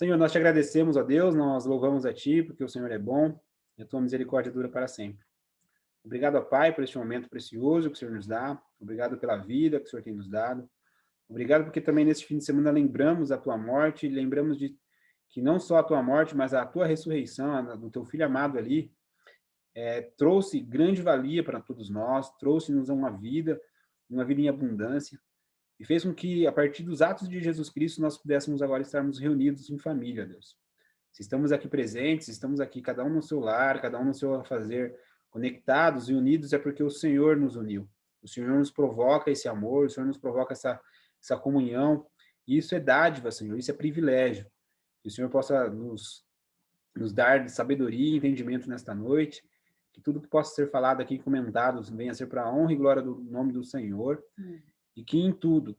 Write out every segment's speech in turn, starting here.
Senhor, nós te agradecemos, ó Deus, nós louvamos a Ti, porque o Senhor é bom e a Tua misericórdia dura para sempre. Obrigado, ó Pai, por este momento precioso que o Senhor nos dá. Obrigado pela vida que o Senhor tem nos dado. Obrigado porque também neste fim de semana lembramos a Tua morte, lembramos de que não só a Tua morte, mas a Tua ressurreição, a do Teu Filho amado ali, trouxe grande valia para todos nós, trouxe-nos uma vida em abundância, e fez com que, a partir dos atos de Jesus Cristo, nós pudéssemos agora estarmos reunidos em família, Deus. Se estamos aqui presentes, estamos aqui, cada um no seu lar, cada um no seu fazer, conectados e unidos, é porque o Senhor nos uniu. O Senhor nos provoca esse amor, o Senhor nos provoca essa comunhão, e isso é dádiva, Senhor, isso é privilégio. Que o Senhor possa nos dar sabedoria e entendimento nesta noite, que tudo que possa ser falado aqui, comentado, venha a ser para a honra e glória do nome do Senhor, e que em tudo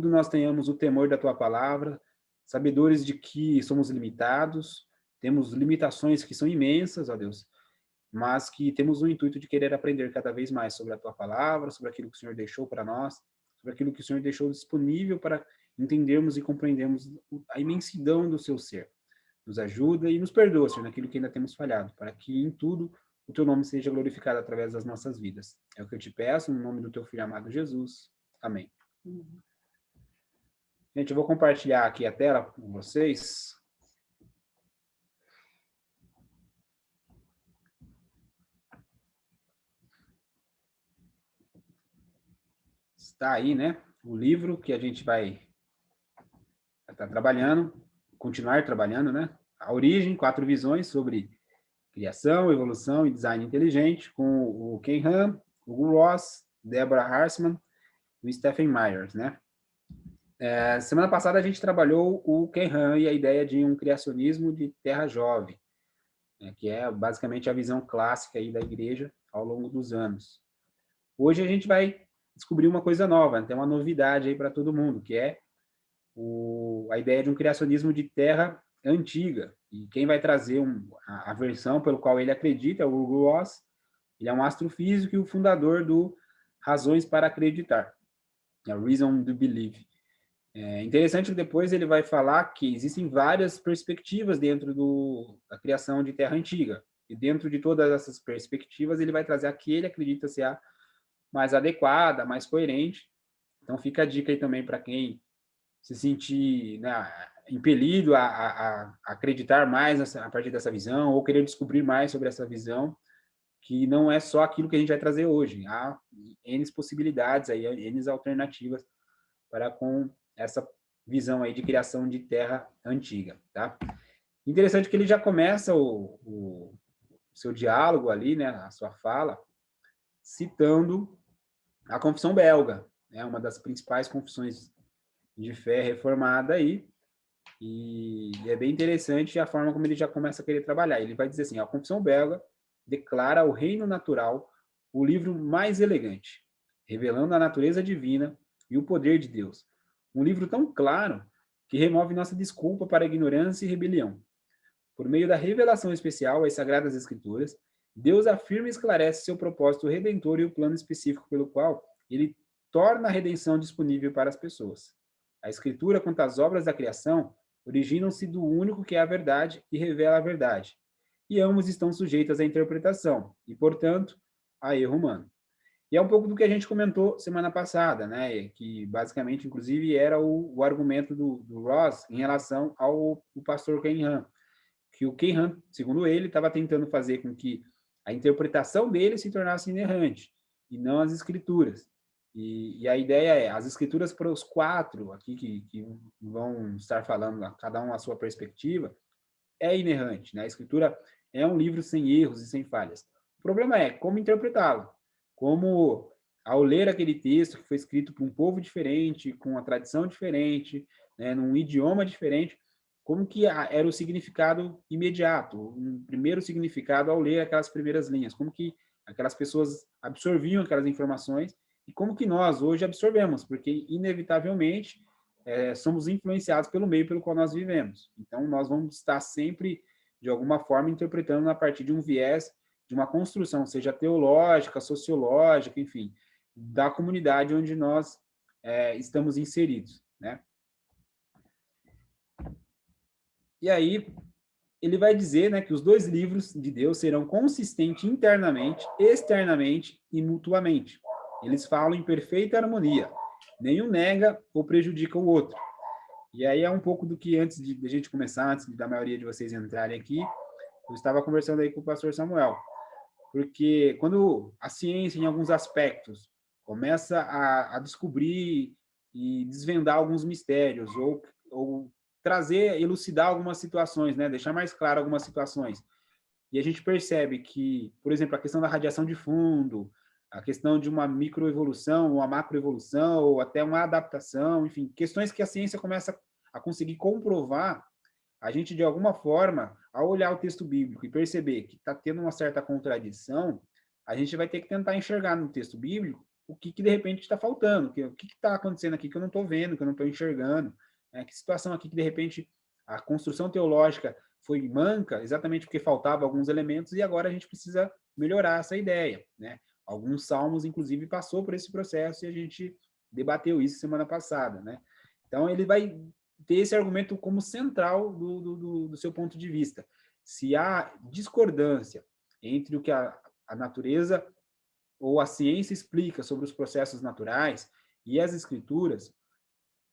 nós tenhamos o temor da Tua palavra, sabedores de que somos limitados, temos limitações que são imensas, ó Deus, mas que temos o intuito de querer aprender cada vez mais sobre a Tua palavra, sobre aquilo que o Senhor deixou para nós, sobre aquilo que o Senhor deixou disponível para entendermos e compreendermos a imensidão do Seu ser. Nos ajuda e nos perdoa, Senhor, naquilo que ainda temos falhado, para que em tudo o Teu nome seja glorificado através das nossas vidas. É o que eu te peço, no nome do Teu Filho amado Jesus. Amém. Gente, eu vou compartilhar aqui a tela com vocês. Está aí, né? O livro que a gente vai estar trabalhando, continuar trabalhando, né? A Origem, 4 visões sobre criação, evolução e design inteligente, com o Ken Ham, o Hugo Ross, Deborah Harsman e o Stephen Myers, né? Semana passada a gente trabalhou o Ken Ham e a ideia de um criacionismo de terra jovem, né, que é basicamente a visão clássica aí da igreja ao longo dos anos. Hoje a gente vai descobrir uma coisa nova, tem uma novidade aí para todo mundo, que é a ideia de um criacionismo de terra antiga. E quem vai trazer a versão pelo qual ele acredita é o Hugo Ross. Ele é um astrofísico e o fundador do Razões para Acreditar, a Reason to Believe. É interessante que depois ele vai falar que existem várias perspectivas dentro da criação de terra antiga. E dentro de todas essas perspectivas, ele vai trazer a que ele acredita ser a mais adequada, mais coerente. Então fica a dica aí também para quem se sentir, né, impelido a acreditar mais a partir dessa visão, ou querer descobrir mais sobre essa visão, que não é só aquilo que a gente vai trazer hoje. Há N possibilidades, aí, N alternativas para com essa visão aí de criação de terra antiga, tá? Interessante que ele já começa o seu diálogo ali, né, a sua fala, citando a confissão belga, né, uma das principais confissões de fé reformada aí, e é bem interessante a forma como ele já começa a querer trabalhar. Ele vai dizer assim: a confissão belga declara o reino natural o livro mais elegante, revelando a natureza divina e o poder de Deus. Um livro tão claro que remove nossa desculpa para a ignorância e rebelião. Por meio da revelação especial às Sagradas Escrituras, Deus afirma e esclarece seu propósito redentor e o plano específico pelo qual ele torna a redenção disponível para as pessoas. A Escritura, quanto às obras da criação, originam-se do único que é a verdade e revela a verdade. E ambos estão sujeitos à interpretação e, portanto, a erro humano. E é um pouco do que a gente comentou semana passada, né? Que basicamente, inclusive, era o argumento do Ross em relação ao pastor Ken Ham, que o Ken Ham, segundo ele, estava tentando fazer com que a interpretação dele se tornasse inerrante, e não as escrituras. E a ideia é, as escrituras para os 4 aqui que vão estar falando, cada um a sua perspectiva, é inerrante, né? A escritura é um livro sem erros e sem falhas. O problema é como interpretá-lo, como ao ler aquele texto que foi escrito por um povo diferente, com uma tradição diferente, né, num idioma diferente, como que era o significado imediato, um primeiro significado ao ler aquelas primeiras linhas, como que aquelas pessoas absorviam aquelas informações e como que nós hoje absorvemos, porque inevitavelmente somos influenciados pelo meio pelo qual nós vivemos. Então, nós vamos estar sempre, de alguma forma, interpretando a partir de um viés, de uma construção, seja teológica, sociológica, enfim, da comunidade onde nós estamos inseridos, né? E aí ele vai dizer, né, que os dois livros de Deus serão consistentes internamente, externamente e mutuamente. Eles falam em perfeita harmonia. Nenhum nega ou prejudica o outro. E aí é um pouco do que antes de a gente começar, antes da maioria de vocês entrarem aqui, eu estava conversando aí com o pastor Samuel. Porque quando a ciência, em alguns aspectos, começa a descobrir e desvendar alguns mistérios, ou trazer, elucidar algumas situações, né? Deixar mais claro algumas situações, e a gente percebe que, por exemplo, a questão da radiação de fundo, a questão de uma microevolução, uma macroevolução, ou até uma adaptação, enfim, questões que a ciência começa a conseguir comprovar, a gente, de alguma forma, ao olhar o texto bíblico e perceber que está tendo uma certa contradição, a gente vai ter que tentar enxergar no texto bíblico o que de repente está faltando, o que está acontecendo aqui que eu não estou vendo, que eu não estou enxergando, né? Que situação aqui que de repente a construção teológica foi manca, exatamente porque faltavam alguns elementos e agora a gente precisa melhorar essa ideia, né? Alguns salmos, inclusive, passou por esse processo e a gente debateu isso semana passada, né? Então, ele vai ter esse argumento como central do seu ponto de vista. Se há discordância entre o que a natureza ou a ciência explica sobre os processos naturais e as escrituras,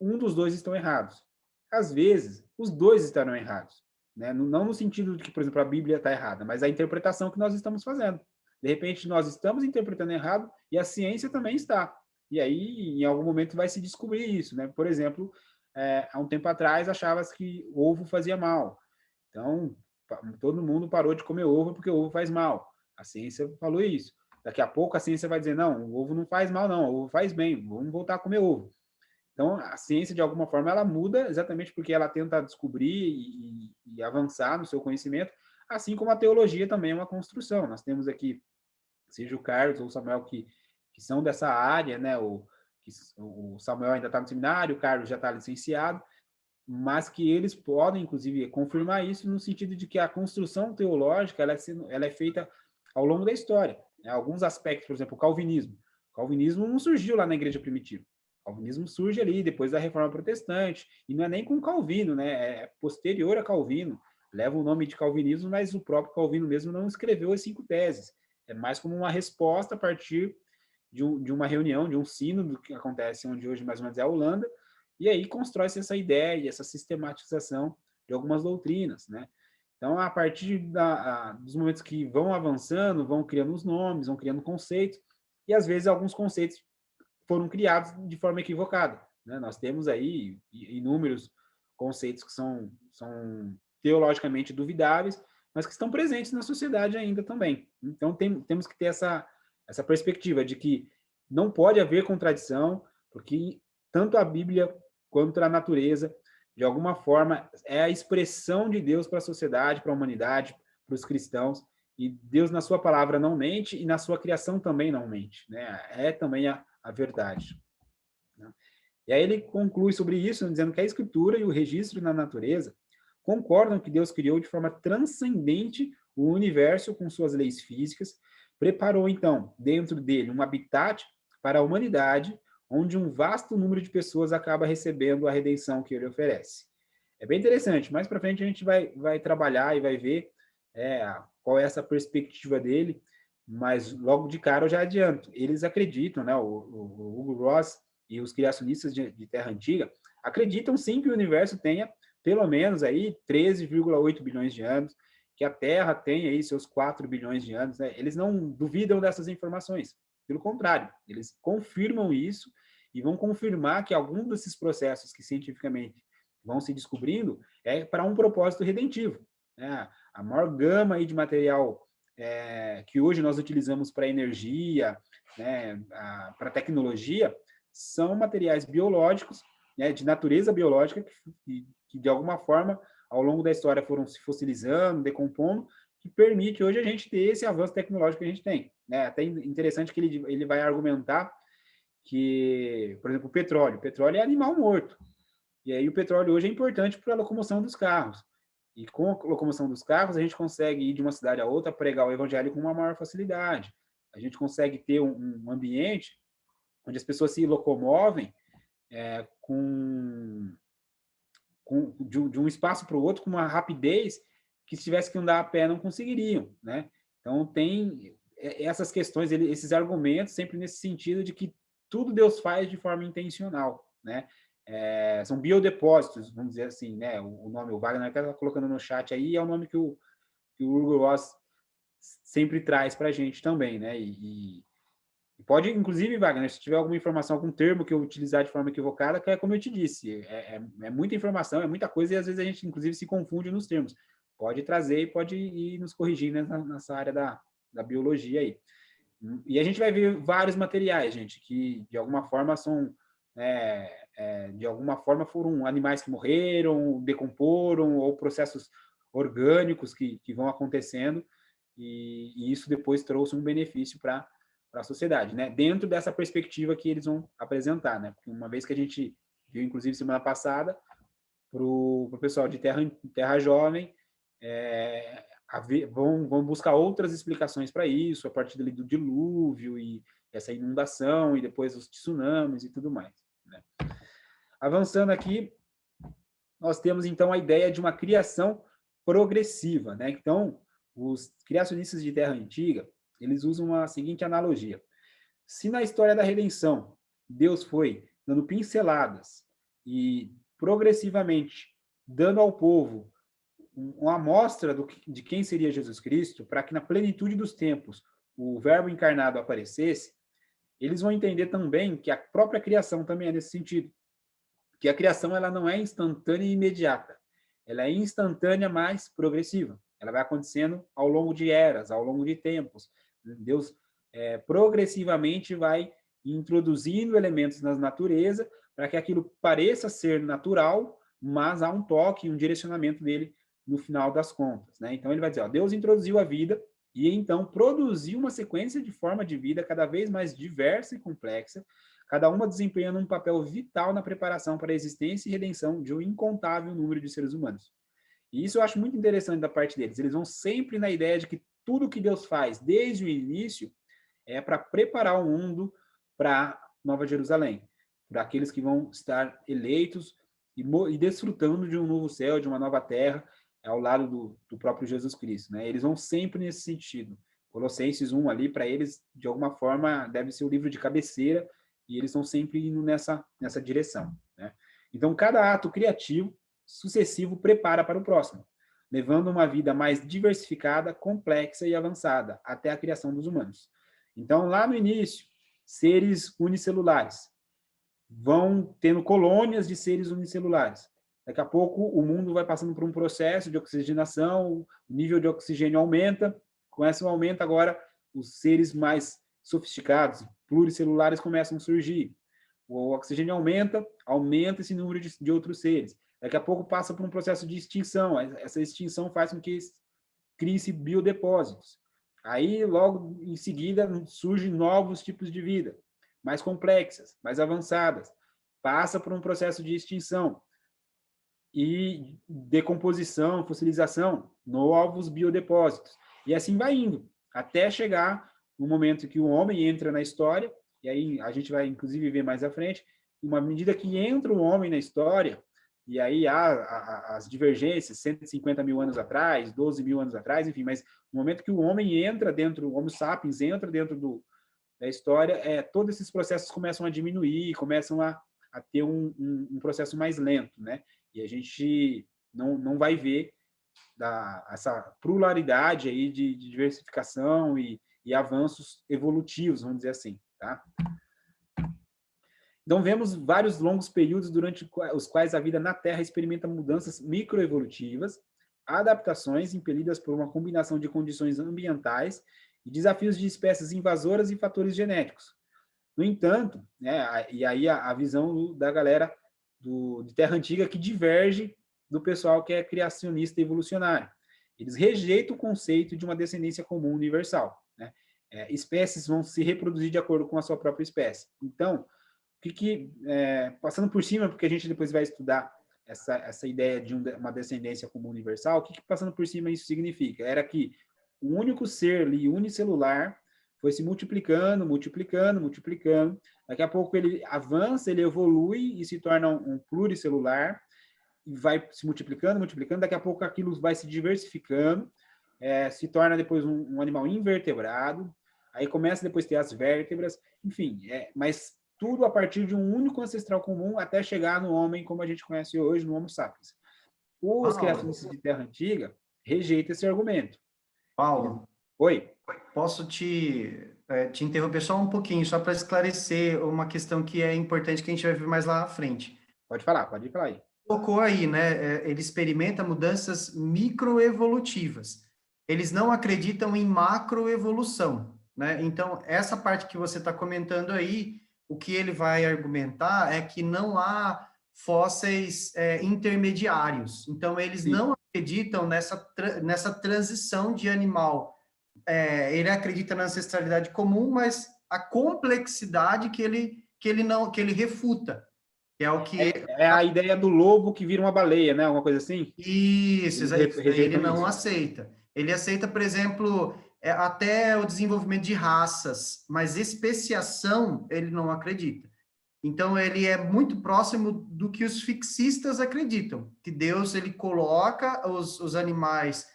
um dos dois estão errados. Às vezes, os dois estarão errados. Né? Não no sentido de que, por exemplo, a Bíblia está errada, mas a interpretação que nós estamos fazendo. De repente, nós estamos interpretando errado e a ciência também está. E aí, em algum momento, vai se descobrir isso. Né? Por exemplo, há um tempo atrás, achava-se que ovo fazia mal. Então, todo mundo parou de comer ovo porque o ovo faz mal. A ciência falou isso. Daqui a pouco, a ciência vai dizer, não, o ovo não faz mal, não, o ovo faz bem, vamos voltar a comer ovo. Então, a ciência, de alguma forma, ela muda exatamente porque ela tenta descobrir e avançar no seu conhecimento, assim como a teologia também é uma construção. Nós temos aqui, seja o Carlos ou o Samuel, que são dessa área, né? O Samuel ainda está no seminário, o Carlos já está licenciado, mas que eles podem, inclusive, confirmar isso no sentido de que a construção teológica ela é feita ao longo da história. Né? Alguns aspectos, por exemplo, o calvinismo. O calvinismo não surgiu lá na igreja primitiva. O calvinismo surge ali depois da Reforma Protestante, e não é nem com Calvino, né? É posterior a Calvino. Leva o nome de calvinismo, mas o próprio Calvino mesmo não escreveu as 5 teses. É mais como uma resposta a partir de uma reunião, de um sínodo que acontece onde hoje mais ou menos é a Holanda, e aí constrói-se essa ideia, essa sistematização de algumas doutrinas, né? Então, a partir dos momentos que vão avançando, vão criando os nomes, vão criando conceitos, e às vezes alguns conceitos foram criados de forma equivocada, né? Nós temos aí inúmeros conceitos que são teologicamente duvidáveis, mas que estão presentes na sociedade ainda também. Então, temos que ter essa perspectiva de que não pode haver contradição, porque tanto a Bíblia quanto a natureza, de alguma forma, é a expressão de Deus para a sociedade, para a humanidade, para os cristãos, e Deus, na sua palavra, não mente, e na sua criação também não mente. Né? É também a verdade. Né? E aí ele conclui sobre isso, dizendo que a escritura e o registro na natureza concordam que Deus criou de forma transcendente o universo com suas leis físicas, preparou, então, dentro dele um habitat para a humanidade, onde um vasto número de pessoas acaba recebendo a redenção que ele oferece. É bem interessante. Mais para frente a gente vai trabalhar e vai ver qual é essa perspectiva dele, mas logo de cara eu já adianto. Eles acreditam, né, o Hugo Ross e os criacionistas de Terra Antiga acreditam sim que o universo tenha pelo menos aí 13,8 bilhões de anos, que a Terra tem aí seus 4 bilhões de anos. Né? Eles não duvidam dessas informações. Pelo contrário, eles confirmam isso e vão confirmar que algum desses processos que cientificamente vão se descobrindo é para um propósito redentivo. Né? A maior gama aí de material que hoje nós utilizamos para energia, né, para tecnologia, são materiais biológicos, né, de natureza biológica, que de alguma forma, ao longo da história, foram se fossilizando, decompondo, que permite hoje a gente ter esse avanço tecnológico que a gente tem. Né? Até interessante que ele vai argumentar que, por exemplo, o petróleo é animal morto. E aí o petróleo hoje é importante para a locomoção dos carros. E com a locomoção dos carros, a gente consegue ir de uma cidade a outra, pregar o evangelho com uma maior facilidade. A gente consegue ter um ambiente onde as pessoas se locomovem com de um espaço para o outro com uma rapidez que se tivesse que andar a pé não conseguiriam, né? Então tem essas questões, esses argumentos sempre nesse sentido de que tudo Deus faz de forma intencional, né? São biodepósitos, vamos dizer assim, né? O nome, o Wagner está colocando no chat aí, é o nome que o Hugo Ross sempre traz para a gente também, né? E pode, inclusive, Wagner, se tiver alguma informação, algum termo que eu utilizar de forma equivocada, que é como eu te disse, é muita informação, é muita coisa, e às vezes a gente, inclusive, se confunde nos termos. Pode trazer e pode ir nos corrigir nessa área da biologia aí. E a gente vai ver vários materiais, gente, que de alguma forma são, de alguma forma foram animais que morreram, decomporam, ou processos orgânicos que vão acontecendo, e isso depois trouxe um benefício para a sociedade, né? Dentro dessa perspectiva que eles vão apresentar, né? Porque uma vez que a gente viu, inclusive, semana passada, para o pessoal de Terra Jovem, vão buscar outras explicações para isso, a partir do dilúvio e essa inundação, e depois os tsunamis e tudo mais, né? Avançando aqui, nós temos, então, a ideia de uma criação progressiva, né? Então, os criacionistas de Terra Antiga, eles usam a seguinte analogia. Se na história da redenção, Deus foi dando pinceladas e progressivamente dando ao povo uma amostra de quem seria Jesus Cristo, para que na plenitude dos tempos o verbo encarnado aparecesse, eles vão entender também que a própria criação também é nesse sentido. Que a criação ela não é instantânea e imediata. Ela é instantânea, mas progressiva. Ela vai acontecendo ao longo de eras, ao longo de tempos. Deus progressivamente vai introduzindo elementos na natureza para que aquilo pareça ser natural, mas há um toque, um direcionamento dele no final das contas, né? Então ele vai dizer, ó, Deus introduziu a vida e então produziu uma sequência de forma de vida cada vez mais diversa e complexa, cada uma desempenhando um papel vital na preparação para a existência e redenção de um incontável número de seres humanos. E isso eu acho muito interessante da parte deles. Eles vão sempre na ideia de que tudo que Deus faz desde o início é para preparar o mundo para Nova Jerusalém, para aqueles que vão estar eleitos e desfrutando de um novo céu, de uma nova terra, ao lado do próprio Jesus Cristo, né? Eles vão sempre nesse sentido. Colossenses 1 ali, para eles, de alguma forma, deve ser o livro de cabeceira, e eles estão sempre indo nessa direção, né? Então, cada ato criativo sucessivo prepara para o próximo, levando uma vida mais diversificada, complexa e avançada, até a criação dos humanos. Então, lá no início, seres unicelulares vão tendo colônias de seres unicelulares. Daqui a pouco, o mundo vai passando por um processo de oxigenação, o nível de oxigênio aumenta, com esse aumento agora, os seres mais sofisticados, pluricelulares, começam a surgir. O oxigênio aumenta esse número de outros seres. Daqui a pouco passa por um processo de extinção. Essa extinção faz com que crie-se biodepósitos. Aí, logo em seguida, surgem novos tipos de vida, mais complexas, mais avançadas. Passa por um processo de extinção e decomposição, fossilização, novos biodepósitos. E assim vai indo, até chegar no momento que o homem entra na história, e aí a gente vai, inclusive, ver mais à frente, uma medida que entra o homem na história, e aí há as divergências, 150 mil anos atrás, 12 mil anos atrás, enfim, mas no momento que o homem entra dentro, o Homo sapiens entra dentro da história, todos esses processos começam a diminuir, começam a ter um processo mais lento, né? E a gente não vai ver essa pluralidade aí de diversificação e avanços evolutivos, vamos dizer assim, tá? Então, vemos vários longos períodos durante os quais a vida na Terra experimenta mudanças microevolutivas, adaptações impelidas por uma combinação de condições ambientais e desafios de espécies invasoras e fatores genéticos. No entanto, né, e aí a visão da galera de Terra Antiga que diverge do pessoal que é criacionista e evolucionário. Eles rejeitam o conceito de uma descendência comum universal, né? Espécies vão se reproduzir de acordo com a sua própria espécie. Então, passando por cima, porque a gente depois vai estudar essa ideia de uma descendência comum universal, o que passando por cima isso significa? Era que o único ser ali, unicelular, foi se multiplicando, daqui a pouco ele avança, ele evolui e se torna um pluricelular, vai se multiplicando, multiplicando, daqui a pouco aquilo vai se diversificando, se torna depois um animal invertebrado, aí começa depois a ter as vértebras, enfim, mas tudo a partir de um único ancestral comum até chegar no homem como a gente conhece hoje, no Homo sapiens. Os Paulo, criacionistas de Terra Antiga rejeitam esse argumento. Paulo, Oi? posso te interromper só um pouquinho, só para esclarecer uma questão que é importante que a gente vai ver mais lá na frente. Pode ir falar aí. Colocou aí, né? Ele experimenta mudanças microevolutivas. Eles não acreditam em macroevolução, né? Então, essa parte que você está comentando aí, o que ele vai argumentar é que não há fósseis intermediários. Então, eles Sim. não acreditam nessa transição de animal. Ele acredita na ancestralidade comum, mas a complexidade que ele refuta, que é o que É a ideia do lobo que vira uma baleia, né? Alguma coisa assim? isso, Eles isso daí ele rejeitam não isso. aceita. Ele aceita, por exemplo, até o desenvolvimento de raças, mas especiação ele não acredita. Então ele é muito próximo do que os fixistas acreditam, que Deus ele coloca os animais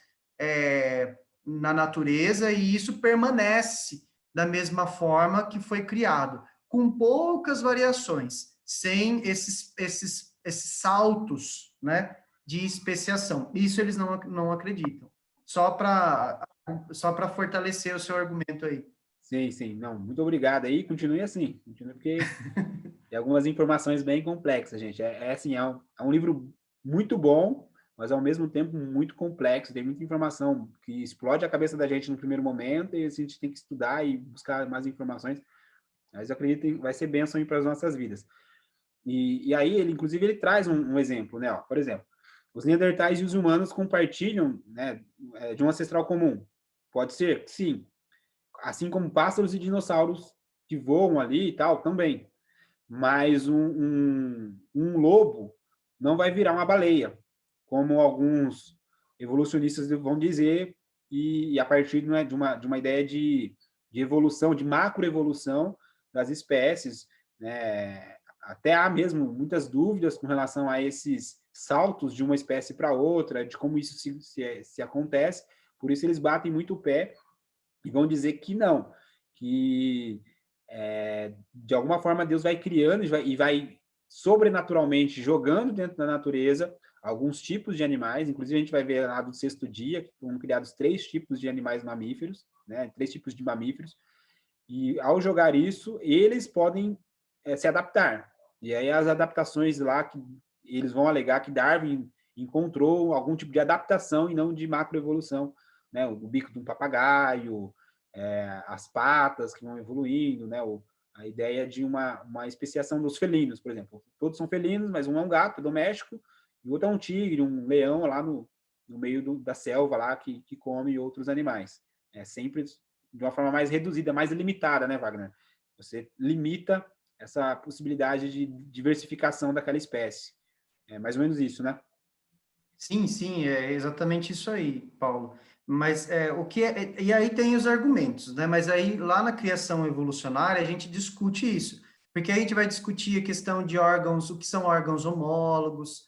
na natureza e isso permanece da mesma forma que foi criado, com poucas variações, sem esses saltos, né, de especiação. Isso eles não acreditam. Só para fortalecer o seu argumento aí. Sim, sim. Não, muito obrigado aí. Continue assim. Continue porque tem algumas informações bem complexas, gente. Assim, é um livro muito bom, mas ao mesmo tempo muito complexo. Tem muita informação que explode a cabeça da gente no primeiro momento e a gente tem que estudar e buscar mais informações. Mas eu acredito que vai ser bênção para as nossas vidas. E aí, inclusive, ele traz um exemplo, né? Ó, por exemplo, os neandertais e os humanos compartilham, né, de um ancestral comum. Pode ser? Sim. Assim como pássaros e dinossauros que voam ali e tal, também. Mas um lobo não vai virar uma baleia, como alguns evolucionistas vão dizer, e a partir, né, de uma ideia de evolução, de macroevolução das espécies, né? Até há mesmo muitas dúvidas com relação a esses saltos de uma espécie para outra, de como isso se acontece, por isso eles batem muito o pé e vão dizer que não, que de alguma forma Deus vai criando e vai sobrenaturalmente jogando dentro da natureza alguns tipos de animais, inclusive a gente vai ver lá do sexto dia, que foram criados 3 tipos de animais mamíferos, né, 3 tipos de mamíferos, e ao jogar isso, eles podem se adaptar. E aí as adaptações lá, que eles vão alegar que Darwin encontrou algum tipo de adaptação e não de macroevolução, né? O bico de um papagaio, as patas que vão evoluindo, né? A ideia de uma especiação dos felinos, por exemplo. Todos são felinos, mas um é um gato doméstico e o outro é um tigre, um leão lá no meio da selva lá que come outros animais. É sempre de uma forma mais reduzida, mais limitada, né, Wagner? Você limita essa possibilidade de diversificação daquela espécie. É mais ou menos isso, né? Sim, sim, é exatamente isso aí, Paulo. Mas e aí tem os argumentos, né? Mas aí lá na criação evolucionária a gente discute isso, porque a gente vai discutir a questão de órgãos, o que são órgãos homólogos,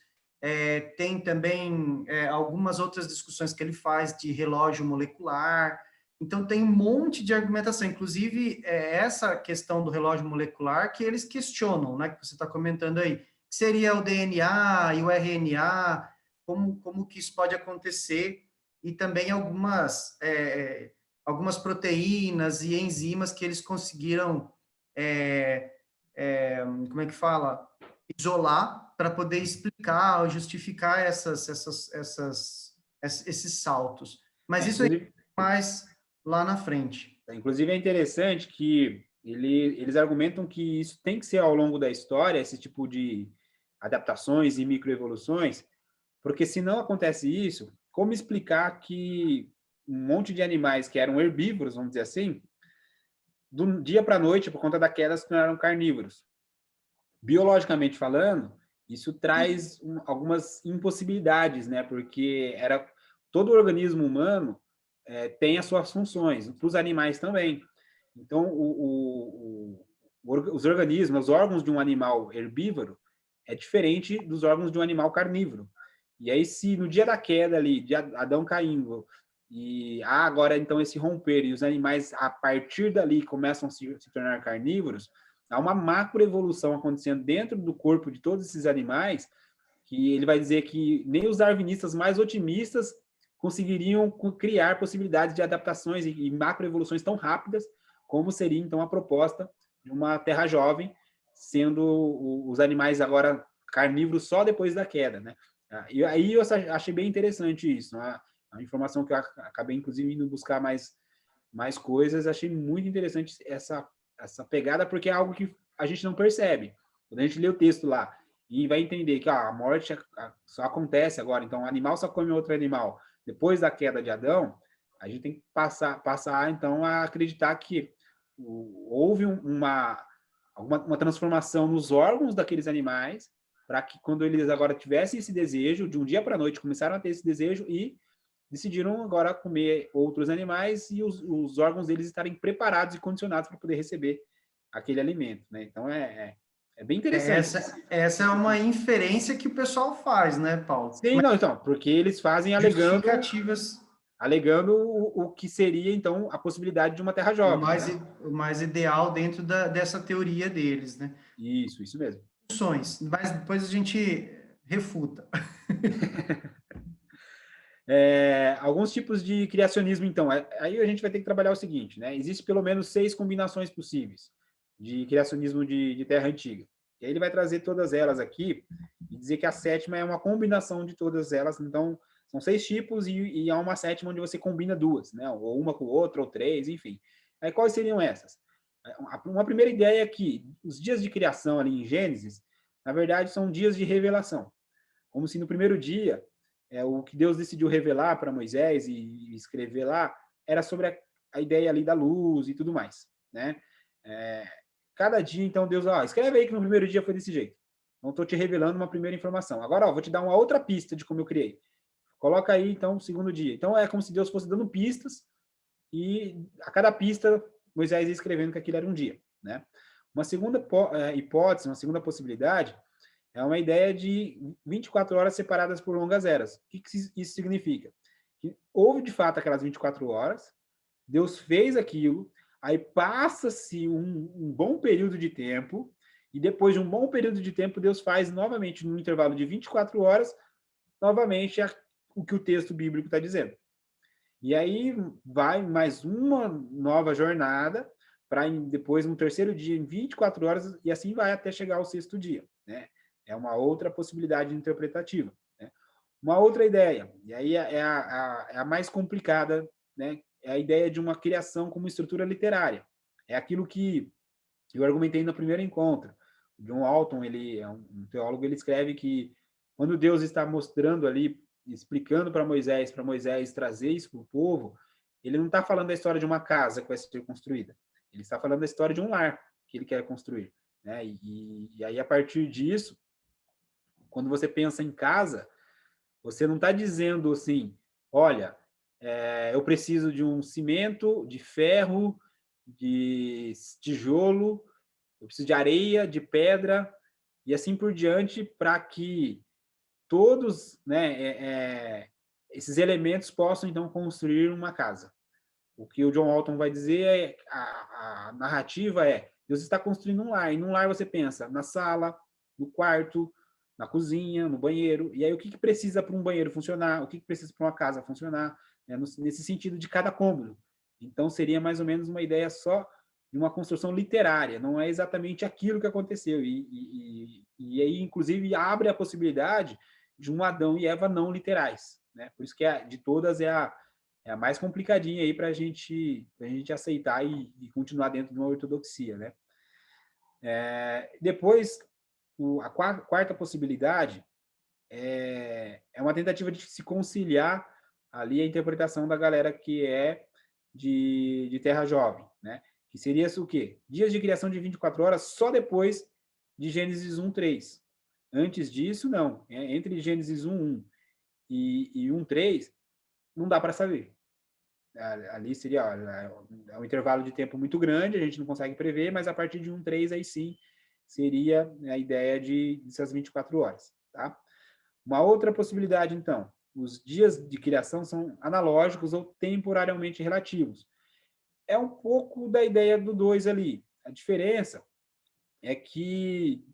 tem também algumas outras discussões que ele faz de relógio molecular. Então tem um monte de argumentação, inclusive essa questão do relógio molecular que eles questionam, né? Que você está comentando aí, que seria o DNA e o RNA, como que isso pode acontecer, e também algumas proteínas e enzimas que eles conseguiram, como é que fala? Isolar para poder explicar ou justificar esses saltos. Mas isso aí Inclusive, é mais lá na frente. inclusive é interessante que eles argumentam que isso tem que ser ao longo da história, esse tipo de adaptações e microevoluções, porque se não acontece isso, como explicar que um monte de animais que eram herbívoros, vamos dizer assim, do dia para a noite, por conta da queda, se tornaram carnívoros? Biologicamente falando, isso traz algumas impossibilidades, né? Porque todo o organismo humano tem as suas funções, para os animais também. Então, os organismos, os órgãos de um animal herbívoro, é diferente dos órgãos de um animal carnívoro. E aí, se no dia da queda ali, de Adão caindo, e há agora então esse romper, e os animais, a partir dali, começam a se tornar carnívoros, há uma macroevolução acontecendo dentro do corpo de todos esses animais, que ele vai dizer que nem os darwinistas mais otimistas conseguiriam criar possibilidades de adaptações e macroevoluções tão rápidas como seria, então, a proposta de uma terra jovem, sendo os animais agora carnívoros só depois da queda, né? E aí eu achei bem interessante isso, né? A informação que eu acabei, inclusive, indo buscar mais coisas, achei muito interessante essa pegada, porque é algo que a gente não percebe. Quando a gente lê o texto lá e vai entender que a morte só acontece agora, então o animal só come outro animal depois da queda de Adão, a gente tem que passar então, a acreditar que houve uma transformação nos órgãos daqueles animais, para que quando eles agora tivessem esse desejo, de um dia para a noite começaram a ter esse desejo e decidiram agora comer outros animais e os órgãos deles estarem preparados e condicionados para poder receber aquele alimento, né? Então é bem interessante. Essa é uma inferência que o pessoal faz, né, Paulo? Sim, não, então, porque eles fazem Justificativas. alegando o que seria, então, a possibilidade de uma terra jovem, né? O mais ideal dentro dessa teoria deles, né? Isso mesmo. Mas depois a gente refuta. Alguns tipos de criacionismo, então, aí a gente vai ter que trabalhar o seguinte, né? Existem pelo menos 6 combinações possíveis de criacionismo de Terra Antiga. E aí ele vai trazer todas elas aqui e dizer que a sétima é uma combinação de todas elas. Então, são 6 tipos e há uma sétima onde você combina duas, né? Ou uma com outra, ou 3, enfim. Aí quais seriam essas? Uma primeira ideia é que os dias de criação ali em Gênesis, na verdade, são dias de revelação. Como se no primeiro dia o que Deus decidiu revelar para Moisés e escrever lá era sobre a ideia ali da luz e tudo mais, né? Cada dia, então, Deus, escreve aí que no primeiro dia foi desse jeito. Então, estou te revelando uma primeira informação. Agora, vou te dar uma outra pista de como eu criei. Coloca aí, então, o segundo dia. Então, é como se Deus fosse dando pistas e a cada pista, Moisés ia escrevendo que aquilo era um dia, né? Uma segunda hipótese, uma segunda possibilidade é uma ideia de 24 horas separadas por longas eras. O que isso significa? Que houve, de fato, aquelas 24 horas, Deus fez aquilo, aí passa-se um bom período de tempo, e depois de um bom período de tempo, Deus faz novamente, num intervalo de 24 horas, novamente o que o texto bíblico está dizendo. E aí vai mais uma nova jornada, para depois, no terceiro dia, em 24 horas, e assim vai até chegar ao sexto dia, né? É uma outra possibilidade interpretativa, né? Uma outra ideia, e aí é a mais complicada, né? É a ideia de uma criação como estrutura literária. É aquilo que eu argumentei no primeiro encontro. O John Walton, ele é um teólogo, ele escreve que quando Deus está mostrando ali, explicando para Moisés trazer isso para o povo, ele não está falando da história de uma casa que vai ser construída. Ele está falando da história de um lar que ele quer construir, né? E aí, a partir disso, quando você pensa em casa, você não está dizendo assim, olha, eu preciso de um cimento, de ferro, de tijolo, eu preciso de areia, de pedra e assim por diante, para que todos, né, esses elementos possam então construir uma casa. O que o John Walton vai dizer é a narrativa é Deus está construindo um lar, e num lar você pensa na sala, no quarto, na cozinha, no banheiro, e aí o que precisa para um banheiro funcionar, o que precisa para uma casa funcionar, né, nesse sentido de cada cômodo. Então seria mais ou menos uma ideia só de uma construção literária, não é exatamente aquilo que aconteceu, e aí inclusive abre a possibilidade de um Adão e Eva não literais, né? Por isso que de todas é a mais complicadinha aí para a gente aceitar e continuar dentro de uma ortodoxia, né? Depois, a quarta possibilidade é uma tentativa de se conciliar ali a interpretação da galera que é de Terra Jovem, né? Que seria o quê? Dias de criação de 24 horas só depois de Gênesis 1:3. Antes disso, não. Entre Gênesis 1:1 e 1:3, não dá para saber. Ali seria um intervalo de tempo muito grande, a gente não consegue prever, mas a partir de 1:3 aí sim seria a ideia dessas 24 horas, tá? Uma outra possibilidade, então, os dias de criação são analógicos ou temporariamente relativos. É um pouco da ideia do 2 ali. A diferença é que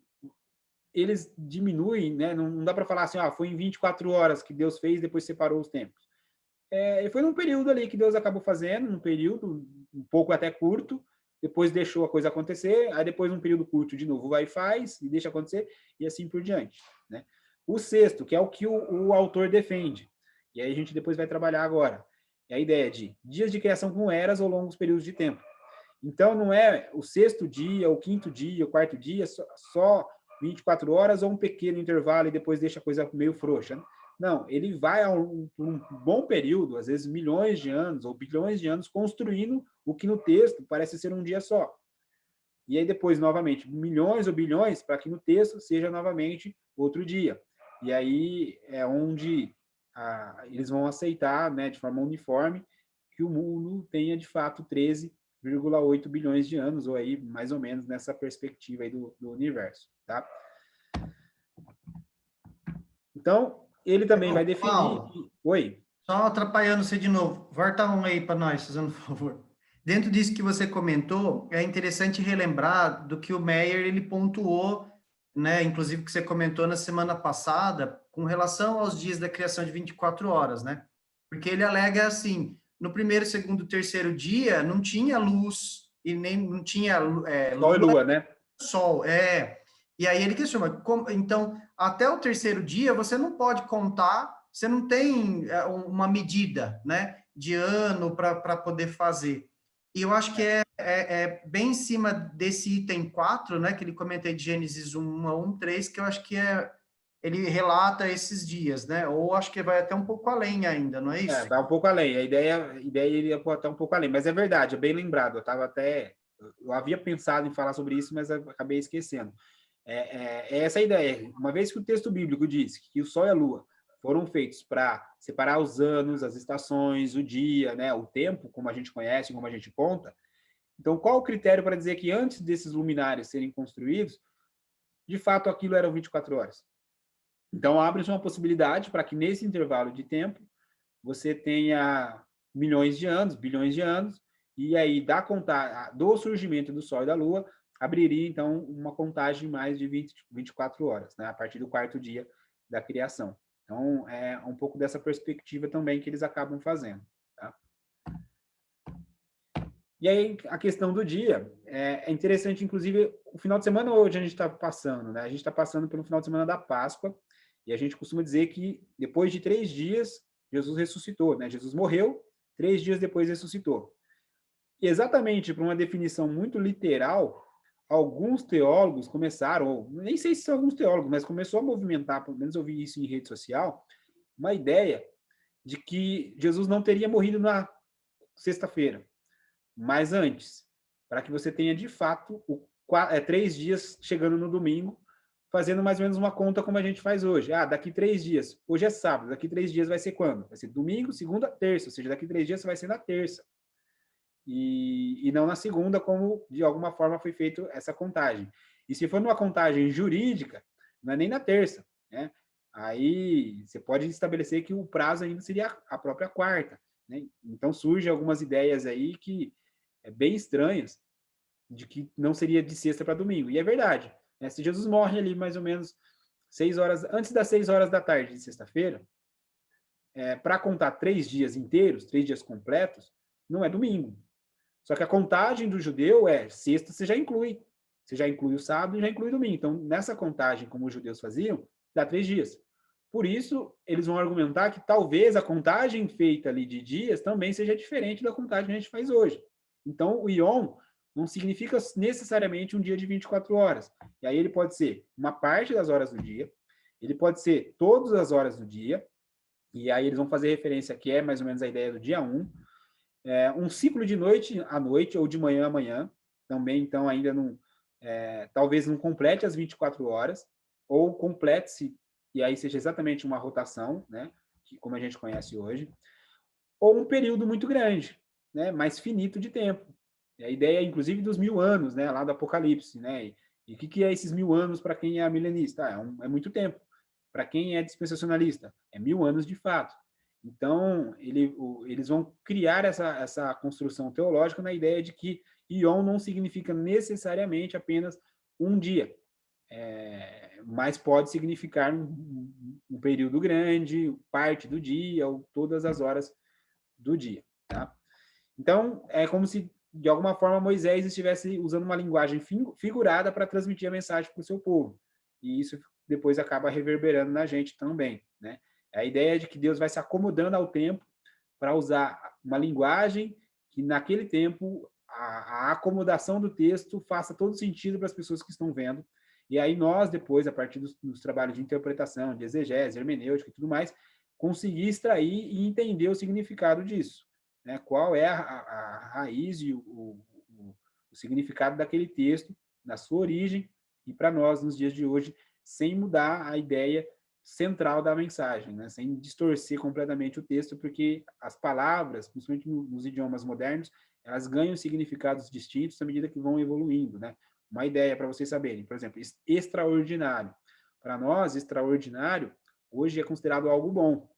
eles diminuem, né? Não dá para falar assim, foi em 24 horas que Deus fez, depois separou os tempos. Foi num período ali que Deus acabou fazendo, num período um pouco até curto, depois deixou a coisa acontecer, aí depois um período curto de novo vai e faz, e deixa acontecer, e assim por diante, né? O sexto, que é o que o autor defende, e aí a gente depois vai trabalhar agora, é a ideia de dias de criação com eras ou longos períodos de tempo. Então, não é o sexto dia, o quinto dia, o quarto dia, só 24 horas ou um pequeno intervalo e depois deixa a coisa meio frouxa. Né? Não, ele vai a um bom período, às vezes milhões de anos ou bilhões de anos, construindo o que no texto parece ser um dia só. E aí depois, novamente, milhões ou bilhões para que no texto seja novamente outro dia. E aí é onde eles vão aceitar, né, de forma uniforme, que o mundo tenha de fato 13,8 bilhões de anos, ou aí mais ou menos nessa perspectiva aí do universo, tá? Então, ele também vai definir... Paulo, Oi? só atrapalhando você de novo. Volta um aí para nós, fazendo favor. Dentro disso que você comentou, é interessante relembrar do que o Meyer ele pontuou, né, inclusive que você comentou na semana passada, com relação aos dias da criação de 24 horas, né? Porque ele alega assim, no primeiro, segundo, terceiro dia não tinha luz e nem não tinha Sol e lua, lua, né? sol, E aí ele questiona, então, até o terceiro dia você não pode contar, você não tem uma medida, né, de ano para poder fazer. E eu acho que é bem em cima desse item 4, né, que ele comenta de Gênesis 1 a 1, 3, que eu acho que ele relata esses dias, né, ou acho que vai até um pouco além ainda, não é isso? Vai um pouco além. A ideia iria até um pouco além, mas é verdade, é bem lembrado. Eu havia pensado em falar sobre isso, mas acabei esquecendo. É essa a ideia. Uma vez que o texto bíblico diz que o Sol e a Lua foram feitos para separar os anos, as estações, o dia, né, o tempo, como a gente conhece, como a gente conta. Então, qual o critério para dizer que antes desses luminares serem construídos, de fato aquilo eram 24 horas? Então, abre-se uma possibilidade para que nesse intervalo de tempo você tenha milhões de anos, bilhões de anos, e aí do surgimento do Sol e da Lua, abriria, então, uma contagem mais de 24 horas, né, a partir do quarto dia da criação. Então, é um pouco dessa perspectiva também que eles acabam fazendo. Tá? E aí, a questão do dia, é interessante, inclusive, o final de semana hoje a gente está passando, né? A gente está passando pelo final de semana da Páscoa, e a gente costuma dizer que depois de 3 dias, Jesus ressuscitou, né? Jesus morreu, 3 dias depois ressuscitou. E exatamente por uma definição muito literal, alguns teólogos começaram, nem sei se são alguns teólogos, mas começou a movimentar, pelo menos eu vi isso em rede social, uma ideia de que Jesus não teria morrido na sexta-feira, mas antes, para que você tenha de fato 3 dias chegando no domingo, fazendo mais ou menos uma conta como a gente faz hoje. Daqui 3 dias, hoje é sábado, daqui 3 dias vai ser quando? Vai ser domingo, segunda, terça, ou seja, daqui 3 dias vai ser na terça. E não na segunda, como de alguma forma foi feita essa contagem. E se for numa contagem jurídica, não é nem na terça, né? Aí você pode estabelecer que o prazo ainda seria a própria quarta, né? Então surgem algumas ideias aí que bem estranhas, de que não seria de sexta para domingo. E é verdade, né? Se Jesus morre ali mais ou menos 6 horas, antes das 6 horas da tarde de sexta-feira, para contar 3 dias inteiros, 3 dias completos, não é domingo. Só que a contagem do judeu sexta você já inclui. Você já inclui o sábado e já inclui o domingo. Então, nessa contagem, como os judeus faziam, dá 3 dias. Por isso, eles vão argumentar que talvez a contagem feita ali de dias também seja diferente da contagem que a gente faz hoje. Então, o Yom não significa necessariamente um dia de 24 horas. E aí ele pode ser uma parte das horas do dia, ele pode ser todas as horas do dia, e aí eles vão fazer referência que é mais ou menos a ideia do dia 1, um ciclo de noite à noite ou de manhã a manhã, também, então, ainda não, talvez não complete as 24 horas, ou complete-se, e aí seja exatamente uma rotação, né, que, como a gente conhece hoje, ou um período muito grande, né, mais finito de tempo. A ideia, inclusive, dos 1000 anos, né, lá do Apocalipse, né, E o que é esses 1000 anos para quem é milenista? É muito tempo. Para quem é dispensacionalista, é 1000 anos de fato. Então, eles vão criar essa construção teológica na ideia de que Ion não significa necessariamente apenas um dia, mas pode significar um período grande, parte do dia, ou todas as horas do dia. Tá? Então, é como se, de alguma forma, Moisés estivesse usando uma linguagem figurada para transmitir a mensagem para o seu povo. E isso depois acaba reverberando na gente também. Né? A ideia de que Deus vai se acomodando ao tempo para usar uma linguagem que, naquele tempo, a acomodação do texto faça todo sentido para as pessoas que estão vendo. E aí nós, depois, a partir dos trabalhos de interpretação, de exegese, hermenêutica e tudo mais, conseguir extrair e entender o significado disso. Né? Qual é a raiz e o significado daquele texto, na sua origem, e para nós, nos dias de hoje, sem mudar a ideia central da mensagem, né? Sem distorcer completamente o texto, porque as palavras, principalmente nos idiomas modernos, elas ganham significados distintos à medida que vão evoluindo. Né? Uma ideia para vocês saberem, por exemplo, extraordinário. Para nós, extraordinário, hoje é considerado algo bom.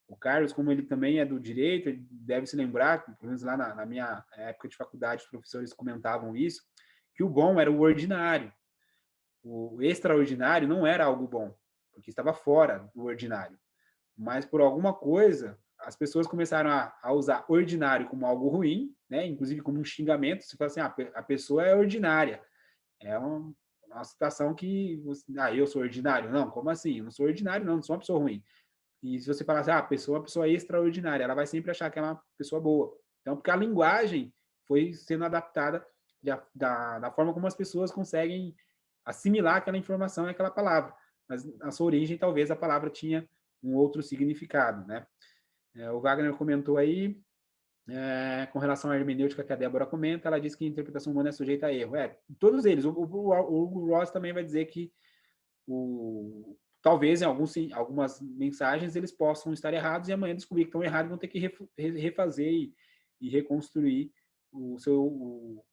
O Carlos, como ele também é do direito, ele deve se lembrar, pelo menos lá na minha época de faculdade, os professores comentavam isso, que o bom era o ordinário. O extraordinário não era algo bom, porque estava fora do ordinário. Mas, por alguma coisa, as pessoas começaram a usar ordinário como algo ruim, né? Inclusive como um xingamento. Você fala assim, a pessoa é ordinária. É uma situação que, eu sou ordinário. Não, como assim? Eu não sou ordinário, não sou uma pessoa ruim. E se você falar assim, a pessoa é uma pessoa extraordinária, ela vai sempre achar que é uma pessoa boa. Então, porque a linguagem foi sendo adaptada da forma como as pessoas conseguem assimilar aquela informação e aquela palavra. Mas na sua origem, talvez a palavra tinha um outro significado, né? O Wagner comentou aí, com relação à hermenêutica que a Débora comenta, ela diz que a interpretação humana é sujeita a erro. Todos eles. O Ross também vai dizer que talvez em algumas mensagens eles possam estar errados e amanhã descobrir que estão errados e vão ter que refazer e reconstruir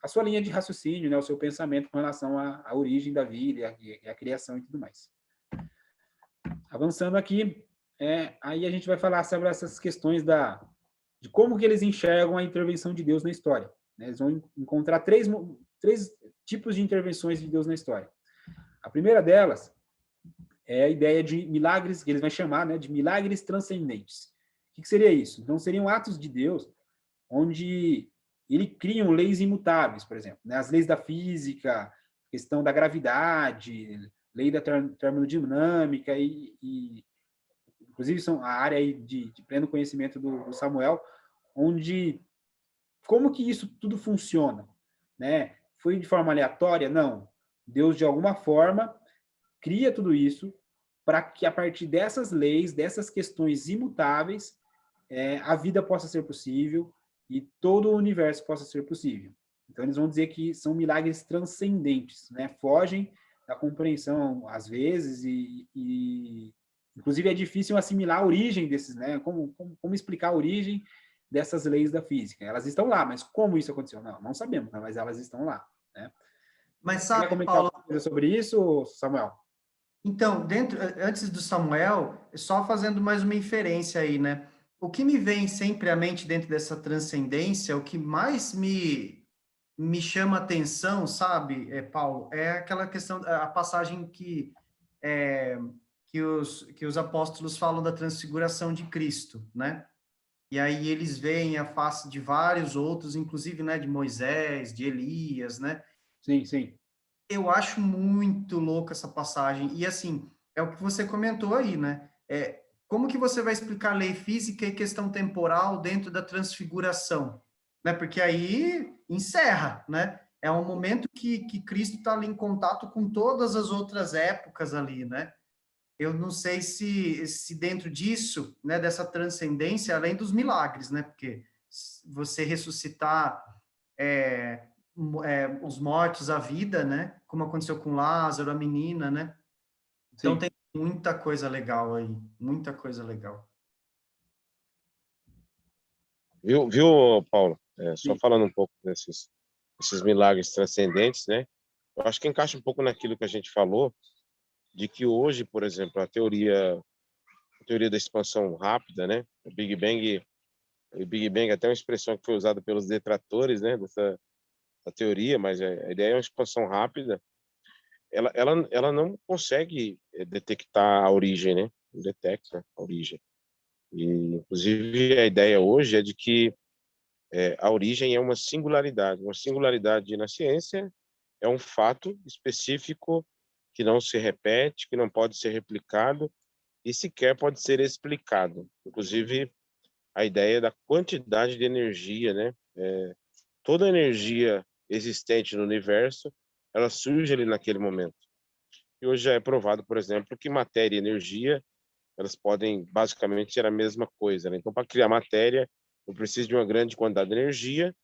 a sua linha de raciocínio, né, o seu pensamento com relação à origem da vida e à criação e tudo mais. Avançando aqui, aí a gente vai falar sobre essas questões de como que eles enxergam a intervenção de Deus na história. Né? Eles vão encontrar três tipos de intervenções de Deus na história. A primeira delas é a ideia de milagres, que eles vão chamar, né, de milagres transcendentes. O que seria isso? Então, seriam atos de Deus onde ele cria leis imutáveis, por exemplo, né, as leis da física, questão da gravidade, lei da termodinâmica e inclusive são a área aí de pleno conhecimento do Samuel, onde como que isso tudo funciona, né? Foi de forma aleatória? Não. Deus, de alguma forma, cria tudo isso para que, a partir dessas leis, dessas questões imutáveis, a vida possa ser possível e todo o universo possa ser possível. Então, eles vão dizer que são milagres transcendentes, né? Fogem da compreensão, às vezes, e inclusive é difícil assimilar a origem desses, né? Como explicar a origem dessas leis da física. Elas estão lá, mas como isso aconteceu? Não sabemos, né? Mas elas estão lá, né? Mas Você quer sabe, comentar Paulo, alguma coisa sobre isso, Samuel? então, antes do Samuel, só fazendo mais uma inferência aí, né? O que me vem sempre à mente dentro dessa transcendência, o que mais me chama atenção, sabe, Paulo, é aquela questão, a passagem é, que os apóstolos falam da transfiguração de Cristo, né? E aí eles veem a face de vários outros, inclusive, né, de Moisés, de Elias, né? Sim, sim. Eu acho muito louca essa passagem. E assim, é o que você comentou aí, né? Como que você vai explicar lei física e questão temporal dentro da transfiguração? Né? Porque aí encerra, né? É um momento que Cristo está ali em contato com todas as outras épocas ali, né? Eu não sei se dentro disso, né, dessa transcendência, além dos milagres, né? Porque você ressuscitar é, os mortos à vida, né? Como aconteceu com Lázaro, a menina, né? Então Sim. tem muita coisa legal aí, muita coisa legal. Viu, Paulo? Só Sim. falando um pouco desses milagres transcendentes, né? eu acho que encaixa um pouco naquilo que a gente falou, de que hoje, por exemplo, a teoria da expansão rápida, né? O Big Bang é até uma expressão que foi usada pelos detratores, né, dessa teoria, mas a ideia é uma expansão rápida. Ela não consegue detectar a origem, né? Não detecta a origem. E, inclusive, a ideia hoje é de que a origem é uma singularidade. Uma singularidade na ciência é um fato específico que não se repete, que não pode ser replicado e sequer pode ser explicado. Inclusive, a ideia da quantidade de energia, né? Toda energia existente no universo, ela surge ali naquele momento. E hoje já é provado, por exemplo, que matéria e energia, elas podem basicamente ser a mesma coisa, né? Então, para criar matéria, eu preciso de uma grande quantidade de energia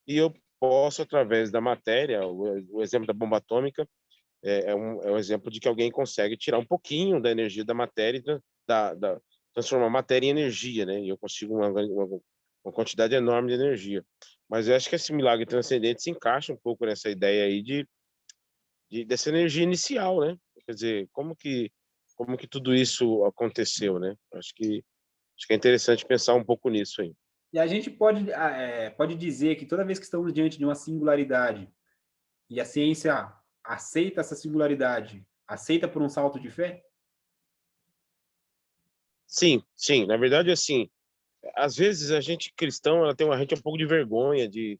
e eu posso, através da matéria, o exemplo da bomba atômica é um exemplo de que alguém consegue tirar um pouquinho da energia da matéria, transformar a matéria em energia, né? E eu consigo uma quantidade enorme de energia. Mas eu acho que esse milagre transcendente se encaixa um pouco nessa ideia aí dessa energia inicial, né? Quer dizer, como que tudo isso aconteceu, né? Acho que é interessante pensar um pouco nisso aí. E a gente pode dizer que toda vez que estamos diante de uma singularidade e a ciência aceita essa singularidade, aceita por um salto de fé? Sim, sim. Na verdade, assim, às vezes a gente cristão, a gente tem um pouco de vergonha de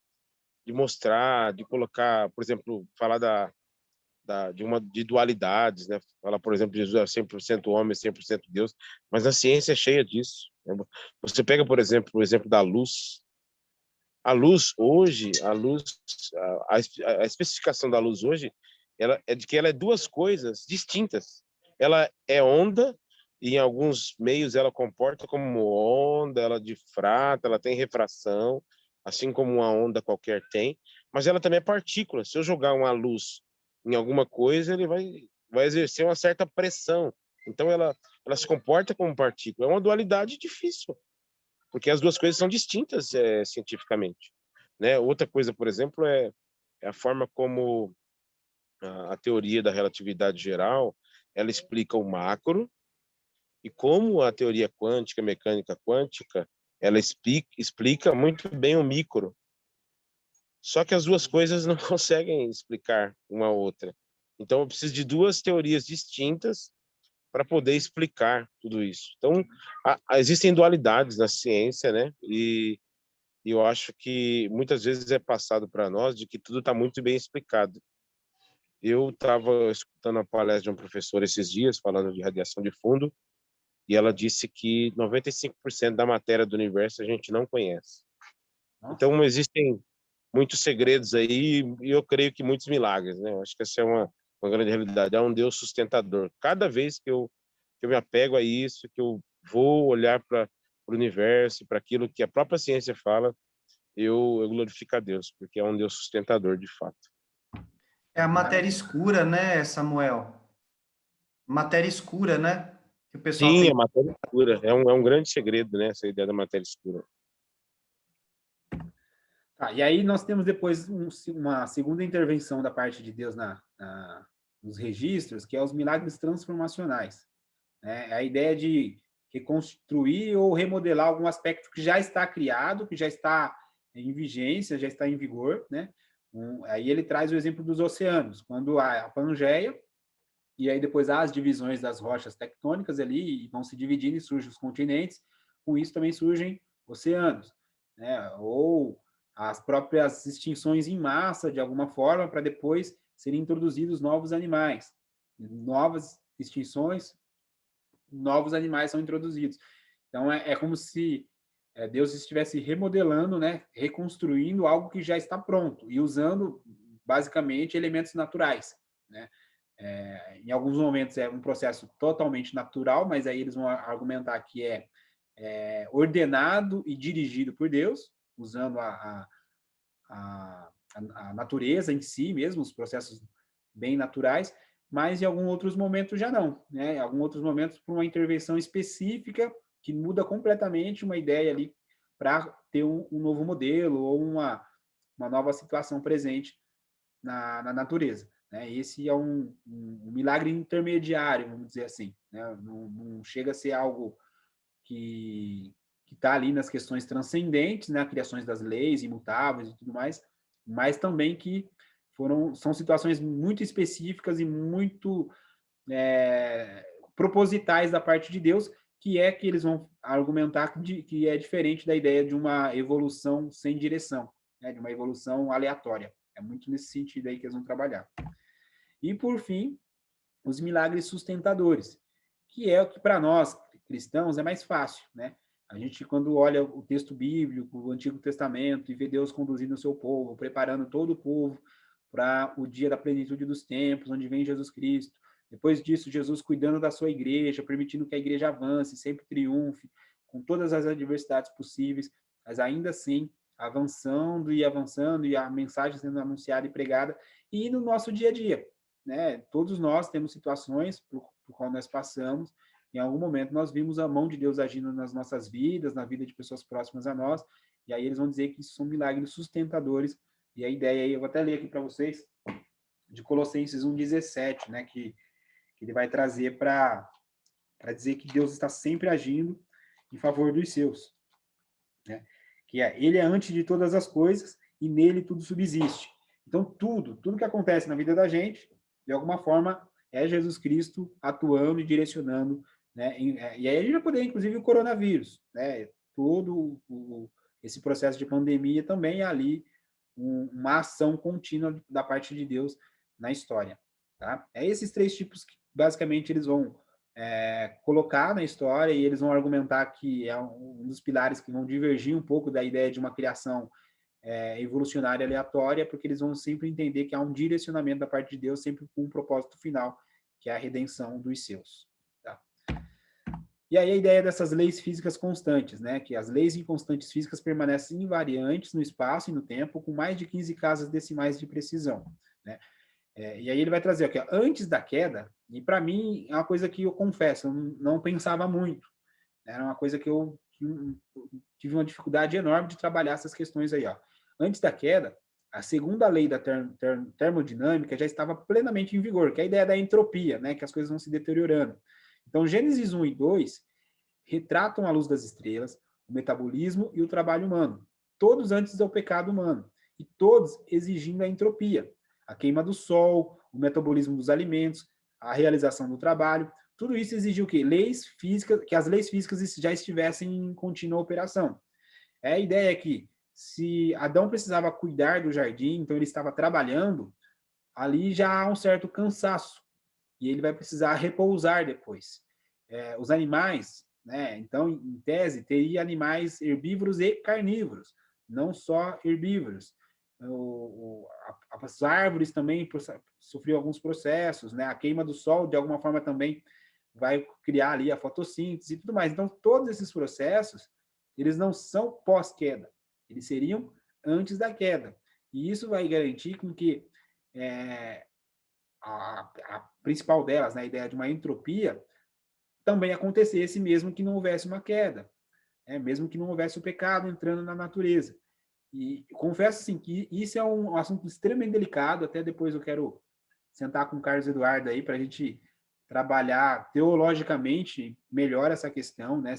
mostrar, de colocar, por exemplo, falar de dualidades, né? Falar, por exemplo, Jesus é 100% homem, 100% Deus, mas a ciência é cheia disso, né? Você pega, por exemplo, o exemplo da luz. A luz hoje, a especificação da luz hoje, ela é de que ela é duas coisas distintas. Ela é onda e em alguns meios ela comporta como onda, ela difrata, ela tem refração, assim como uma onda qualquer tem, mas ela também é partícula. Se eu jogar uma luz em alguma coisa, ele vai exercer uma certa pressão. Então ela se comporta como partícula. É uma dualidade difícil, porque as duas coisas são distintas cientificamente, né? Outra coisa, por exemplo, é a forma como a teoria da relatividade geral ela explica o macro e como a teoria quântica, mecânica quântica, ela explica muito bem o micro. Só que as duas coisas não conseguem explicar uma a outra. Então, eu preciso de duas teorias distintas para poder explicar tudo isso. Então, existem dualidades na ciência, né? E eu acho que muitas vezes é passado para nós de que tudo está muito bem explicado. Eu estava escutando a palestra de um professor esses dias, falando de radiação de fundo, e ela disse que 95% da matéria do universo a gente não conhece. Nossa. Então, existem muitos segredos aí, e eu creio que muitos milagres, né? Eu acho que essa é uma grande realidade. É um Deus sustentador. Cada vez que eu me apego a isso, que eu vou olhar para o universo, para aquilo que a própria ciência fala, eu glorifico a Deus, porque é um Deus sustentador, de fato. É a matéria escura, né, Samuel? Matéria escura, né? Que o pessoal Sim, tem. a matéria escura. É um grande segredo, né? Essa ideia da matéria escura. Tá, e aí nós temos depois uma segunda intervenção da parte de Deus nos registros, que é os milagres transformacionais, né? É a ideia de reconstruir ou remodelar algum aspecto que já está criado, que já está em vigência, já está em vigor, né? Aí ele traz o exemplo dos oceanos, quando há a Pangeia, e aí depois há as divisões das rochas tectônicas ali, e vão se dividindo e surgem os continentes, com isso também surgem oceanos, né? Ou as próprias extinções em massa, de alguma forma, para depois serem introduzidos novos animais. Novas extinções, novos animais são introduzidos. Então, é como se Deus estivesse remodelando, né? Reconstruindo algo que já está pronto e usando, basicamente, elementos naturais, né? Em alguns momentos é um processo totalmente natural, mas aí eles vão argumentar que é ordenado e dirigido por Deus, usando a natureza em si mesmo, os processos bem naturais, mas em alguns outros momentos já não, né? Em alguns outros momentos por uma intervenção específica que muda completamente uma ideia ali para ter um novo modelo ou uma nova situação presente na natureza. né? Esse é um milagre intermediário, vamos dizer assim, né? Não chega a ser algo que está ali nas questões transcendentes, né? Criações das leis imutáveis e tudo mais, mas também que são situações muito específicas e muito propositais da parte de Deus, que eles vão argumentar que é diferente da ideia de uma evolução sem direção, né? De uma evolução aleatória. É muito nesse sentido aí que eles vão trabalhar. E, por fim, os milagres sustentadores, que é o que para nós, cristãos, é mais fácil, né? A gente, quando olha o texto bíblico, o Antigo Testamento, e vê Deus conduzindo o seu povo, preparando todo o povo para o dia da plenitude dos tempos, onde vem Jesus Cristo. Depois disso, Jesus cuidando da sua igreja, permitindo que a igreja avance, sempre triunfe, com todas as adversidades possíveis, mas ainda assim, avançando, e a mensagem sendo anunciada e pregada, e no nosso dia a dia, né? Todos nós temos situações por qual nós passamos, em algum momento nós vimos a mão de Deus agindo nas nossas vidas, na vida de pessoas próximas a nós, e aí eles vão dizer que isso são milagres sustentadores, e a ideia aí, eu vou até ler aqui para vocês, de Colossenses 1,17, né, que ele vai trazer para dizer que Deus está sempre agindo em favor dos seus, né? Que ele é antes de todas as coisas e nele tudo subsiste. Então, tudo que acontece na vida da gente, de alguma forma, é Jesus Cristo atuando e direcionando, né? E aí a gente vai poder, inclusive, o coronavírus, né? Todo esse processo de pandemia também é ali uma ação contínua da parte de Deus na história, tá? É esses 3 tipos que, basicamente, eles vão colocar na história, e eles vão argumentar que é um dos pilares que vão divergir um pouco da ideia de uma criação evolucionária aleatória, porque eles vão sempre entender que há um direcionamento da parte de Deus, sempre com um propósito final, que é a redenção dos seus. Tá? E aí a ideia dessas leis físicas constantes, né? Que as leis inconstantes físicas permanecem invariantes no espaço e no tempo, com mais de 15 casas decimais de precisão, né? E aí ele vai trazer aqui, ó, antes da queda, e para mim é uma coisa que eu confesso, eu não pensava muito, né? Era uma coisa que eu tive uma dificuldade enorme de trabalhar essas questões aí, ó. Antes da queda, a segunda lei da termodinâmica já estava plenamente em vigor, que é a ideia da entropia, né? Que as coisas vão se deteriorando. Então, Gênesis 1 e 2 retratam a luz das estrelas, o metabolismo e o trabalho humano, todos antes do pecado humano, e todos exigindo a entropia, a queima do sol, o metabolismo dos alimentos, a realização do trabalho. Tudo isso exigiu que as leis físicas já estivessem em contínua operação. A ideia é que, se Adão precisava cuidar do jardim, então ele estava trabalhando, ali já há um certo cansaço, e ele vai precisar repousar depois. Os animais, né? Então, em tese, teria animais herbívoros e carnívoros, não só herbívoros. As árvores também sofriam alguns processos, né? A queima do sol, de alguma forma, também vai criar ali a fotossíntese e tudo mais. Então, todos esses processos, eles não são pós-queda, eles seriam antes da queda. E isso vai garantir com que a principal delas, né, a ideia de uma entropia, também acontecesse mesmo que não houvesse uma queda, mesmo que não houvesse o pecado entrando na natureza. E confesso assim, que isso é um assunto extremamente delicado, até depois eu quero sentar com o Carlos Eduardo aí para a gente trabalhar teologicamente melhor essa questão, né?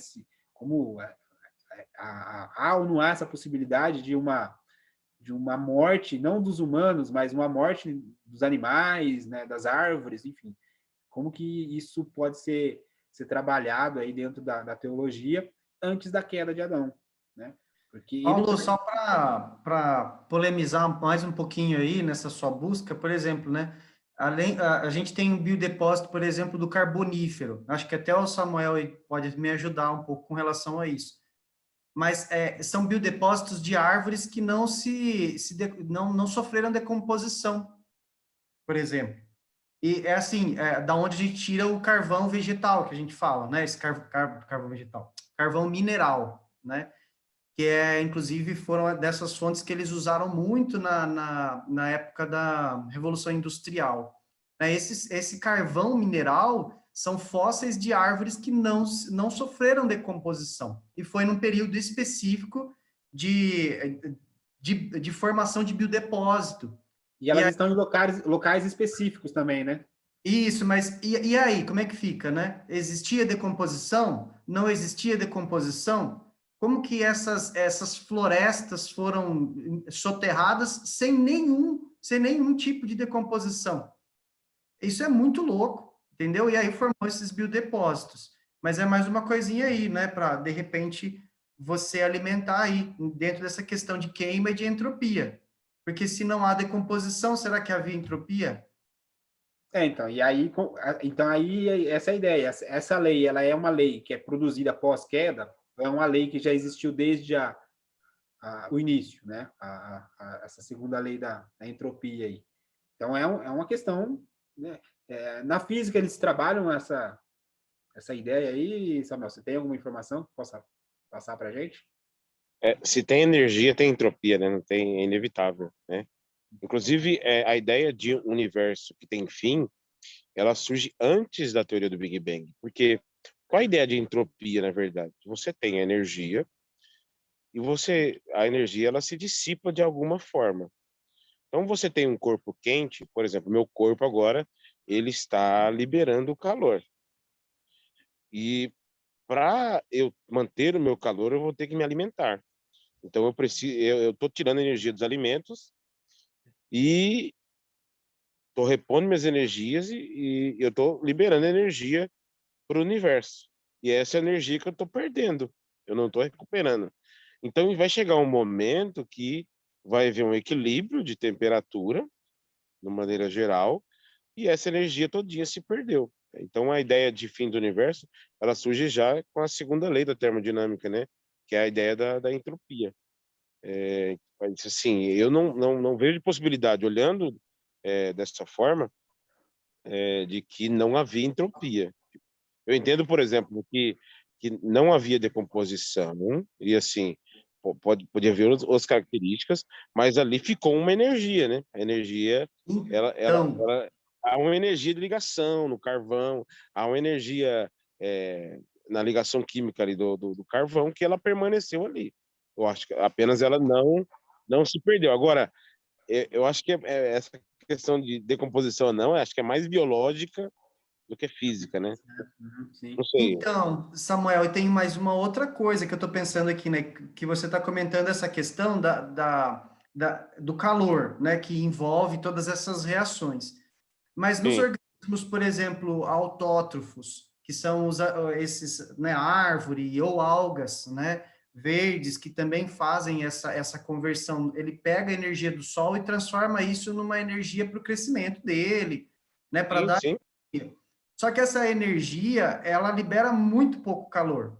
Como há ou não há essa possibilidade de uma morte, não dos humanos, mas uma morte dos animais, né, das árvores, enfim. Como que isso pode ser trabalhado aí dentro da teologia antes da queda de Adão, né? Porque Paulo, só para polemizar mais um pouquinho aí nessa sua busca, por exemplo, né? A gente tem um biodepósito, por exemplo, do carbonífero. Acho que até o Samuel pode me ajudar um pouco com relação a isso. Mas são biodepósitos de árvores que não sofreram decomposição, por exemplo. E é assim, da onde a gente tira o carvão vegetal, que a gente fala, né? Esse carvão vegetal. Carvão mineral, né? Que inclusive, foram dessas fontes que eles usaram muito na época da Revolução Industrial. Esse carvão mineral são fósseis de árvores que não sofreram decomposição, e foi num período específico de formação de biodepósito. E E elas aí, estão em locais específicos também, né? isso, mas e aí, como é que fica, né? Existia decomposição? Não existia decomposição? Como que essas florestas foram soterradas sem nenhum tipo de decomposição? Isso é muito louco, entendeu? E aí formou esses biodepósitos. Mas é mais uma coisinha aí, né? Para, de repente, você alimentar aí, dentro dessa questão de queima e de entropia. Porque se não há decomposição, será que havia entropia? Então, e aí, então aí essa é a ideia. Essa lei, ela é uma lei que é produzida após queda, é uma lei que já existiu desde o início, né? Essa segunda lei da entropia aí. Então, é uma questão, né? Na física, eles trabalham essa ideia aí, Samuel. Você tem alguma informação que possa passar para a gente? Se tem energia, tem entropia, né? Não tem, é inevitável, né? Inclusive, a ideia de um universo que tem fim, ela surge antes da teoria do Big Bang. Porque qual a ideia de entropia, na verdade? Você tem a energia e a energia ela se dissipa de alguma forma. Então você tem um corpo quente, por exemplo, meu corpo agora, ele está liberando o calor. E para eu manter o meu calor, eu vou ter que me alimentar. Então eu estou tirando energia dos alimentos e estou repondo minhas energias e eu estou liberando energia para o universo. E essa é a energia que eu estou perdendo, eu não estou recuperando. Então vai chegar um momento que vai haver um equilíbrio de temperatura, de maneira geral, e essa energia todinha se perdeu. Então a ideia de fim do universo, ela surge já com a segunda lei da termodinâmica, né? Que é a ideia da entropia. Mas, assim, eu não vejo possibilidade, olhando dessa forma, de que não havia entropia. Eu entendo, por exemplo, que não havia decomposição, e assim, podia haver outras características, mas ali ficou uma energia, né? A energia, Então, há uma energia de ligação no carvão, há uma energia na ligação química ali do carvão que ela permaneceu ali. Eu acho que apenas ela não se perdeu. Agora, eu acho que essa questão de decomposição ou não, eu acho que é mais biológica do que física, né? Sim. Não sei. Então, Samuel, e tem mais uma outra coisa que eu estou pensando aqui, né? Que você está comentando essa questão do calor, né? Que envolve todas essas reações. Mas nos Sim, organismos, por exemplo, autótrofos, que são esses, né, árvore ou algas, né? Verdes, que também fazem essa conversão. Ele pega a energia do sol e transforma isso numa energia para o crescimento dele, né? Para sim, dar. sim. Só que essa energia, ela libera muito pouco calor,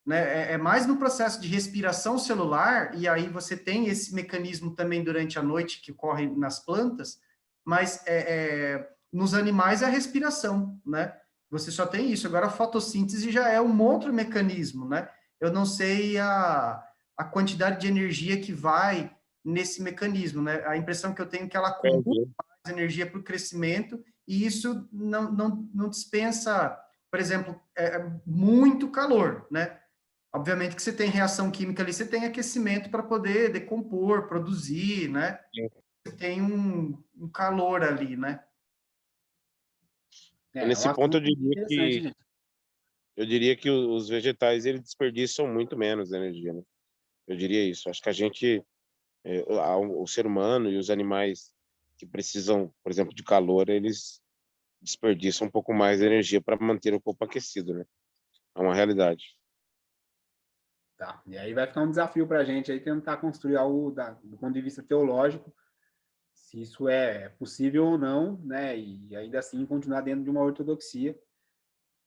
né? É mais no processo de respiração celular, e aí você tem esse mecanismo também durante a noite que ocorre nas plantas, mas nos animais é a respiração, né? Você só tem isso. Agora, a fotossíntese já é um outro mecanismo, né? Eu não sei a quantidade de energia que vai nesse mecanismo, né? A impressão que eu tenho é que ela conduz Entendi. mais energia para o crescimento e isso não dispensa, por exemplo, muito calor, né? Obviamente que você tem reação química ali, você tem aquecimento para poder decompor, produzir, né? Você tem um calor ali, né? É um Nesse ponto, assunto interessante, gente. eu diria que os vegetais eles desperdiçam muito menos energia, né? Eu diria isso. Acho que a gente, o ser humano e os animais que precisam, por exemplo, de calor, eles desperdiçam um pouco mais de energia para manter o corpo aquecido, né? É uma realidade. Tá. E aí vai ficar um desafio para a gente aí tentar construir algo do ponto de vista teológico, se isso é possível ou não, né? E ainda assim continuar dentro de uma ortodoxia.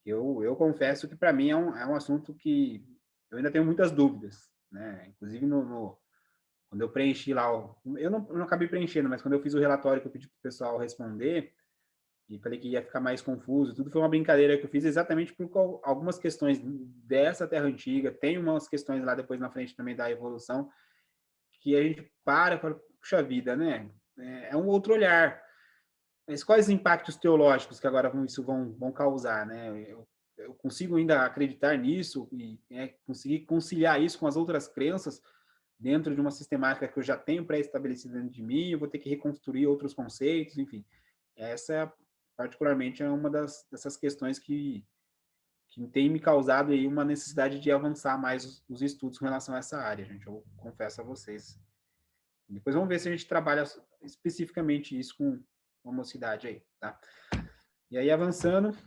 Eu confesso que para mim é um assunto que eu ainda tenho muitas dúvidas, né? Inclusive quando eu preenchi lá, eu não acabei preenchendo, mas quando eu fiz o relatório que eu pedi para o pessoal responder, e falei que ia ficar mais confuso. Tudo foi uma brincadeira que eu fiz exatamente por algumas questões dessa Terra Antiga. Tem umas questões lá depois na frente também da evolução que a gente para e fala, puxa vida, né? É um outro olhar. Mas quais os impactos teológicos que agora isso vão causar, né? Eu consigo ainda acreditar nisso e conseguir conciliar isso com as outras crenças dentro de uma sistemática que eu já tenho pré-estabelecida dentro de mim, eu vou ter que reconstruir outros conceitos, enfim. Essa, particularmente, é uma dessas questões que tem me causado aí uma necessidade de avançar mais os estudos com relação a essa área, gente. Eu confesso a vocês. Depois vamos ver se a gente trabalha especificamente isso com a mocidade aí, tá? E aí, avançando,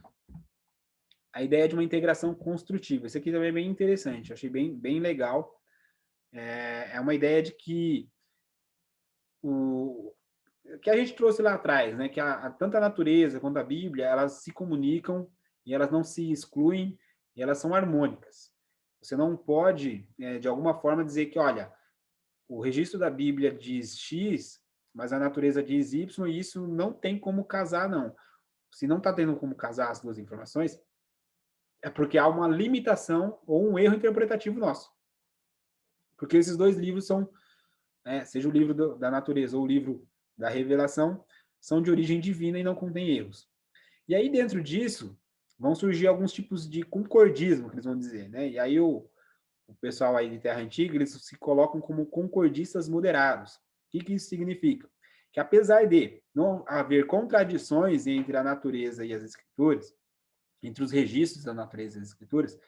a ideia de uma integração construtiva. Isso aqui também é bem interessante, eu achei bem legal. É uma ideia de que o que a gente trouxe lá atrás, né? Que tanto a natureza quanto a Bíblia, elas se comunicam e elas não se excluem e elas são harmônicas. Você não pode, de alguma forma, dizer que, olha, o registro da Bíblia diz X, mas a natureza diz Y, e isso não tem como casar, não. Se não está tendo como casar as duas informações, é porque há uma limitação ou um erro interpretativo nosso. Porque esses dois livros são, seja o livro da natureza ou o livro da revelação, são de origem divina e não contêm erros. E aí, dentro disso, vão surgir alguns tipos de concordismo, que eles vão dizer, né? E aí o pessoal aí de Terra Antiga, eles se colocam como concordistas moderados. O que isso significa? Que apesar de não haver contradições entre a natureza e as escrituras, entre os registros da natureza e as escrituras,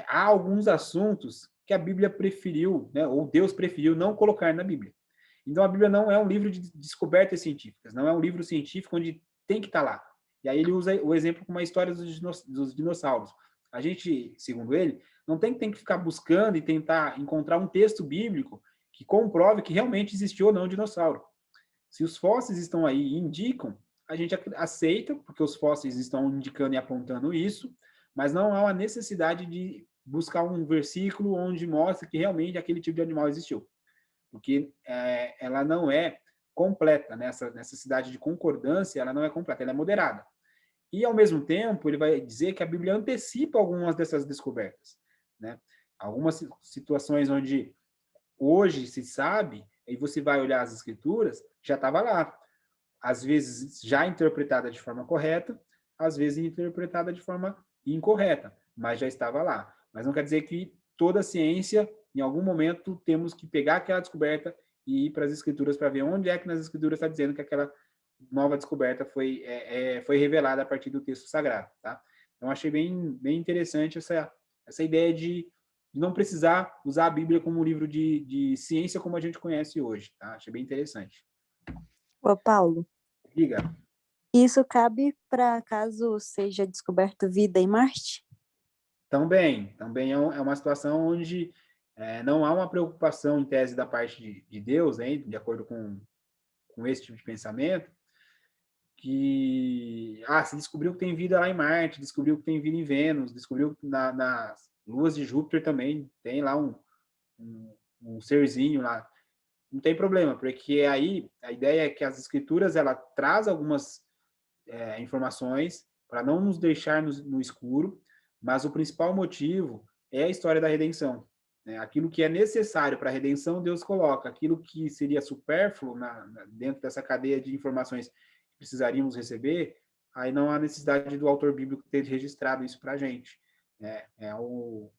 há alguns assuntos que a Bíblia preferiu, né, ou Deus preferiu não colocar na Bíblia. Então, a Bíblia não é um livro de descobertas científicas, não é um livro científico onde tem que estar lá. E aí ele usa o exemplo com uma história dos dinossauros. A gente, segundo ele, não tem que ficar buscando e tentar encontrar um texto bíblico que comprove que realmente existiu ou não um dinossauro. Se os fósseis estão aí e indicam, a gente aceita, porque os fósseis estão indicando e apontando isso, mas não há uma necessidade de buscar um versículo onde mostra que realmente aquele tipo de animal existiu. Porque ela não é completa, né? Essa necessidade de concordância, ela não é completa, ela é moderada. E, ao mesmo tempo, ele vai dizer que a Bíblia antecipa algumas dessas descobertas, né? Algumas situações onde hoje se sabe, e você vai olhar as escrituras, já estava lá. Às vezes já interpretada de forma correta, às vezes interpretada de forma incorreta, mas já estava lá. Mas não quer dizer que toda ciência, em algum momento, temos que pegar aquela descoberta e ir para as escrituras para ver onde é que nas escrituras está dizendo que aquela nova descoberta foi revelada a partir do texto sagrado, tá? Então, achei bem interessante essa ideia de não precisar usar a Bíblia como um livro de ciência como a gente conhece hoje, tá? Achei bem interessante. Ô, Paulo, Diga. isso cabe para caso seja descoberto vida em Marte? Também é uma situação onde não há uma preocupação em tese da parte de Deus, né, de acordo com esse tipo de pensamento, que se descobriu que tem vida lá em Marte, descobriu que tem vida em Vênus, descobriu que nas luas de Júpiter também tem lá um serzinho lá. Não tem problema, porque aí a ideia é que as escrituras ela traz algumas informações para não nos deixar no escuro, mas o principal motivo é a história da redenção. Né? Aquilo que é necessário para a redenção, Deus coloca. Aquilo que seria supérfluo dentro dessa cadeia de informações que precisaríamos receber, aí não há necessidade do autor bíblico ter registrado isso para a gente. É o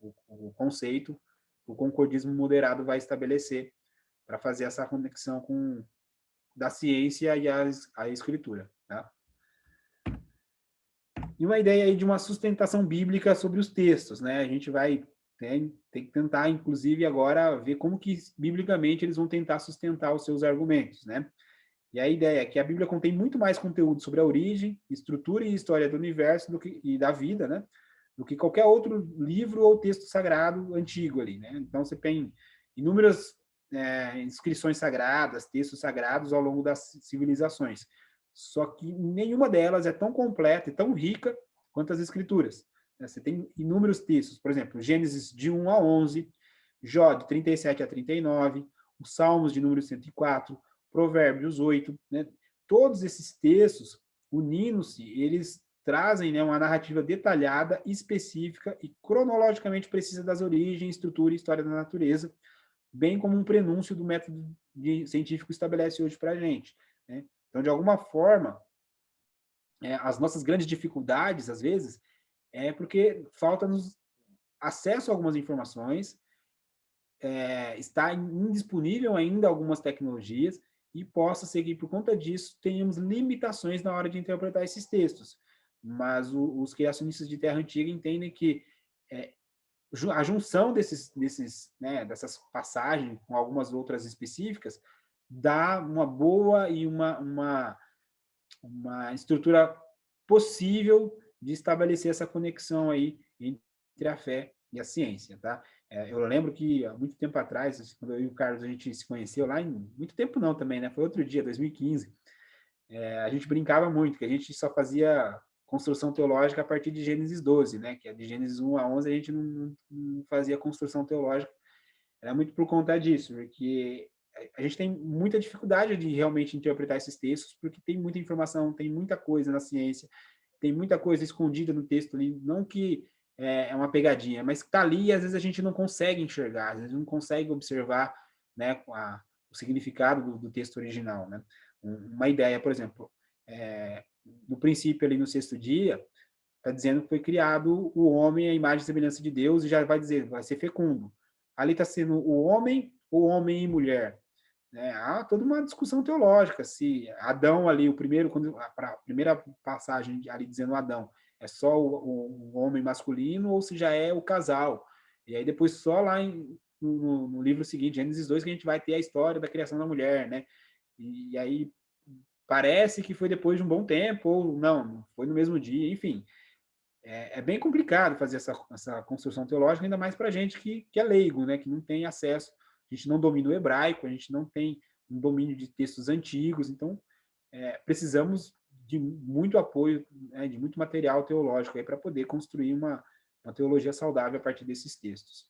conceito, o concordismo moderado vai estabelecer para fazer essa conexão da ciência e a escritura. Tá? E uma ideia aí de uma sustentação bíblica sobre os textos, né? A gente vai ter que tentar, inclusive, agora ver como que, biblicamente, eles vão tentar sustentar os seus argumentos, né? E a ideia é que a Bíblia contém muito mais conteúdo sobre a origem, estrutura e história do universo e da vida, né? Do que qualquer outro livro ou texto sagrado antigo ali, né? Então, você tem inúmeras inscrições sagradas, textos sagrados ao longo das civilizações. Só que nenhuma delas é tão completa e tão rica quanto as escrituras. Você tem inúmeros textos, por exemplo, Gênesis de 1 a 11, Jó de 37 a 39, os Salmos de número 104, Provérbios 8, né? Todos esses textos, unindo-se, eles trazem, né, uma narrativa detalhada, específica e cronologicamente precisa das origens, estrutura e história da natureza, bem como um prenúncio do método científico estabelece hoje para a gente. Né? Então, de alguma forma, as nossas grandes dificuldades, às vezes, é porque falta-nos acesso a algumas informações, está indisponível ainda algumas tecnologias e possa ser que, por conta disso, tenhamos limitações na hora de interpretar esses textos. Mas os criacionistas de Terra Antiga entendem que a junção dessas passagens com algumas outras específicas dá uma boa e uma estrutura possível de estabelecer essa conexão aí entre a fé e a ciência, tá? Eu lembro que há muito tempo atrás, quando eu e o Carlos a gente se conheceu lá, muito tempo não também, né? Foi outro dia, 2015. A gente brincava muito, que a gente só fazia construção teológica a partir de Gênesis 12, né? Que é de Gênesis 1 a 11 a gente não fazia construção teológica. Era muito por conta disso, porque a gente tem muita dificuldade de realmente interpretar esses textos, porque tem muita informação, tem muita coisa na ciência, tem muita coisa escondida no texto ali, não que é uma pegadinha, mas que está ali e às vezes a gente não consegue enxergar, às vezes não consegue observar, né, o significado do texto original, né? Uma ideia, por exemplo, no princípio ali no sexto dia, está dizendo que foi criado o homem à imagem e semelhança de Deus e já vai dizer, vai ser fecundo. Ali está sendo o homem ou homem e mulher, né? Há toda uma discussão teológica se Adão ali, a primeira passagem ali dizendo Adão, é só o homem masculino ou se já é o casal. E aí depois só lá no livro seguinte, Gênesis 2, que a gente vai ter a história da criação da mulher, né? E aí parece que foi depois de um bom tempo, ou não foi no mesmo dia, enfim. É bem complicado fazer essa construção teológica, ainda mais para a gente que é leigo, né? Que não tem acesso, a gente não domina o hebraico, a gente não tem um domínio de textos antigos, então precisamos de muito apoio, né, de muito material teológico para poder construir uma teologia saudável a partir desses textos.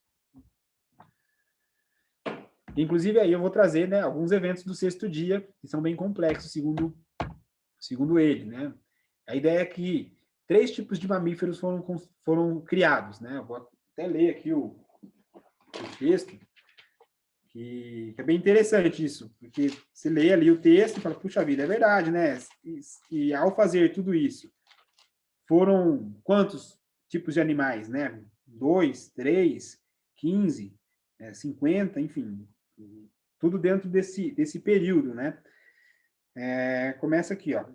Inclusive, aí eu vou trazer, né, alguns eventos do sexto dia, que são bem complexos, segundo ele, né? A ideia é que 3 tipos de mamíferos foram criados, né? Eu vou até ler aqui o texto, que é bem interessante isso, porque você lê ali o texto e fala, puxa vida, é verdade, né? E ao fazer tudo isso, foram quantos tipos de animais, né? 2, 3, 15, 50, enfim, tudo dentro desse período, né? Começa aqui, ó.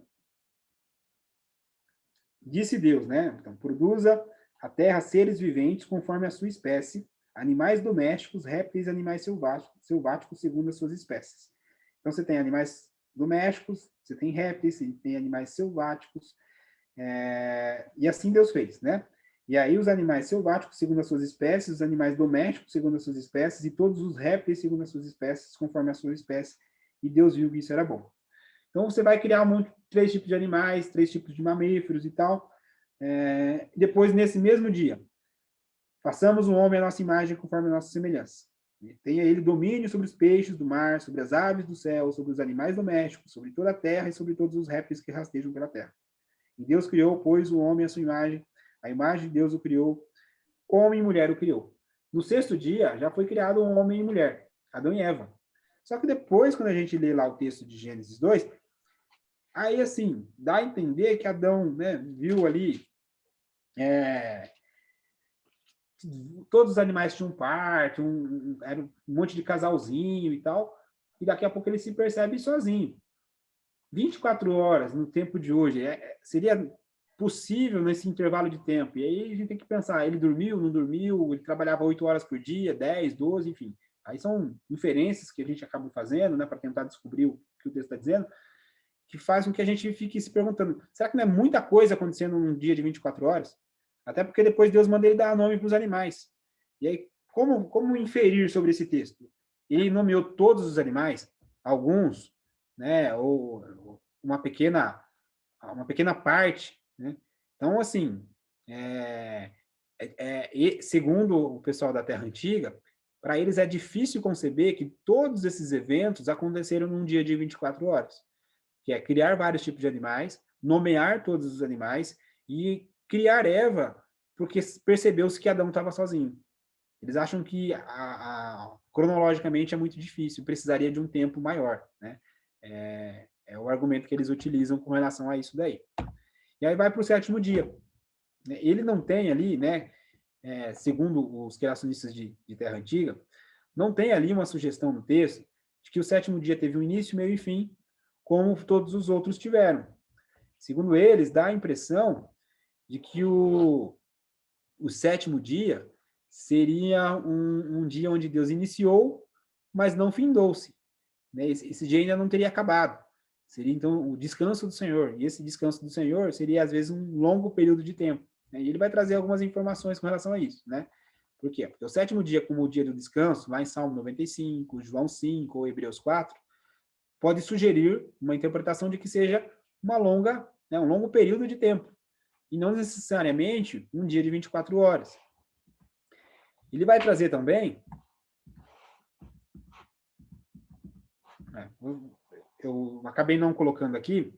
Disse Deus, né? Então, produza a terra seres viventes conforme a sua espécie, animais domésticos, répteis e animais selváticos segundo as suas espécies. Então, você tem animais domésticos, você tem répteis, você tem animais selváticos, e assim Deus fez, né? E aí os animais selváticos segundo as suas espécies, os animais domésticos segundo as suas espécies, e todos os répteis segundo as suas espécies, conforme a sua espécie, e Deus viu que isso era bom. Então, você vai criar 3 tipos de animais, 3 tipos de mamíferos e tal. Depois, nesse mesmo dia, façamos o homem à nossa imagem conforme a nossa semelhança. Tenha ele domínio sobre os peixes do mar, sobre as aves do céu, sobre os animais domésticos, sobre toda a terra e sobre todos os répteis que rastejam pela terra. E Deus criou, pois, o homem à sua imagem, a imagem de Deus o criou, homem e mulher o criou. No sexto dia, já foi criado um homem e mulher, Adão e Eva. Só que depois, quando a gente lê lá o texto de Gênesis 2, aí, assim, dá a entender que Adão, né, viu ali todos os animais tinham parte, era um monte de casalzinho e tal, e daqui a pouco ele se percebe sozinho. 24 horas no tempo de hoje, seria possível nesse intervalo de tempo? E aí a gente tem que pensar, ele dormiu, não dormiu, ele trabalhava 8 horas por dia, 10, 12, enfim. Aí são inferências que a gente acaba fazendo, né, para tentar descobrir o que o texto está dizendo, que faz com que a gente fique se perguntando, será que não é muita coisa acontecendo num dia de 24 horas? Até porque depois Deus manda ele dar nome para os animais. E aí, como inferir sobre esse texto? Ele nomeou todos os animais, alguns, né, ou uma pequena parte, né? Então, assim, segundo o pessoal da Terra Antiga, para eles é difícil conceber que todos esses eventos aconteceram num dia de 24 horas, que é criar vários tipos de animais, nomear todos os animais e criar Eva, porque percebeu-se que Adão estava sozinho. Eles acham que cronologicamente é muito difícil, precisaria de um tempo maior, né? É o argumento que eles utilizam com relação a isso daí. E aí vai para o 7º dia. Ele não tem ali, né, segundo os criacionistas de Terra Antiga, não tem ali uma sugestão no texto de que o sétimo dia teve um início, meio e fim, como todos os outros tiveram. Segundo eles, dá a impressão de que o sétimo dia seria um dia onde Deus iniciou, mas não findou-se. Né? Esse dia ainda não teria acabado. Seria, então, o descanso do Senhor. E esse descanso do Senhor seria, às vezes, um longo período de tempo. Né? E ele vai trazer algumas informações com relação a isso. Né? Por quê? Porque o sétimo dia, como o dia do descanso, lá em Salmo 95, João 5 ou Hebreus 4, pode sugerir uma interpretação de que seja um longo período de tempo. E não necessariamente um dia de 24 horas. Ele vai trazer também... eu acabei não colocando aqui,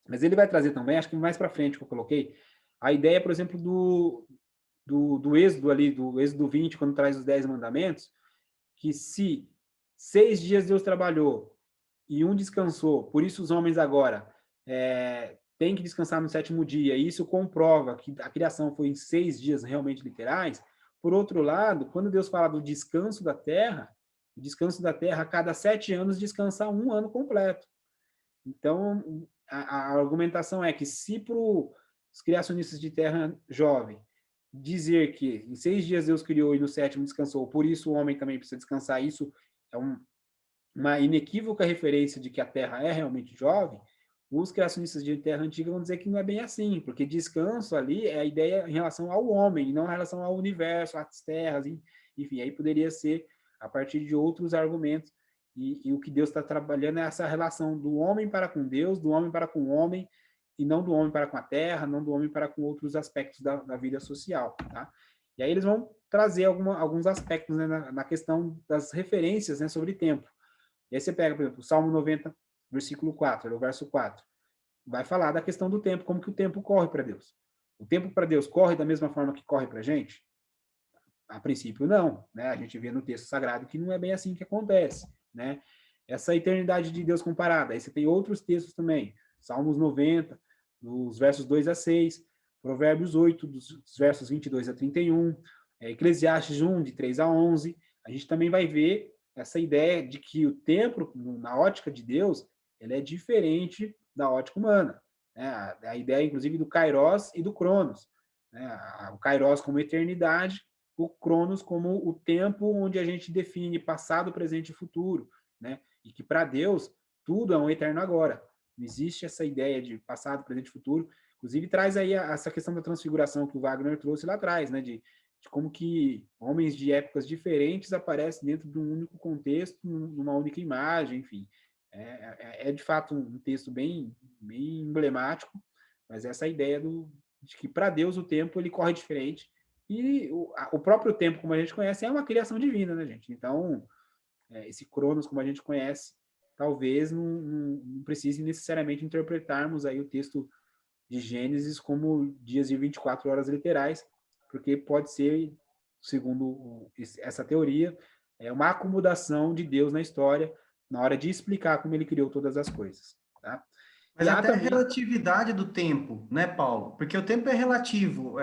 mas ele vai trazer também, acho que mais para frente que eu coloquei, a ideia, por exemplo, do Êxodo ali, do Êxodo 20, quando traz os 10 mandamentos, que se 6 dias Deus trabalhou e um descansou, por isso os homens agora têm que descansar no sétimo dia, e isso comprova que a criação foi em 6 dias realmente literais. Por outro lado, quando Deus fala do descanso da terra, o descanso da terra, a cada 7 anos, descansa um ano completo. Então, a argumentação é que se para os criacionistas de terra jovem dizer que em 6 dias Deus criou e no sétimo descansou, por isso o homem também precisa descansar, isso é uma inequívoca referência de que a terra é realmente jovem, os criacionistas de terra antiga vão dizer que não é bem assim, porque descanso ali é a ideia em relação ao homem, não em relação ao universo, às terras, enfim, aí poderia ser a partir de outros argumentos, e o que Deus está trabalhando é essa relação do homem para com Deus, do homem para com o homem, e não do homem para com a terra, não do homem para com outros aspectos da vida social. Tá? E aí eles vão trazer alguns aspectos, né, na questão das referências, né, sobre tempo. E aí você pega, por exemplo, o Salmo 90, versículo 4, o verso 4, vai falar da questão do tempo, como que o tempo corre para Deus. O tempo para Deus corre da mesma forma que corre para a gente? A princípio, não. Né? A gente vê no texto sagrado que não é bem assim que acontece. Né? Essa eternidade de Deus comparada. Aí você tem outros textos também. Salmos 90, dos versos 2 a 6, Provérbios 8, dos versos 22 a 31, Eclesiastes 1, de 3 a 11. A gente também vai ver essa ideia de que o tempo, na ótica de Deus, ele é diferente da ótica humana. Né? A ideia, inclusive, do Kairos e do Cronos. Né? O Kairos como eternidade, o Cronos como o tempo onde a gente define passado, presente e futuro, né? E que para Deus tudo é um eterno agora. Não existe essa ideia de passado, presente e futuro. Inclusive traz aí essa questão da transfiguração que o Wagner trouxe lá atrás, né? De como que homens de épocas diferentes aparecem dentro de um único contexto, numa única imagem, enfim. É de fato um texto bem emblemático, mas essa ideia de que para Deus o tempo ele corre diferente. E o próprio tempo, como a gente conhece, é uma criação divina, né, gente? Então, esse Cronos, como a gente conhece, talvez não precise necessariamente interpretarmos aí o texto de Gênesis como dias de 24 horas literais, porque pode ser, segundo essa teoria, uma acomodação de Deus na história, na hora de explicar como ele criou todas as coisas, tá? Mas até a relatividade do tempo, né, Paulo? Porque o tempo é relativo.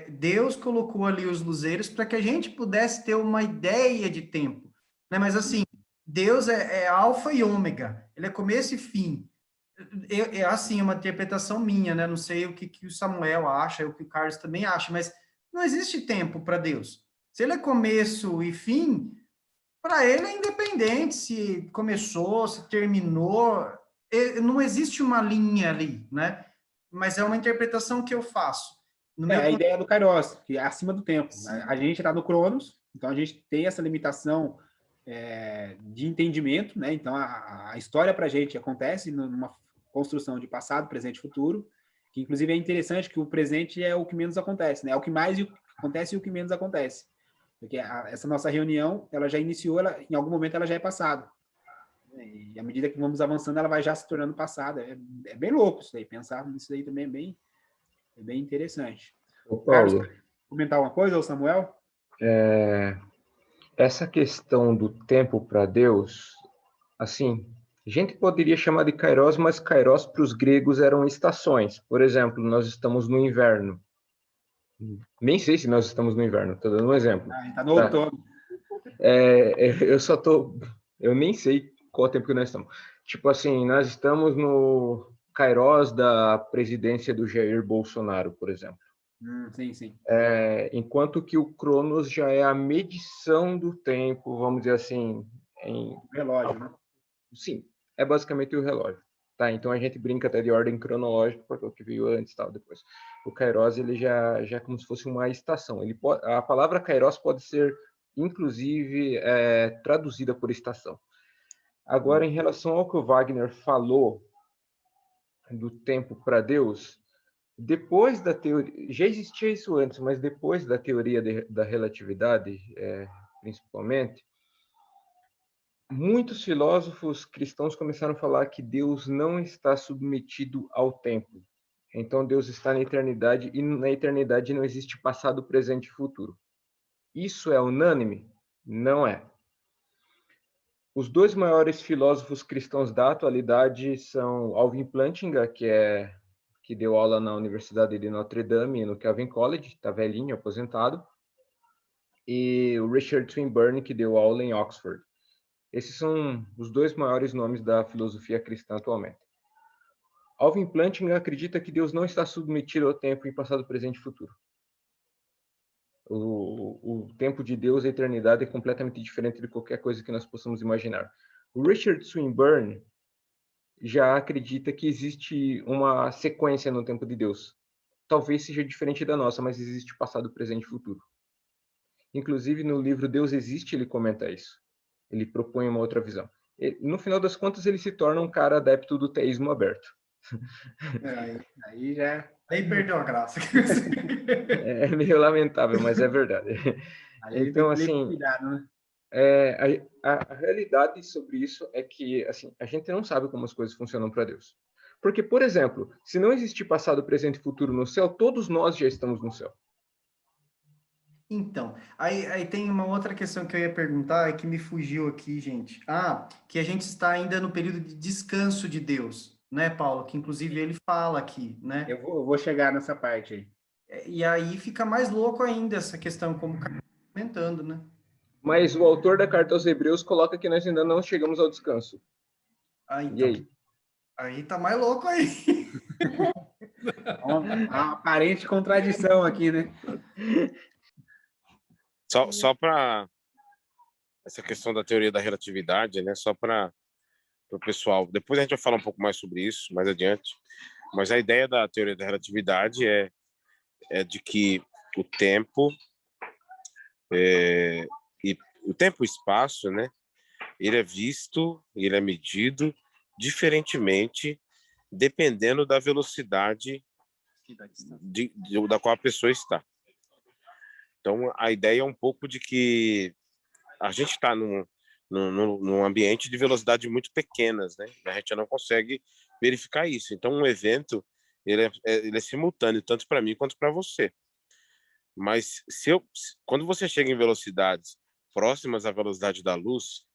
Deus colocou ali os luzeiros para que a gente pudesse ter uma ideia de tempo. Né? Mas assim, Deus é alfa e ômega. Ele é começo e fim. Assim, uma interpretação minha, né? Não sei o que o Samuel acha, o que o Carlos também acha, mas não existe tempo para Deus. Se ele é começo e fim, para ele é independente se começou, se terminou. Não existe uma linha ali, né? Mas é uma interpretação que eu faço. A ideia do Kairos, que é acima do tempo. A gente está no Cronos, então a gente tem essa limitação de entendimento, né? Então a história para a gente acontece numa construção de passado, presente e futuro, que inclusive é interessante que o presente é o que menos acontece, né? É o que mais acontece e o que menos acontece. Porque essa nossa reunião, ela já iniciou, em algum momento ela já é passado. E à medida que vamos avançando, ela vai já se tornando passada. É bem louco isso daí. Pensar nisso daí também é bem interessante. Ô, Paulo, Carlos, quer comentar alguma coisa, ou Samuel? Essa questão do tempo para Deus, assim, a gente poderia chamar de Kairos, mas Kairos para os gregos eram estações. Por exemplo, nós estamos no inverno. Nem sei se nós estamos no inverno, estou dando um exemplo. Está no outono. Eu nem sei qual tempo que nós estamos. Tipo assim, nós estamos no Kairos da presidência do Jair Bolsonaro, por exemplo. Sim, sim. Enquanto que o Cronos já é a medição do tempo, vamos dizer assim, Relógio, né? sim, é basicamente o relógio. Tá, então a gente brinca até de ordem cronológica, porque o que veio antes tal, depois. O Kairos, ele já é como se fosse uma estação. A palavra Kairos pode ser, inclusive, traduzida por estação. Agora, em relação ao que o Wagner falou do tempo para Deus, depois da teoria, já existia isso antes, mas depois da teoria da relatividade, principalmente, muitos filósofos cristãos começaram a falar que Deus não está submetido ao tempo. Então Deus está na eternidade e na eternidade não existe passado, presente e futuro. Isso é unânime? Não é. Os dois maiores filósofos cristãos da atualidade são Alvin Plantinga, que deu aula na Universidade de Notre Dame e no Calvin College, está velhinho, aposentado, e o Richard Swinburne, que deu aula em Oxford. Esses são os dois maiores nomes da filosofia cristã atualmente. Alvin Plantinga acredita que Deus não está submetido ao tempo em passado, presente e futuro. O tempo de Deus, a eternidade, é completamente diferente de qualquer coisa que nós possamos imaginar. O Richard Swinburne já acredita que existe uma sequência no tempo de Deus. Talvez seja diferente da nossa, mas existe passado, presente e futuro. Inclusive, no livro Deus Existe, ele comenta isso. Ele propõe uma outra visão. No final das contas, ele se torna um cara adepto do teísmo aberto. Aí já... Aí perdeu a graça. É meio lamentável, mas é verdade. Aí tem Então, que ler com assim, cuidado, né? a realidade sobre isso é que assim, a gente não sabe como as coisas funcionam para Deus. Porque, por exemplo, se não existir passado, presente e futuro no céu, todos nós já estamos no céu. Então, aí tem uma outra questão que eu ia perguntar, que me fugiu aqui, gente. Que a gente está ainda no período de descanso de Deus, né, Paulo? Que inclusive ele fala aqui, né? Eu vou chegar nessa parte aí. E aí fica mais louco ainda essa questão, como o Carlos está comentando, né? Mas o autor da carta aos Hebreus coloca que nós ainda não chegamos ao descanso. E Então. aí? Aí tá mais louco aí. Uma aparente contradição aqui, né? Só para essa questão da teoria da relatividade, né? Só para o pessoal. Depois a gente vai falar um pouco mais sobre isso mais adiante. Mas a ideia da teoria da relatividade é de que o tempo e o tempo e o espaço, né? Ele é visto, ele é medido diferentemente dependendo da velocidade da qual a pessoa está. Então, a ideia é um pouco de que a gente está num ambiente de velocidade muito pequenas, né? A gente não consegue verificar isso. Então, um evento ele é simultâneo tanto para mim quanto para você. Mas quando você chega em velocidades próximas à velocidade da luz,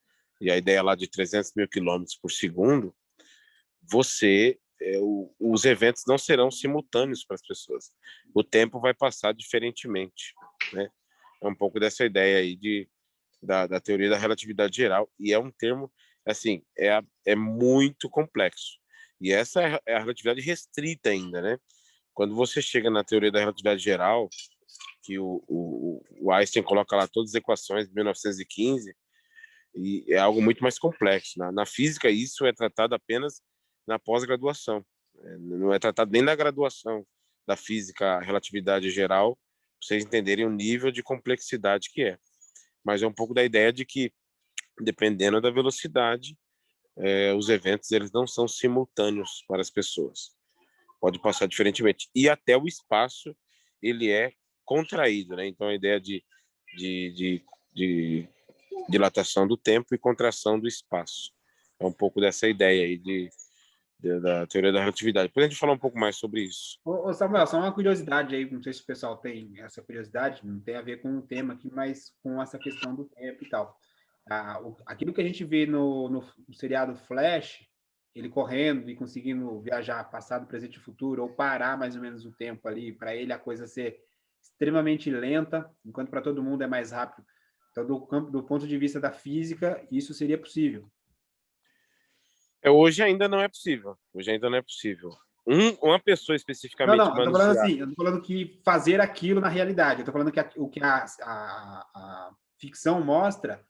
e a ideia lá de 300 mil quilômetros por segundo, os eventos não serão simultâneos para as pessoas. O tempo vai passar diferentemente, né? É um pouco dessa ideia aí da teoria da relatividade geral, e é um termo, assim, é muito complexo. E essa é a relatividade restrita ainda, né? Quando você chega na teoria da relatividade geral, que o Einstein coloca lá todas as equações de 1915, e é algo muito mais complexo. Na física, isso é tratado apenas na pós-graduação. Não é tratado nem na graduação da física, relatividade geral, para vocês entenderem o nível de complexidade que é. Mas é um pouco da ideia de que, dependendo da velocidade, os eventos eles não são simultâneos para as pessoas. Pode passar diferentemente. E até o espaço, ele é contraído, né? Então, a ideia de dilatação do tempo e contração do espaço. É um pouco dessa ideia aí da teoria da relatividade. Depois a gente falar um pouco mais sobre isso. Ô Samuel, só uma curiosidade aí, não sei se o pessoal tem essa curiosidade, não tem a ver com o tema aqui, mas com essa questão do tempo e tal. Aquilo que a gente vê no seriado Flash, ele correndo e conseguindo viajar passado, presente e futuro, ou parar mais ou menos o tempo ali, para ele a coisa ser extremamente lenta, enquanto para todo mundo é mais rápido. Então, do ponto de vista da física, isso seria possível. Hoje ainda não é possível. Hoje ainda não é possível. Uma pessoa especificamente Não, eu tô falando manusear. assim, eu tô falando que fazer aquilo na realidade. Eu tô falando que o que a ficção mostra,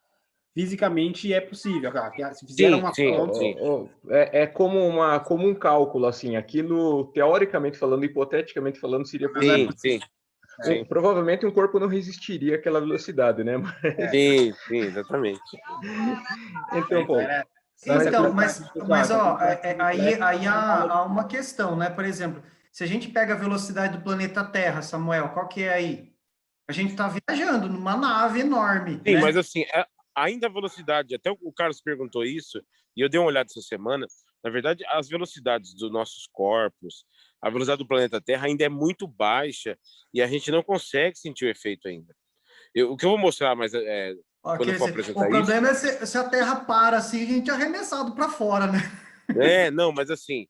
fisicamente é possível. Se fizeram Sim, uma sim, ponte, sim. É como um cálculo, assim. Aquilo, teoricamente falando, hipoteticamente falando, seria mas não é Sim, possível. sim, sim. Provavelmente um corpo não resistiria àquela velocidade, né? Sim, sim, exatamente. Então, Paulo, só essa Então, curiosidade, pessoal, mas essa ó, curiosidade aí completa. há uma questão, né? Por exemplo, se a gente pega a velocidade do planeta Terra, Samuel, qual que é aí? A gente está viajando numa nave enorme, Sim, mas né? assim, ainda a velocidade, até o Carlos perguntou isso, e eu dei uma olhada essa semana, na verdade, as velocidades dos nossos corpos, a velocidade do planeta Terra ainda é muito baixa e a gente não consegue sentir o efeito ainda. O que eu vou mostrar, mas Ó, quando eu quer for dizer, o apresentar isso, problema é se a Terra para assim, a gente é arremessado para fora, né? não, mas assim,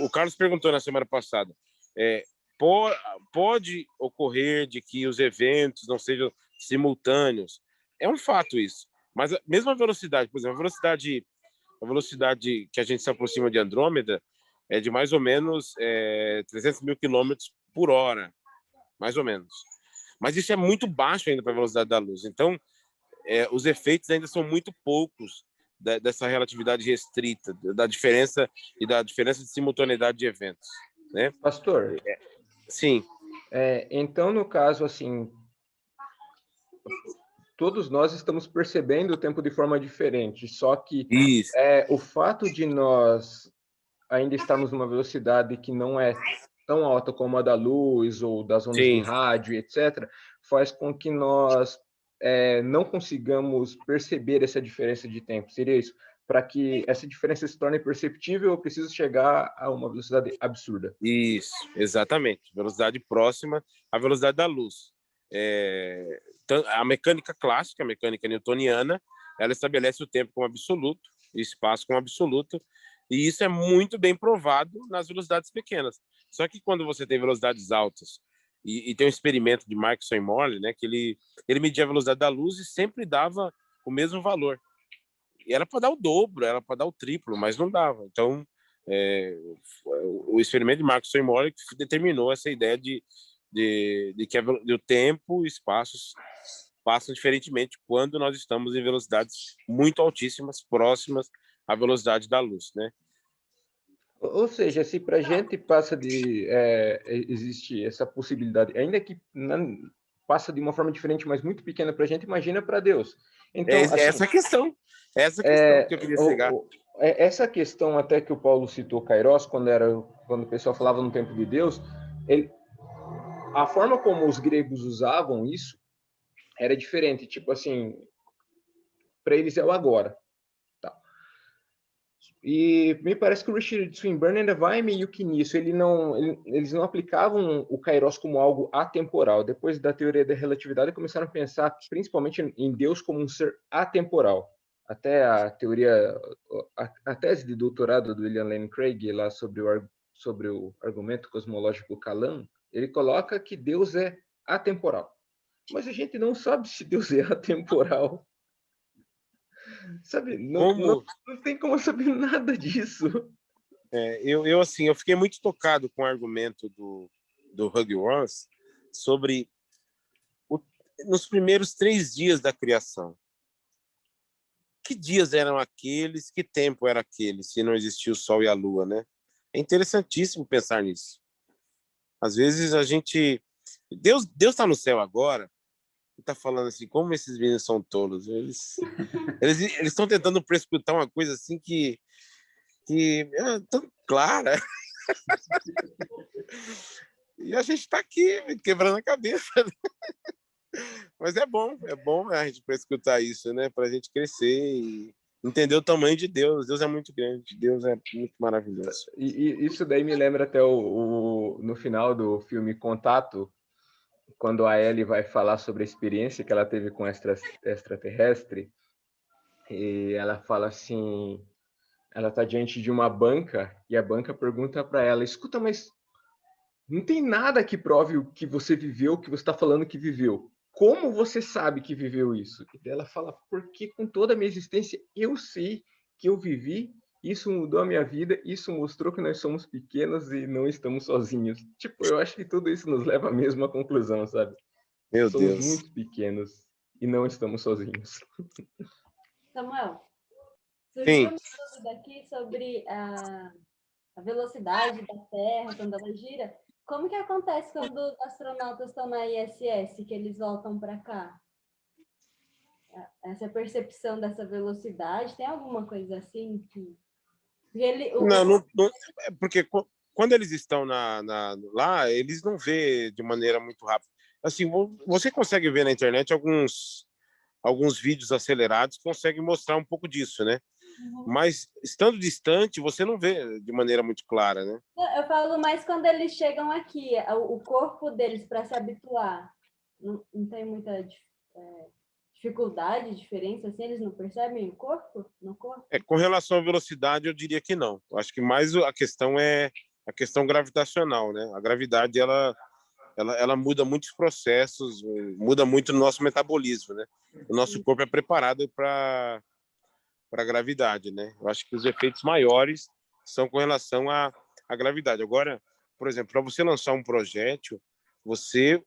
o Carlos perguntou na semana passada, é, po- pode ocorrer de que os eventos não sejam simultâneos. É um fato isso. Mas a mesma velocidade, por exemplo, a velocidade que a gente se aproxima de Andrômeda é de mais ou menos 300 mil quilômetros por hora, mais ou menos. Mas isso é muito baixo ainda para a velocidade da luz. Então, os efeitos ainda são muito poucos dessa relatividade restrita, da diferença e da diferença de simultaneidade de eventos, né? pastor, Sim, então, no caso, assim, todos nós estamos percebendo o tempo de forma diferente, só que isso, o fato de nós ainda estarmos numa velocidade que não é tão alta como a da luz ou das ondas de sim, rádio, etc., faz com que nós não consigamos perceber essa diferença de tempo. Seria isso. Para que essa diferença se torne perceptível, eu preciso chegar a uma velocidade absurda. isso, exatamente. Velocidade próxima à velocidade da luz. A mecânica clássica, a mecânica newtoniana, ela estabelece o tempo como absoluto, o espaço como absoluto, e isso é muito bem provado nas velocidades pequenas. Só que quando você tem velocidades altas, e tem um experimento de Michelson e Morley, né, que ele media a velocidade da luz e sempre dava o mesmo valor. E era para dar o dobro, era para dar o triplo, mas não dava. Então, o experimento de Michelson e Morley determinou essa ideia de que o tempo e espaços passam diferentemente quando nós estamos em velocidades muito altíssimas, próximas à velocidade da luz, né? Ou seja, se para a gente existe essa possibilidade, ainda que passa de uma forma diferente, mas muito pequena para a gente, imagina para Deus. Então, assim, Essa questão que eu queria chegar. Essa questão até que o Paulo citou Kairos, quando o pessoal falava no tempo de Deus, a forma como os gregos usavam isso era diferente. Tipo assim, para eles é o agora. Tá. E me parece que o Richard Swinburne ainda vai meio que nisso. Eles não aplicavam o Kairos como algo atemporal. Depois da teoria da relatividade, começaram a pensar principalmente em Deus como um ser atemporal. Até a tese de doutorado do William Lane Craig, lá sobre o argumento cosmológico Kalam, ele coloca que Deus é atemporal. Mas a gente não sabe se Deus é atemporal. Sabe, Como não tem como saber nada disso. eu fiquei muito tocado com o argumento do Hugh Ross sobre nos primeiros 3 dias da criação. Que dias eram aqueles? Que tempo era aquele? Se não existia o Sol e a Lua, né? É interessantíssimo pensar nisso. Às vezes a gente... Deus está no céu agora e está falando assim, como esses meninos são tolos. Eles estão tentando prescrutar uma coisa assim que é tão clara. E a gente está aqui quebrando a cabeça. Mas é bom a gente prescrutar isso, né? Para a gente crescer e entender o tamanho de Deus. Deus é muito grande, Deus é muito maravilhoso. E isso daí me lembra até no final do filme Contato, quando a Ellie vai falar sobre a experiência que ela teve com extraterrestre, e ela fala assim, ela está diante de uma banca, e a banca pergunta para ela, escuta, mas não tem nada que prove o que você viveu, o que você está falando que viveu. como você sabe que viveu isso? E daí ela fala, porque com toda a minha existência eu sei que eu vivi, isso mudou a minha vida, isso mostrou que nós somos pequenos e não estamos sozinhos. Tipo, eu acho que tudo isso nos leva à mesma conclusão, sabe? Meu Somos Deus. muito pequenos e não estamos sozinhos. Samuel, surgiu Sim. uma dúvida aqui sobre a velocidade da Terra, quando ela gira. Como que acontece quando os astronautas estão na ISS, que eles voltam para cá? Essa percepção dessa velocidade, tem alguma coisa assim que... Porque Não, é porque quando eles estão lá, eles não vê de maneira muito rápida. Assim, você consegue ver na internet alguns vídeos acelerados que conseguem mostrar um pouco disso, né? Mas estando distante, você não vê de maneira muito clara, né? Eu falo mais quando eles chegam aqui, o corpo deles para se habituar. Não tem muita dificuldade, diferença, assim, eles não percebem o corpo? No corpo? Com relação à velocidade, eu diria que não. Eu acho que mais a questão é a questão gravitacional, né? A gravidade, ela muda muitos processos, muda muito o nosso metabolismo, né? O nosso corpo é preparado para a gravidade, né? Eu acho que os efeitos maiores são com relação à gravidade. Agora, por exemplo, para você lançar um projétil, você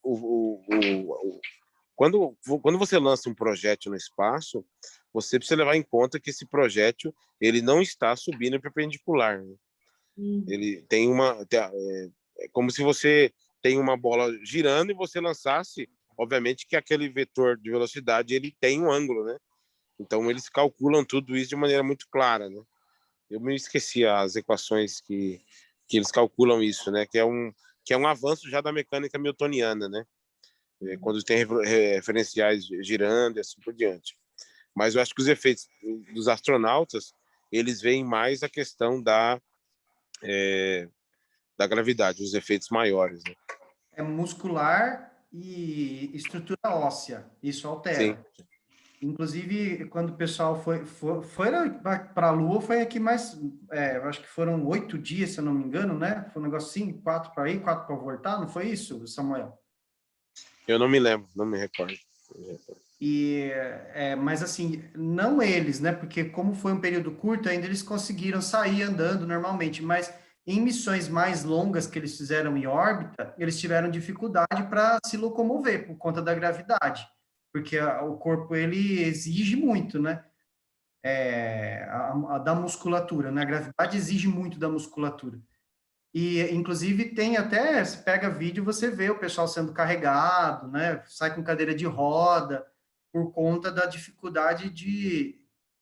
quando você lança um projétil no espaço, você precisa levar em conta que esse projétil ele não está subindo perpendicular, né? Ele tem é como se você tem uma bola girando e você lançasse, obviamente que aquele vetor de velocidade ele tem um ângulo, né? Então eles calculam tudo isso de maneira muito clara, né? Eu me esqueci as equações que eles calculam isso, né? Que é um avanço já da mecânica newtoniana, né? Quando tem referenciais girando e assim por diante. Mas eu acho que os efeitos dos astronautas eles veem mais a questão da gravidade, os efeitos maiores, né? É muscular e estrutura óssea, isso Sim. altera. Inclusive, quando o pessoal foi para a Lua, foi aqui mais, eu acho que foram 8 dias, se eu não me engano, né? Foi um negócio assim, 4 para ir, 4 para voltar, não foi isso, Samuel? Eu não me lembro, não me recordo. Mas assim, não eles, né? Porque como foi um período curto, ainda eles conseguiram sair andando normalmente, mas em missões mais longas que eles fizeram em órbita, eles tiveram dificuldade para se locomover por conta da gravidade, porque o corpo ele exige muito, né? Da musculatura, né? A gravidade exige muito da musculatura. E, inclusive, tem até, se pega vídeo, você vê o pessoal sendo carregado, né? Sai com cadeira de roda, por conta da dificuldade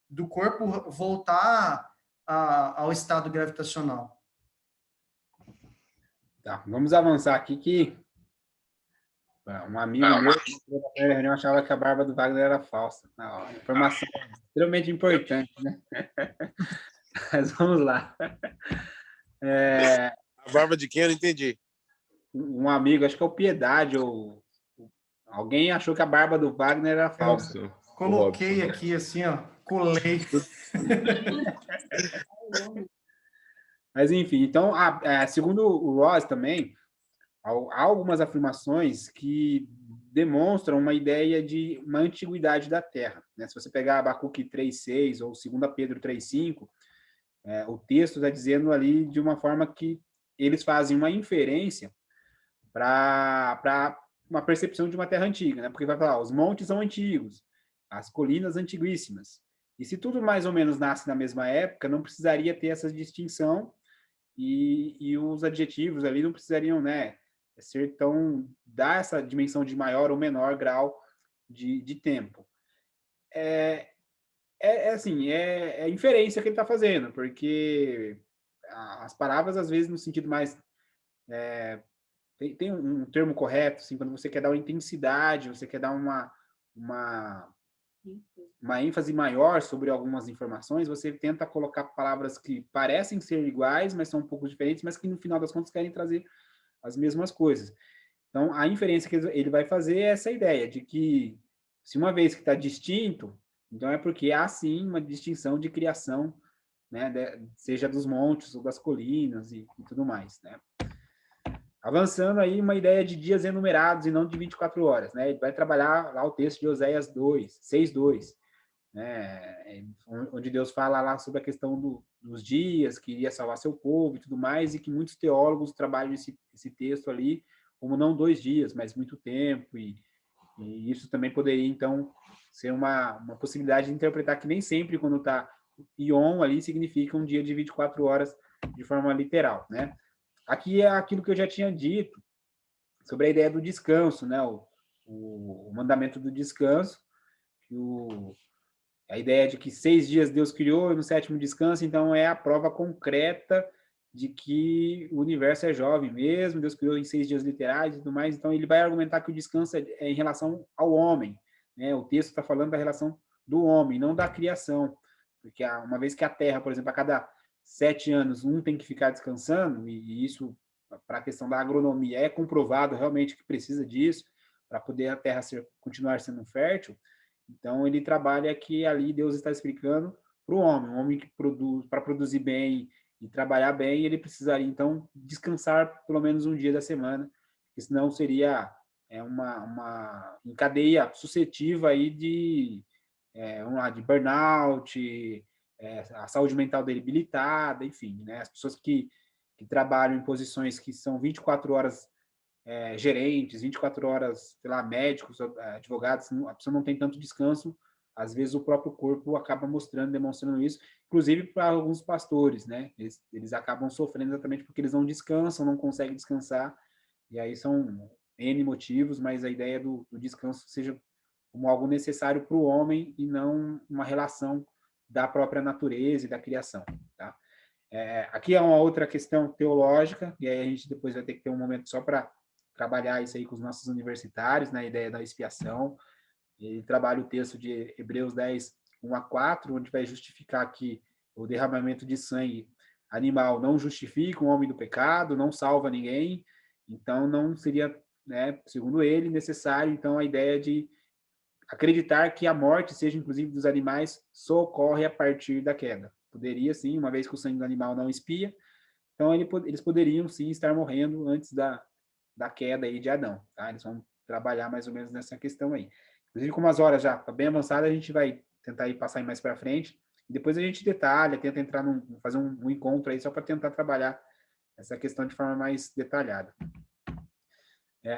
do corpo voltar ao estado gravitacional. Tá, vamos avançar aqui que um amigo meu na reunião achava que a barba do Wagner era falsa. Não, informação extremamente importante, né? Mas vamos lá. A barba de quem eu não entendi. Um amigo, acho que é o Piedade, ou alguém achou que a barba do Wagner era falsa. Robson, Coloquei aqui assim, ó, colei. Mas, enfim, então, segundo o Ross também, há algumas afirmações que demonstram uma ideia de uma antiguidade da Terra, né? Se você pegar Abacuque 3,6 ou 2 Pedro 3,5, o texto está dizendo ali de uma forma que eles fazem uma inferência para uma percepção de uma Terra antiga, né? Porque vai falar, os montes são antigos, as colinas antiguíssimas. E se tudo mais ou menos nasce na mesma época, não precisaria ter essa distinção e os adjetivos ali não precisariam, né, ser dar essa dimensão de maior ou menor grau de tempo. Assim, é inferência que ele está fazendo, porque as palavras, às vezes, no sentido mais... Tem um termo correto, assim, quando você quer dar uma intensidade, você quer dar uma ênfase maior sobre algumas informações, você tenta colocar palavras que parecem ser iguais, mas são um pouco diferentes, mas que no final das contas querem trazer as mesmas coisas. Então, a inferência que ele vai fazer é essa ideia de que, se uma vez que está distinto, então é porque há sim uma distinção de criação, né, seja dos montes ou das colinas e tudo mais, né? Avançando aí uma ideia de dias enumerados e não de 24 horas, né? Ele vai trabalhar lá o texto de Oséias 2, 6:2, né? Onde Deus fala lá sobre a questão dos dias, que iria salvar seu povo e tudo mais, e que muitos teólogos trabalham esse texto ali como não 2 dias, mas muito tempo, e isso também poderia, então, ser uma possibilidade de interpretar que nem sempre, quando está Yom ali, significa um dia de 24 horas de forma literal, né? Aqui é aquilo que eu já tinha dito sobre a ideia do descanso, né? O mandamento do descanso, que a ideia de que 6 dias Deus criou e no 7º descanso, então é a prova concreta de que o universo é jovem mesmo, Deus criou em 6 dias literais e tudo mais, então ele vai argumentar que o descanso é em relação ao homem, né? O texto está falando da relação do homem, não da criação, porque uma vez que a Terra, por exemplo, a cada 7 anos um tem que ficar descansando, e isso, para a questão da agronomia, é comprovado realmente que precisa disso, para poder a Terra continuar sendo fértil. Então, ele trabalha que ali Deus está explicando para o homem, um homem que produz, para produzir bem e trabalhar bem, ele precisaria, então, descansar pelo menos um dia da semana, porque senão seria uma em cadeia suscetível aí vamos lá, de burnout, a saúde mental debilitada, enfim, né? As pessoas que trabalham em posições que são 24 horas gerentes, 24 horas, sei lá, médicos, advogados, a pessoa não tem tanto descanso, às vezes o próprio corpo acaba mostrando, demonstrando isso, inclusive para alguns pastores, né? Eles acabam sofrendo exatamente porque eles não descansam, não conseguem descansar, e aí são N motivos, mas a ideia do descanso seja como algo necessário para o homem e não uma relação da própria natureza e da criação, tá? Aqui é uma outra questão teológica, e aí a gente depois vai ter que ter um momento só para trabalhar isso aí com os nossos universitários, na ideia da expiação. Ele trabalha o texto de Hebreus 10, 1-4, onde vai justificar que o derramamento de sangue animal não justifica o homem do pecado, não salva ninguém, então não seria, né, segundo ele, necessário, então, a ideia de acreditar que a morte, seja inclusive dos animais, só ocorre a partir da queda. Poderia, sim, uma vez que o sangue do animal não expia, então eles poderiam, sim, estar morrendo antes da queda aí de Adão, tá? Eles vão trabalhar mais ou menos nessa questão aí. Inclusive, como as horas já estão bem avançadas, a gente vai tentar ir passar mais para frente, e depois a gente detalha, tenta entrar fazer um encontro aí só para tentar trabalhar essa questão de forma mais detalhada.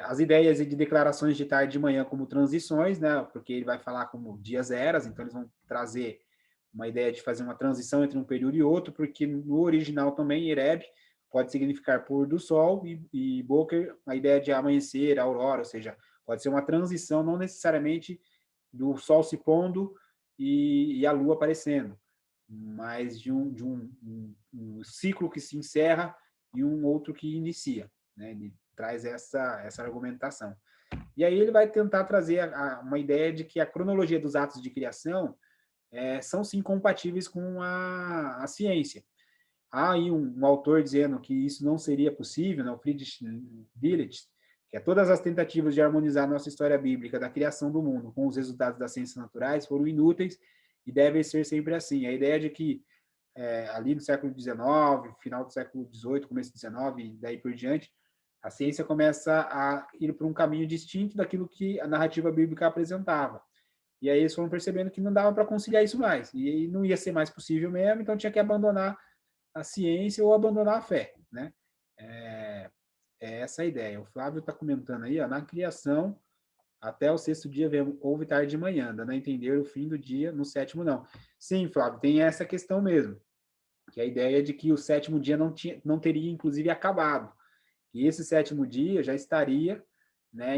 As ideias de declarações de tarde e de manhã como transições, né? Porque ele vai falar como dias eras, então eles vão trazer uma ideia de fazer uma transição entre um período e outro, porque no original também, Ereb pode significar pôr do sol e Boker, a ideia de amanhecer, aurora, ou seja, pode ser uma transição, não necessariamente do sol se pondo e a lua aparecendo, mas de um ciclo que se encerra e um outro que inicia, né? Ele traz essa argumentação. E aí ele vai tentar trazer uma ideia de que a cronologia dos atos de criação são sim compatíveis com a ciência. Há aí um autor dizendo que isso não seria possível, né? O Friedrich Delitzsch, que todas as tentativas de harmonizar nossa história bíblica da criação do mundo com os resultados das ciências naturais foram inúteis e devem ser sempre assim. A ideia de que ali no século XIX, final do século XVIII, começo do XIX e daí por diante, a ciência começa a ir por um caminho distinto daquilo que a narrativa bíblica apresentava. E aí eles foram percebendo que não dava para conciliar isso mais. E não ia ser mais possível mesmo, então tinha que abandonar a ciência ou abandonar a fé, né? É essa a ideia. O Flávio está comentando aí, ó, na criação, até o 6º dia houve tarde e manhã, dando a entender o fim do dia, no 7º não. Sim, Flávio, tem essa questão mesmo, que a ideia de que o 7º dia não teria, inclusive, acabado. E esse 7º dia já estaria, né?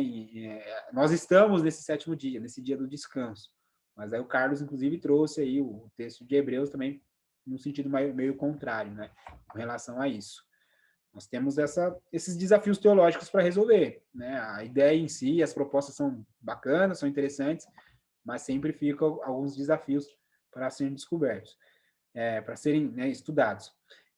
Nós estamos nesse 7º dia, nesse dia do descanso. Mas aí o Carlos, inclusive, trouxe aí o texto de Hebreus também, no sentido meio contrário, né? Com relação a isso. Nós temos esses desafios teológicos para resolver, né? A ideia em si, as propostas são bacanas, são interessantes, mas sempre ficam alguns desafios para serem descobertos, para serem, né, estudados.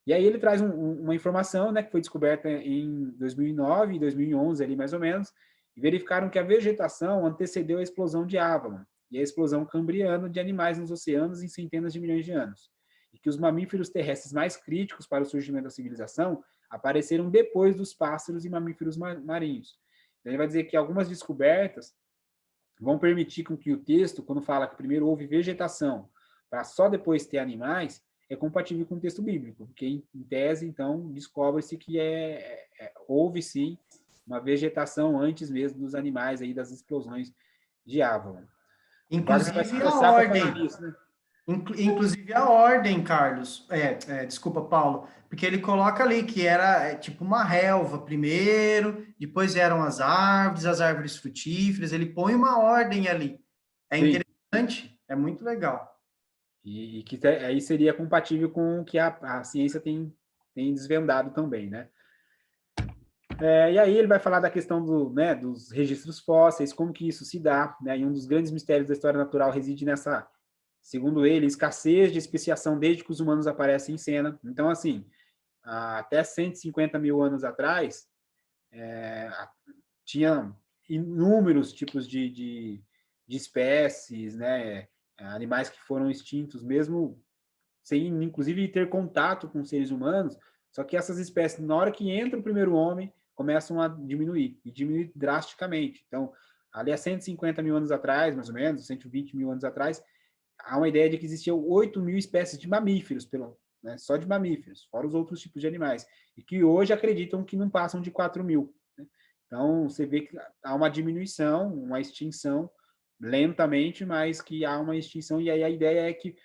E aí ele traz uma informação, né, que foi descoberta em 2009 e 2011, ali mais ou menos, e verificaram que a vegetação antecedeu a explosão de Avalon e a explosão cambriana de animais nos oceanos em centenas de milhões de anos. E que os mamíferos terrestres mais críticos para o surgimento da civilização apareceram depois dos pássaros e mamíferos marinhos. Então, ele vai dizer que algumas descobertas vão permitir com que o texto, quando fala que primeiro houve vegetação, para só depois ter animais, é compatível com o texto bíblico, porque, em tese, então, descobre-se que houve, sim, uma vegetação antes mesmo dos animais, aí, das explosões de Avalon. Inclusive a ordem. Nisso, né? Inclusive a ordem, Carlos. Desculpa, Paulo, porque ele coloca ali que era tipo uma relva primeiro, depois eram as árvores frutíferas, ele põe uma ordem ali. É Sim. Interessante, é muito legal. E que aí seria compatível com o que a ciência tem desvendado também, né? E aí ele vai falar da questão dos registros fósseis, como que isso se dá, né? E um dos grandes mistérios da história natural reside nessa, segundo ele, escassez de especiação desde que os humanos aparecem em cena. Então, assim, até 150 mil anos atrás, tinha inúmeros tipos de espécies, né? Animais que foram extintos, mesmo sem, inclusive, ter contato com seres humanos, só que essas espécies, na hora que entra o primeiro homem, começam a diminuir, e diminuir drasticamente. Então, ali há 150 mil anos atrás, mais ou menos, 120 mil anos atrás, há uma ideia de que existiam 8 mil espécies de mamíferos, né, só de mamíferos, fora os outros tipos de animais, e que hoje acreditam que não passam de 4 mil. Né? Então, você vê que há uma diminuição, uma extinção, lentamente, mas que há uma extinção, e aí a ideia é que,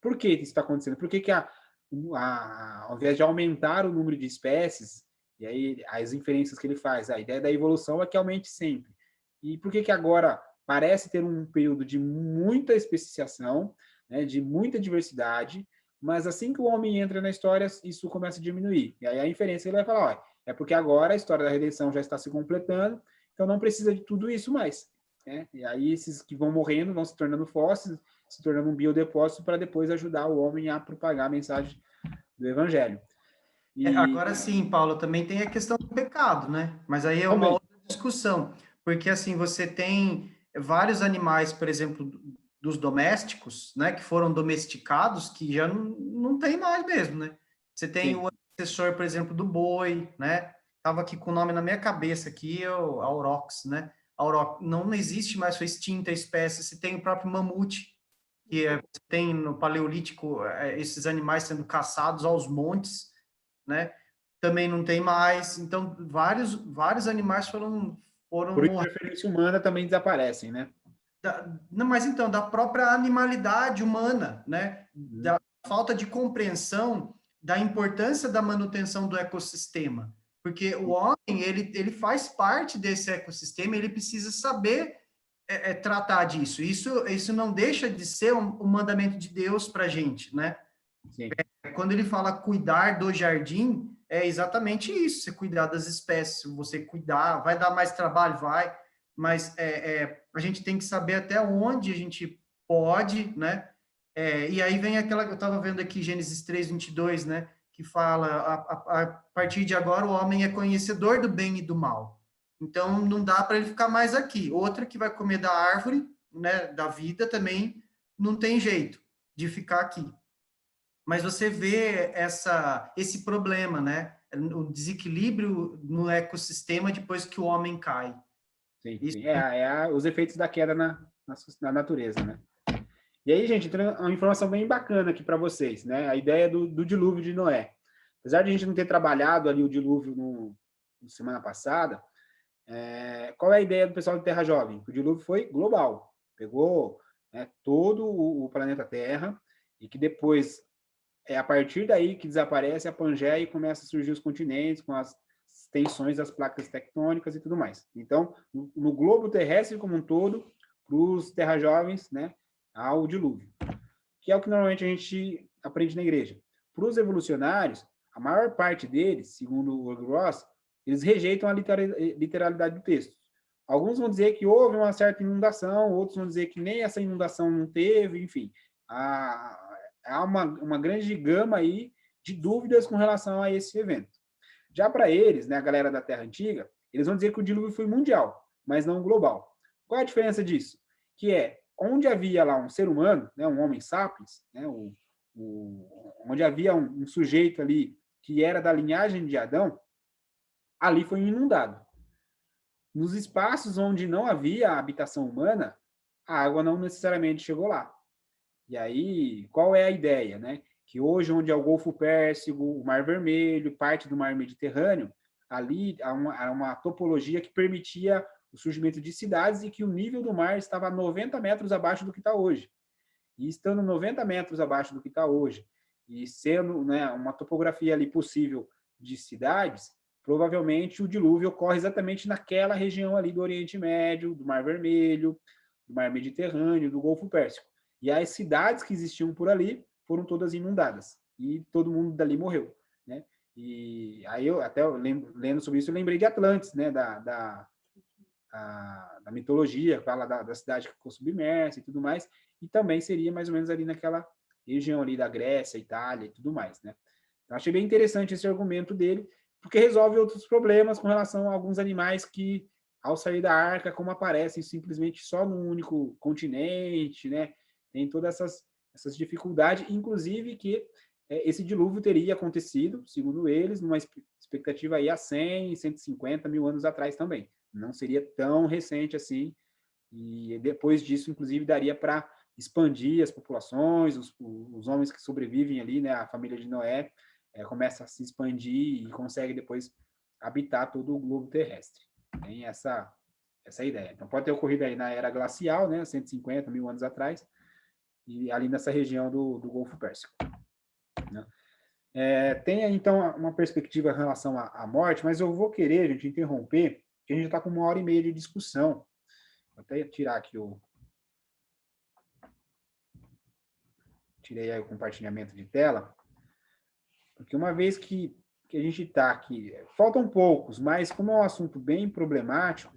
por que isso está acontecendo? Por que ao invés de aumentar o número de espécies, e aí as inferências que ele faz, a ideia da evolução é que aumente sempre. E por que agora parece ter um período de muita especiação, né, de muita diversidade, mas assim que o homem entra na história, isso começa a diminuir. E aí a inferência ele vai falar, olha, é porque agora a história da redenção já está se completando, então não precisa de tudo isso mais. Né? E aí esses que vão morrendo vão se tornando fósseis, se tornando um biodepósito para depois ajudar o homem a propagar a mensagem do evangelho. Agora sim, Paulo, também tem a questão do pecado, né? Mas aí é uma outra discussão, porque assim, você tem vários animais, por exemplo, dos domésticos, né, que foram domesticados, que já não tem mais mesmo, né? Você tem o antecessor, por exemplo, do boi, né? Tava aqui com o nome na minha cabeça aqui, é o Aurochs, né? Aurochs não existe mais, foi extinta a espécie. Você tem o próprio mamute, que tem no Paleolítico esses animais sendo caçados aos montes, né? Também não tem mais. Então, vários animais foram por interferência humana também desaparecem, né? Não, mas então, da própria animalidade humana, né? Da falta de compreensão da importância da manutenção do ecossistema. Porque o homem, ele faz parte desse ecossistema, ele precisa saber tratar disso. Isso não deixa de ser um mandamento de Deus para a gente, né? Sim. Quando ele fala cuidar do jardim, é exatamente isso, você cuidar das espécies, você cuidar, vai dar mais trabalho, vai, mas a gente tem que saber até onde a gente pode, né? E aí vem aquela, eu estava vendo aqui Gênesis 3:22, né? Que fala, a partir de agora o homem é conhecedor do bem e do mal. Então, não dá para ele ficar mais aqui. Outra que vai comer da árvore, né, da vida também, não tem jeito de ficar aqui. Mas você vê esse problema, né? O desequilíbrio no ecossistema depois que o homem cai. Sim, sim. Os efeitos da queda na natureza, né? E aí, gente, tem uma informação bem bacana aqui para vocês, né? A ideia do dilúvio de Noé. Apesar de a gente não ter trabalhado ali o dilúvio na semana passada, qual é a ideia do pessoal de Terra Jovem? O dilúvio foi global. Pegou, né, todo o planeta Terra e que depois, a partir daí que desaparece a Pangeia e começa a surgir os continentes com as tensões das placas tectônicas e tudo mais. Então, no globo terrestre como um todo, para os Terra Jovens, né, há o dilúvio, que é o que normalmente a gente aprende na igreja. Para os evolucionários, a maior parte deles, segundo o Gross, eles rejeitam a literalidade do texto. Alguns vão dizer que houve uma certa inundação, outros vão dizer que nem essa inundação não teve, enfim. Há uma grande gama aí de dúvidas com relação a esse evento. Já para eles, né, a galera da Terra Antiga, eles vão dizer que o dilúvio foi mundial, mas não global. Qual a diferença disso? Que onde havia lá um ser humano, né, um homem sapiens, né, onde havia um sujeito ali que era da linhagem de Adão, ali foi inundado. Nos espaços onde não havia habitação humana, a água não necessariamente chegou lá. E aí, qual é a ideia, né? Que hoje, onde é o Golfo Pérsico, o Mar Vermelho, parte do Mar Mediterrâneo, ali há uma topologia que permitia o surgimento de cidades e que o nível do mar estava 90 metros abaixo do que está hoje. E estando 90 metros abaixo do que está hoje, e sendo, né, uma topografia ali possível de cidades, provavelmente o dilúvio ocorre exatamente naquela região ali do Oriente Médio, do Mar Vermelho, do Mar Mediterrâneo, do Golfo Pérsico. E as cidades que existiam por ali foram todas inundadas. E todo mundo dali morreu, né? E aí eu até lendo sobre isso, eu lembrei de Atlantis, né? Da mitologia, fala da cidade que ficou submersa e tudo mais. E também seria mais ou menos ali naquela região ali da Grécia, Itália e tudo mais, né? Então, achei bem interessante esse argumento dele, porque resolve outros problemas com relação a alguns animais que, ao sair da arca, como aparecem simplesmente só num único continente, né? Tem todas essas dificuldades, inclusive que esse dilúvio teria acontecido, segundo eles, numa expectativa aí há 100, 150 mil anos atrás também. Não seria tão recente assim, e depois disso, inclusive, daria para expandir as populações, os homens que sobrevivem ali, né, a família de Noé, começa a se expandir e consegue depois habitar todo o globo terrestre. Tem essa ideia. Então, pode ter ocorrido aí na era glacial, né, 150 mil anos atrás, e ali nessa região do Golfo Pérsico, né? Tem, então, uma perspectiva em relação à morte, mas eu vou querer, gente, interromper, porque a gente já está com 1h30 de discussão. Vou até tirar aqui tirei aí o compartilhamento de tela, porque uma vez que a gente está aqui, faltam poucos, mas como é um assunto bem problemático,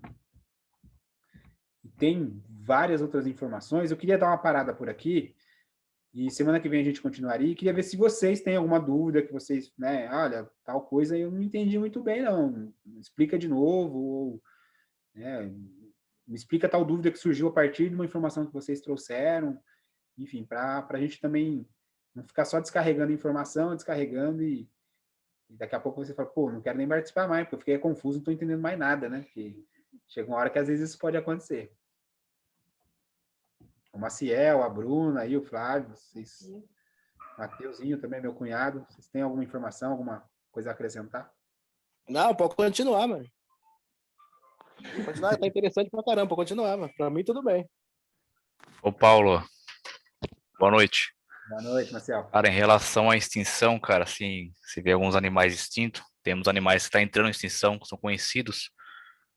e tem várias outras informações, eu queria dar uma parada por aqui, e semana que vem a gente continuaria, e queria ver se vocês têm alguma dúvida, que vocês, né, olha, tal coisa eu não entendi muito bem, não, me explica de novo, ou, né, me explica tal dúvida que surgiu a partir de uma informação que vocês trouxeram, enfim, para a gente também não ficar só descarregando informação, descarregando e daqui a pouco você fala, pô, não quero nem participar mais, porque eu fiquei confuso, não estou entendendo mais nada, né? Porque chega uma hora que às vezes isso pode acontecer. O Maciel, a Bruna, aí o Flávio, vocês, Mateuzinho também, meu cunhado, vocês têm alguma informação, alguma coisa a acrescentar? Não, pode continuar, mano. Pode continuar, tá interessante pra caramba, pode continuar, mano. Pra mim, tudo bem. Ô, Paulo, boa noite. Boa noite, Marcel. Cara, em relação à extinção, cara, assim, se vê alguns animais extintos, temos animais que estão entrando em extinção, que são conhecidos,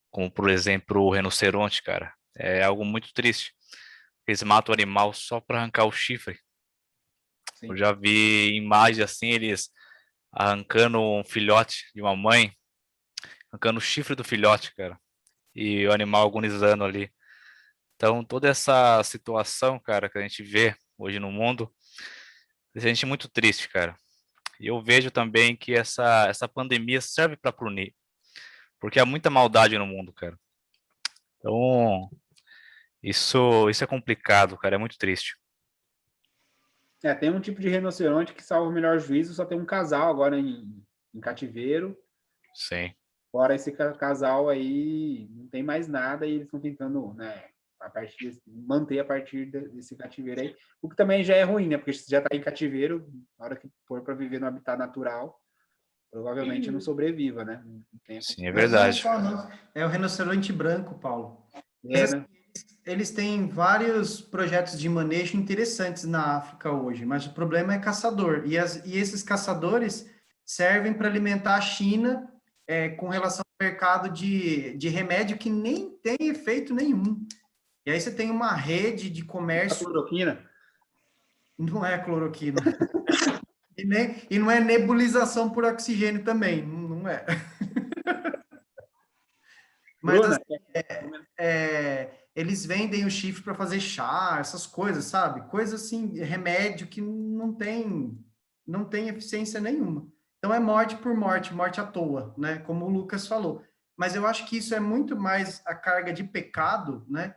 como, por exemplo, o rinoceronte, cara. É algo muito triste. Eles matam o animal só para arrancar o chifre. Sim. Eu já vi imagens assim, eles arrancando um filhote de uma mãe, arrancando o chifre do filhote, cara, e o animal agonizando ali. Então, toda essa situação, cara, que a gente vê hoje no mundo, a gente é muito triste, cara. E eu vejo também que essa pandemia serve para punir, porque há muita maldade no mundo, cara. Então, isso é complicado, cara, é muito triste. Tem um tipo de rinoceronte que, salvo o melhor juízo, só tem um casal agora em cativeiro. Sim. Fora esse casal aí, não tem mais nada e eles estão tentando, né, manter a partir desse cativeiro aí, o que também já é ruim, né, porque se já está em cativeiro, na hora que for para viver no habitat natural, provavelmente não sobreviva, né? Sim, é verdade. É o rinoceronte branco, Paulo. Né? Eles têm vários projetos de manejo interessantes na África hoje, mas o problema é caçador. E esses caçadores servem para alimentar a China com relação ao mercado de remédio que nem tem efeito nenhum. E aí você tem uma rede de comércio... A cloroquina? Não é cloroquina. e não é nebulização por oxigênio também, não é. Mas Bruna, assim, eles vendem o chifre para fazer chá, essas coisas, sabe? Coisa assim, remédio que não tem eficiência nenhuma. Então é morte por morte, morte à toa, né? Como o Lucas falou. Mas eu acho que isso é muito mais a carga de pecado, né?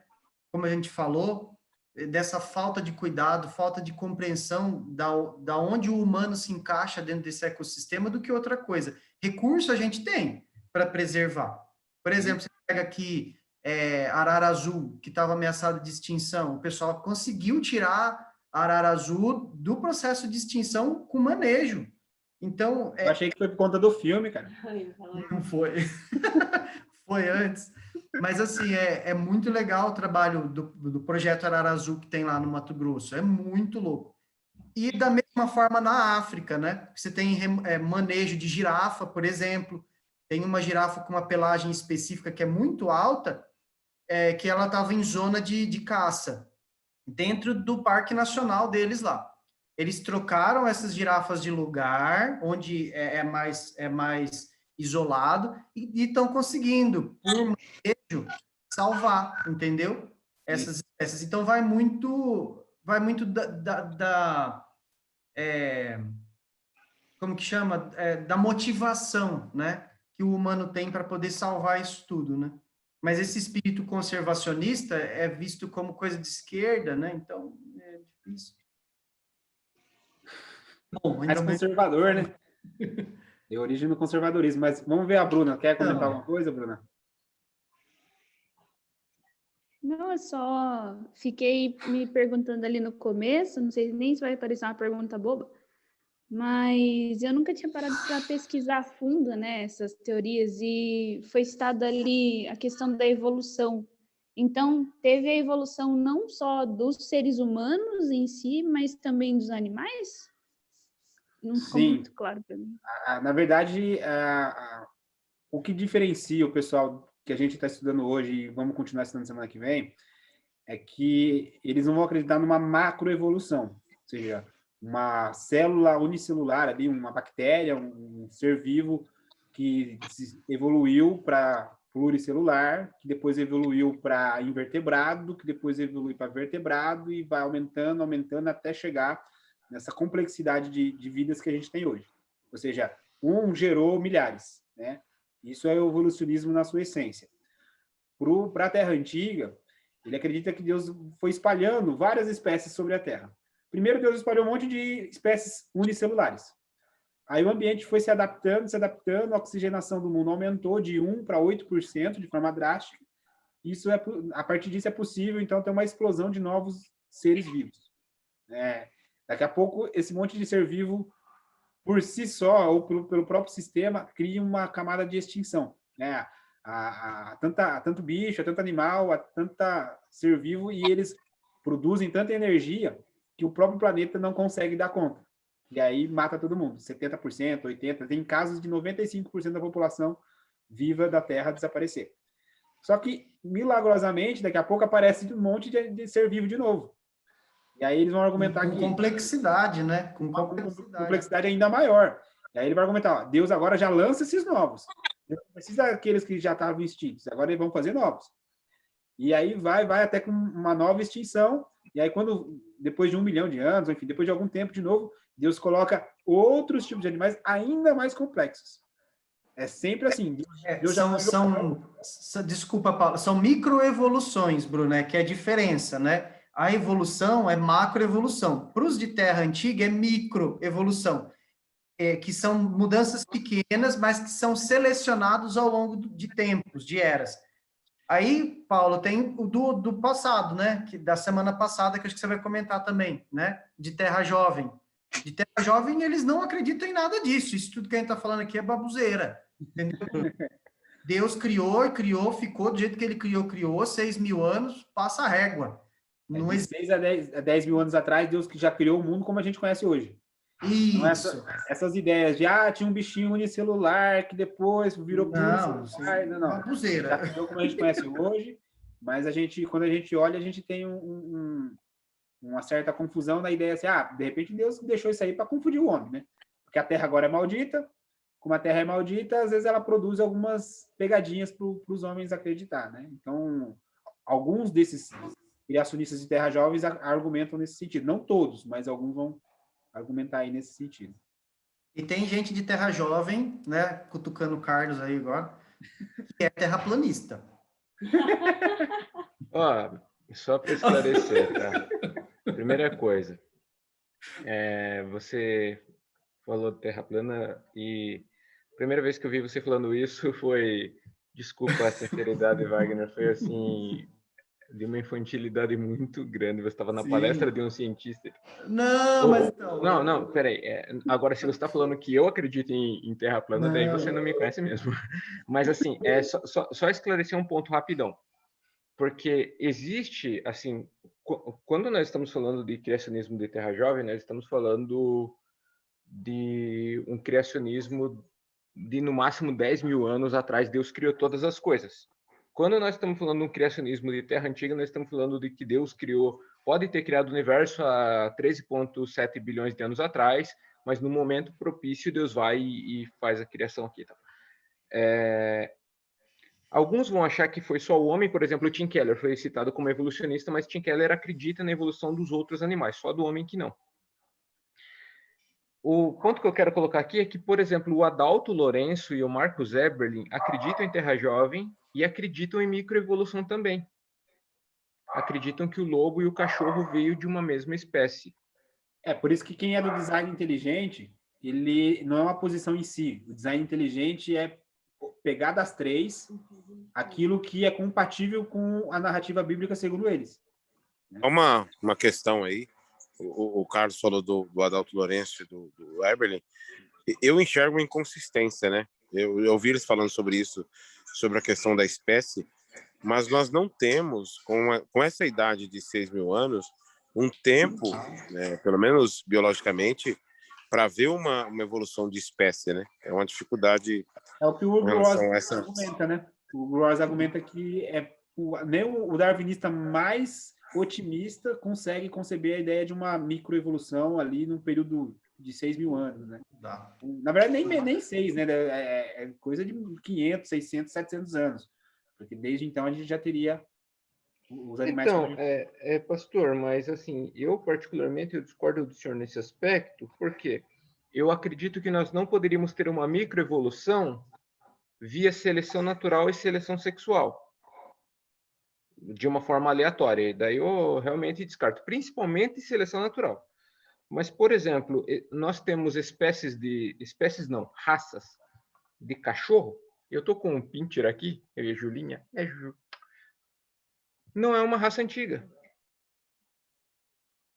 Como a gente falou, dessa falta de cuidado, falta de compreensão da onde o humano se encaixa dentro desse ecossistema do que outra coisa. Recurso a gente tem para preservar. Por exemplo, você pega aqui arara azul, que estava ameaçada de extinção, o pessoal conseguiu tirar a arara azul do processo de extinção com manejo. Então, Eu achei que foi por conta do filme, cara. não foi. Foi antes. Mas, assim, é muito legal o trabalho do projeto Arara Azul que tem lá no Mato Grosso. É muito louco. E da mesma forma na África, né? Você tem manejo de girafa, por exemplo. Tem uma girafa com uma pelagem específica que é muito alta, que ela estava em zona de caça, dentro do Parque Nacional deles lá. Eles trocaram essas girafas de lugar, onde é mais isolado, e estão conseguindo, por manejo, salvar, entendeu? Essas espécies. Então, vai muito como que chama? Da motivação, né? Que o humano tem para poder salvar isso tudo, né? Mas esse espírito conservacionista é visto como coisa de esquerda, né? Então, é difícil. Bom, Mais conservador, né? Deu origem no conservadorismo. Mas vamos ver a Bruna. Quer comentar alguma coisa, Bruna? Não, eu só fiquei me perguntando ali no começo, não sei nem se vai parecer uma pergunta boba, mas eu nunca tinha parado para pesquisar a fundo, né, essas teorias, e foi citada ali a questão da evolução. Então, teve a evolução não só dos seres humanos em si, mas também dos animais? Não ficou muito claro para mim. Na verdade, o que diferencia o pessoal que a gente está estudando hoje, e vamos continuar estudando semana que vem, é que eles não vão acreditar numa macroevolução, ou seja, uma célula unicelular ali, uma bactéria, um ser vivo que evoluiu para pluricelular, que depois evoluiu para invertebrado, que depois evolui para vertebrado e vai aumentando, aumentando até chegar nessa complexidade de vidas que a gente tem hoje. Ou seja, um gerou milhares, né? Isso é o evolucionismo na sua essência. Para a Terra Antiga, ele acredita que Deus foi espalhando várias espécies sobre a Terra. Primeiro, Deus espalhou um monte de espécies unicelulares. Aí o ambiente foi se adaptando, a oxigenação do mundo aumentou de 1 para 8% de forma drástica. Isso a partir disso é possível, então, ter uma explosão de novos seres vivos. Daqui a pouco, esse monte de ser vivo, por si só, ou pelo próprio sistema, cria uma camada de extinção, né? Tanto bicho, a tanto animal, a tanta ser vivo, e eles produzem tanta energia que o próprio planeta não consegue dar conta. E aí mata todo mundo, 70%, 80%, tem casos de 95% da população viva da Terra desaparecer. Só que, milagrosamente, daqui a pouco aparece um monte de ser vivo de novo. E aí eles vão argumentar com complexidade, né? Com complexidade ainda maior. E aí ele vai argumentar, Deus agora já lança esses novos. Não precisa daqueles que já estavam extintos, agora eles vão fazer novos. E aí vai até com uma nova extinção, e aí depois de 1 milhão de anos, enfim, depois de algum tempo de novo, Deus coloca outros tipos de animais ainda mais complexos. É sempre assim. Desculpa, Paulo, são microevoluções, Bruno, que é a diferença, né? A evolução é macroevolução. Para os de Terra Antiga, é microevolução, que são mudanças pequenas, mas que são selecionados ao longo de tempos, de eras. Aí, Paulo, tem o do passado, né? Da semana passada, que acho que você vai comentar também, né? De Terra Jovem. De Terra Jovem, eles não acreditam em nada disso. Isso tudo que a gente está falando aqui é baboseira. Entendeu? Deus criou, ficou do jeito que ele criou, 6 mil anos, passa a régua. De 6 a 10 mil anos atrás, Deus que já criou o mundo como a gente conhece hoje. Isso. Essas ideias de, tinha um bichinho unicelular que depois virou pluricelular. Não. Baboseira. Já criou como a gente conhece hoje, mas quando a gente olha, a gente tem uma certa confusão na ideia assim, de repente Deus deixou isso aí para confundir o homem, né? Porque a Terra agora é maldita, como a Terra é maldita, às vezes ela produz algumas pegadinhas para os homens acreditar, né? Então, alguns desses criacionistas de Terra Jovens argumentam nesse sentido. Não todos, mas alguns vão argumentar aí nesse sentido. E tem gente de Terra Jovem, né, cutucando o Carlos aí agora, que é terraplanista. Só para esclarecer, tá? Primeira coisa, você falou de terra plana e a primeira vez que eu vi você falando isso foi, desculpa a sinceridade, Wagner, foi assim, de uma infantilidade muito grande. Você estava na Sim. palestra de um cientista. Não, mas então... Não, peraí. Agora, se você está falando que eu acredito em terra plana, daí você não me conhece mesmo. Mas, assim, só esclarecer um ponto rapidão. Porque existe, assim, quando nós estamos falando de criacionismo de terra jovem, nós estamos falando de um criacionismo de, no máximo, 10 mil anos atrás, Deus criou todas as coisas. Quando nós estamos falando de um criacionismo de terra antiga, nós estamos falando de que Deus pode ter criado o universo há 13,7 bilhões de anos atrás, mas no momento propício, Deus vai e faz a criação aqui. Tá? Alguns vão achar que foi só o homem, por exemplo, o Tim Keller foi citado como evolucionista, mas Tim Keller acredita na evolução dos outros animais, só do homem que não. O ponto que eu quero colocar aqui é que, por exemplo, o Adalto Lourenço e o Marcos Eberlin acreditam em terra jovem e acreditam em microevolução também. Acreditam que o lobo e o cachorro veio de uma mesma espécie. Por isso que quem é do design inteligente, ele não é uma posição em si. O design inteligente é pegar das três aquilo que é compatível com a narrativa bíblica segundo eles. Uma questão aí. O Carlos falou do Adalto Lourenço e do Eberlin. Eu enxergo uma inconsistência, né? Eu ouvi eles falando sobre isso, sobre a questão da espécie, mas nós não temos, com essa idade de 6 mil anos, um tempo, né, pelo menos biologicamente, para ver uma evolução de espécie, né? É uma dificuldade. É o que o Gross argumenta, né? O Gross argumenta que nem o darwinista mais otimista consegue conceber a ideia de uma microevolução ali num período de 6 mil anos, né? Na verdade, nem 6, né? É coisa de 500, 600, 700 anos. Porque desde então a gente já teria os animais... Então, pastor, mas assim, eu particularmente eu discordo do senhor nesse aspecto, porque eu acredito que nós não poderíamos ter uma microevolução via seleção natural e seleção sexual, de uma forma aleatória. E daí eu realmente descarto, principalmente seleção natural. Mas, por exemplo, nós temos raças de cachorro. Eu tô com um pincher aqui, eu e a Julinha. Não é uma raça antiga.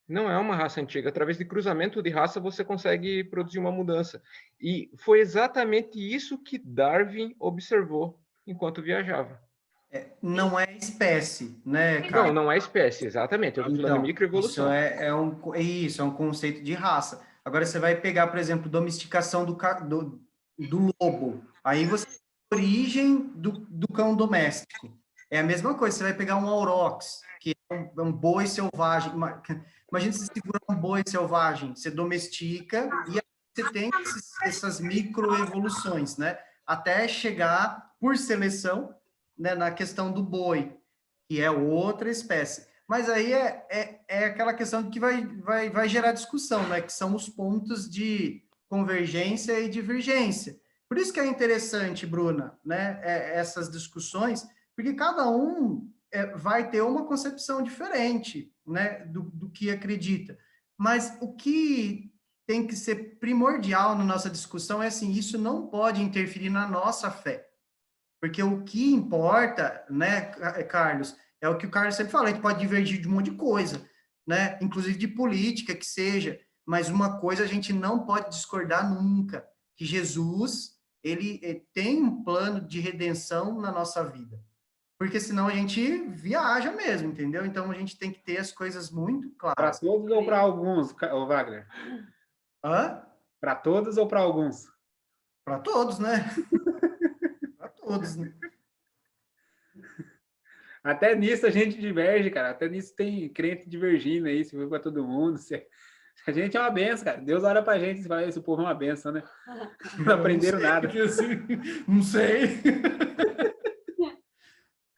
Não é uma raça antiga. Através de cruzamento de raça, você consegue produzir uma mudança. E foi exatamente isso que Darwin observou enquanto viajava. Não é espécie, né, cara? Não é espécie, exatamente. Eu estou falando de microevolução. Isso é um conceito de raça. Agora, você vai pegar, por exemplo, domesticação do lobo. Aí você tem a origem do cão doméstico. É a mesma coisa, você vai pegar um aurochs, que é um boi selvagem. Imagina se você segura um boi selvagem, você domestica e aí você tem essas microevoluções, né? Até chegar, por seleção, né, na questão do boi, que é outra espécie. Mas aí é aquela questão que vai gerar discussão, né? Que são os pontos de convergência e divergência. Por isso que é interessante, Bruna, né? Essas discussões, porque cada um vai ter uma concepção diferente, né? Do que acredita. Mas o que tem que ser primordial na nossa discussão é assim, isso não pode interferir na nossa fé. Porque o que importa, né, Carlos, é o que o Carlos sempre fala, a gente pode divergir de um monte de coisa, né, inclusive de política, que seja, mas uma coisa a gente não pode discordar nunca, que Jesus, ele tem um plano de redenção na nossa vida. Porque senão a gente viaja mesmo, entendeu? Então a gente tem que ter as coisas muito claras. Para todos ou para alguns, Wagner? Para todos ou para alguns? Para todos, né? Todos, né? Até nisso a gente diverge, cara. Até nisso tem crente divergindo aí, se for para todo mundo. A gente é uma benção, cara. Deus olha pra gente e fala, esse povo é uma benção, né? Não aprenderam nada. Não sei.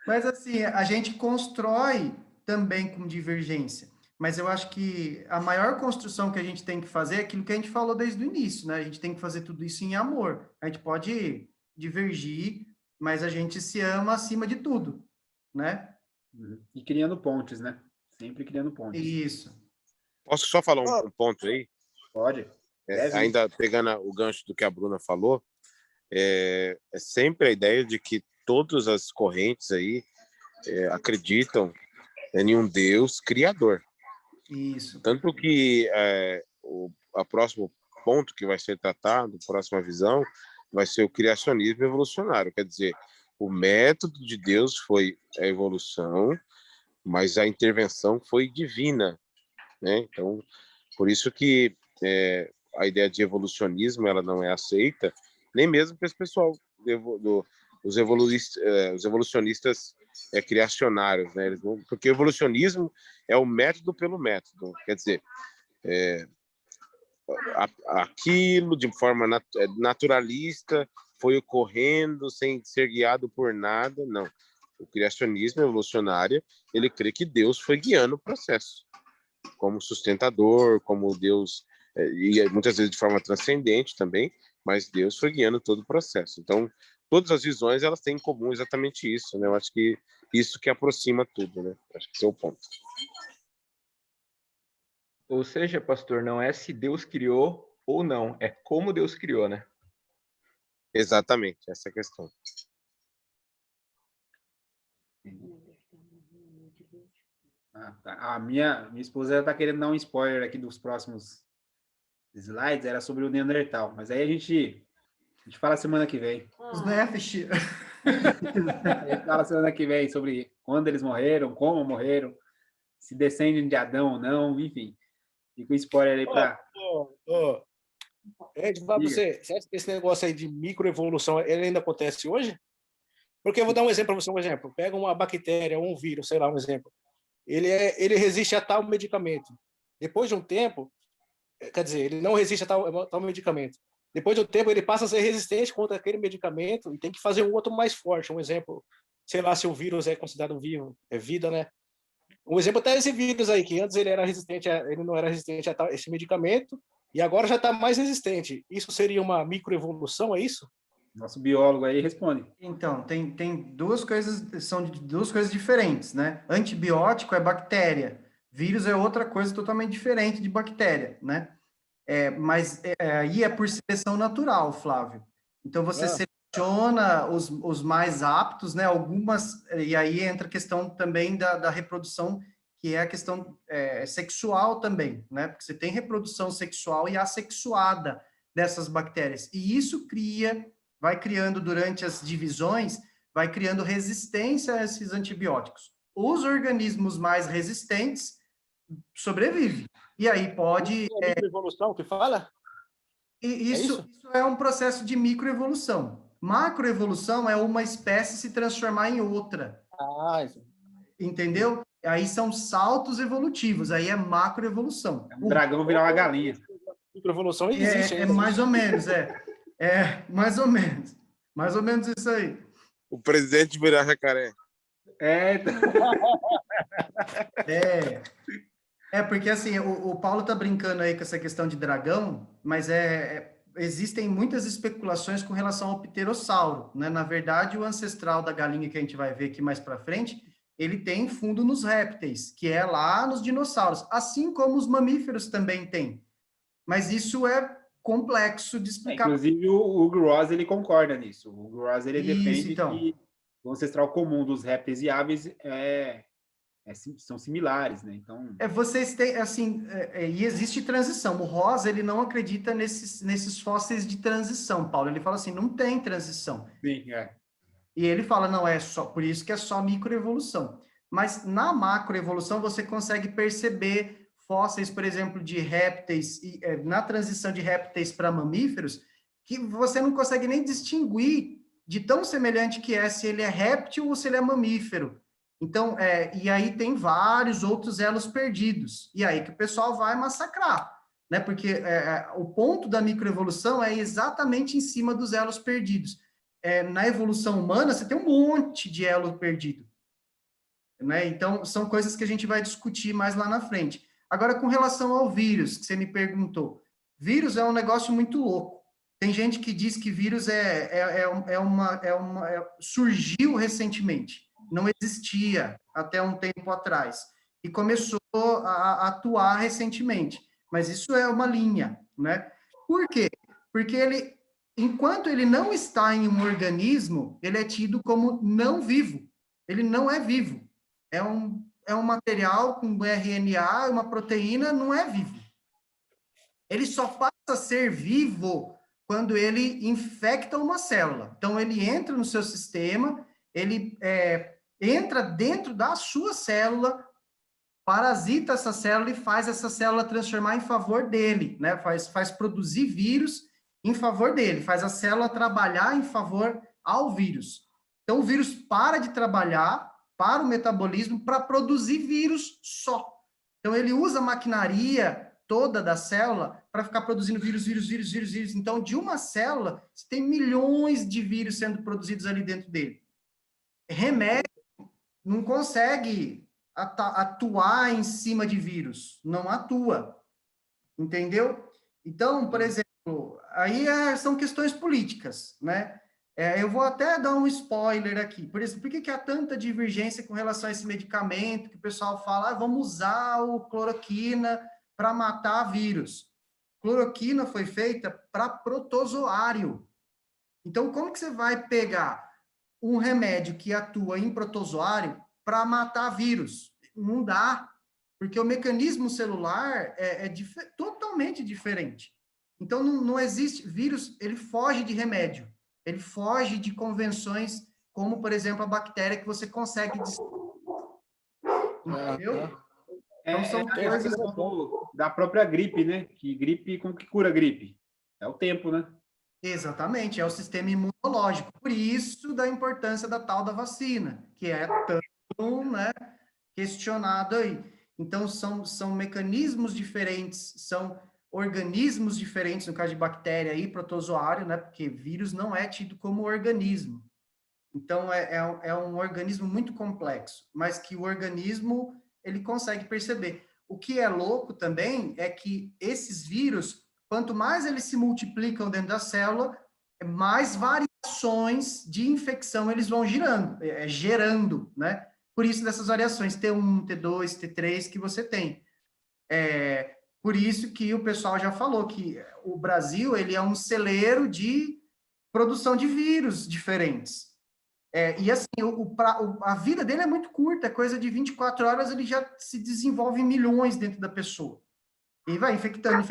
Mas assim, a gente constrói também com divergência. Mas eu acho que a maior construção que a gente tem que fazer é aquilo que a gente falou desde o início, né? A gente tem que fazer tudo isso em amor. A gente pode divergir, mas a gente se ama acima de tudo, né? E criando pontes, né? Sempre criando pontes. Isso. Posso só falar um ponto aí? Pode. Deve. Ainda pegando o gancho do que a Bruna falou, é sempre a ideia de que todas as correntes aí acreditam em um Deus criador. Isso. Tanto que o próximo ponto que vai ser tratado, a próxima visão, vai ser o criacionismo evolucionário. Quer dizer, o método de Deus foi a evolução, mas a intervenção foi divina, né? Então, por isso que a ideia de evolucionismo ela não é aceita, nem mesmo para esse pessoal os evolucionistas criacionários, né? Porque o evolucionismo é o método pelo método, quer dizer, aquilo de forma naturalista foi ocorrendo sem ser guiado por nada, não. O criacionismo evolucionário, ele crê que Deus foi guiando o processo, como sustentador, como Deus, e muitas vezes de forma transcendente também, mas Deus foi guiando todo o processo. Então, todas as visões, elas têm em comum exatamente isso, né? Eu acho que isso que aproxima tudo, né? Acho que esse é o ponto. Ou seja, pastor, não é se Deus criou ou não, é como Deus criou, né? Exatamente, essa é a questão. A minha esposa está querendo dar um spoiler aqui dos próximos slides, era sobre o Neandertal, mas aí a gente fala semana que vem. Os Nefesh. A gente fala semana que vem sobre quando eles morreram, como morreram, se descendem de Adão ou não, enfim. Fica um spoiler aí para... Ed, fala pra você acha que esse negócio aí de microevolução, ele ainda acontece hoje? Porque eu vou dar um exemplo para você, um exemplo. Pega uma bactéria ou um vírus, sei lá, um exemplo. Ele resiste a tal medicamento. Depois de um tempo, quer dizer, ele não resiste a tal medicamento. Depois de um tempo, ele passa a ser resistente contra aquele medicamento e tem que fazer um outro mais forte. Um exemplo, sei lá, se o vírus é considerado vivo, é vida, né? Um exemplo até esse vírus aí, que antes ele não era resistente a esse medicamento e agora já está mais resistente. Isso seria uma microevolução, é isso? Nosso biólogo aí responde. Então, tem duas coisas, são duas coisas diferentes, né? Antibiótico é bactéria, vírus é outra coisa totalmente diferente de bactéria, né? Mas aí é por seleção natural, Flávio. Então, você seleciona os mais aptos, né? E aí entra a questão também da reprodução, que é a questão sexual também, né? Porque você tem reprodução sexual e assexuada dessas bactérias. E isso vai criando durante as divisões, vai criando resistência a esses antibióticos. Os organismos mais resistentes sobrevivem. E aí pode... É microevolução que fala? Isso é um processo de microevolução. Macroevolução é uma espécie se transformar em outra. Entendeu? Aí são saltos evolutivos, aí é macroevolução. O dragão virar uma galinha. Microevolução existe. Mais ou menos, mais ou menos. Mais ou menos isso aí. O presidente virar jacaré. Porque assim, o Paulo tá brincando aí com essa questão de dragão, mas existem muitas especulações com relação ao pterossauro, né? Na verdade, o ancestral da galinha que a gente vai ver aqui mais para frente, ele tem fundo nos répteis, que é lá nos dinossauros, assim como os mamíferos também têm. Mas isso é complexo de explicar. Inclusive, o Hugo Ross, ele concorda nisso. O Hugo Ross, ele defende que o ancestral comum dos répteis e aves são similares, né? Então... vocês têm, assim, e existe transição. O Ross, ele não acredita nesses fósseis de transição, Paulo. Ele fala assim, não tem transição. Sim, E ele fala, não, por isso que é só microevolução. Mas na macroevolução, você consegue perceber fósseis, por exemplo, de répteis, na transição de répteis para mamíferos, que você não consegue nem distinguir de tão semelhante que se ele é réptil ou se ele é mamífero. Então, e aí tem vários outros elos perdidos. E aí que o pessoal vai massacrar, né? Porque o ponto da microevolução é exatamente em cima dos elos perdidos. Na evolução humana, você tem um monte de elo perdido, né? Então, são coisas que a gente vai discutir mais lá na frente. Agora, com relação ao vírus, que você me perguntou, vírus é um negócio muito louco. Tem gente que diz que vírus surgiu recentemente. não existia até um tempo atrás, e começou a atuar recentemente. Mas isso é uma linha, né? Por quê? Porque ele, enquanto ele não está em um organismo, ele é tido como não vivo. Ele não é vivo. É um material com RNA, uma proteína, não é vivo. Ele só passa a ser vivo quando ele infecta uma célula. Então, ele entra no seu sistema, ele entra dentro da sua célula, parasita essa célula e faz essa célula transformar em favor dele, né? Faz produzir vírus em favor dele, faz a célula trabalhar em favor ao vírus. Então, o vírus para de trabalhar para o metabolismo para produzir vírus só. Então, ele usa a maquinaria toda da célula para ficar produzindo vírus. Então, de uma célula, você tem milhões de vírus sendo produzidos ali dentro dele. Remédio não consegue atuar em cima de vírus, não atua, entendeu? Então, por exemplo, aí são questões políticas, né? Eu vou até dar um spoiler aqui. Por exemplo, por que há tanta divergência com relação a esse medicamento, que o pessoal fala, vamos usar o cloroquina para matar vírus. Cloroquina foi feita para protozoário. Então, como que você vai pegar um remédio que atua em protozoário para matar vírus? Não dá, porque o mecanismo celular é totalmente diferente. Então, não existe vírus, ele foge de remédio, ele foge de convenções, como, por exemplo, a bactéria que você consegue entendeu? Então, são coisas da própria gripe, né? Que gripe, como que cura a gripe? É o tempo, né? Exatamente, é o sistema imunológico. Por isso, da importância da tal da vacina, que é tão, né, questionado aí. Então, são mecanismos diferentes, são organismos diferentes, no caso de bactéria e protozoário, né? Porque vírus não é tido como organismo. Então, é um organismo muito complexo, mas que o organismo, ele consegue perceber. O que é louco também é que esses vírus, quanto mais eles se multiplicam dentro da célula, mais variações de infecção eles vão gerando, né? Por isso dessas variações, T1, T2, T3 que você tem. Por isso que o pessoal já falou que o Brasil, ele é um celeiro de produção de vírus diferentes. E assim, a vida dele é muito curta, coisa de 24 horas ele já se desenvolve milhões dentro da pessoa. E vai infectando,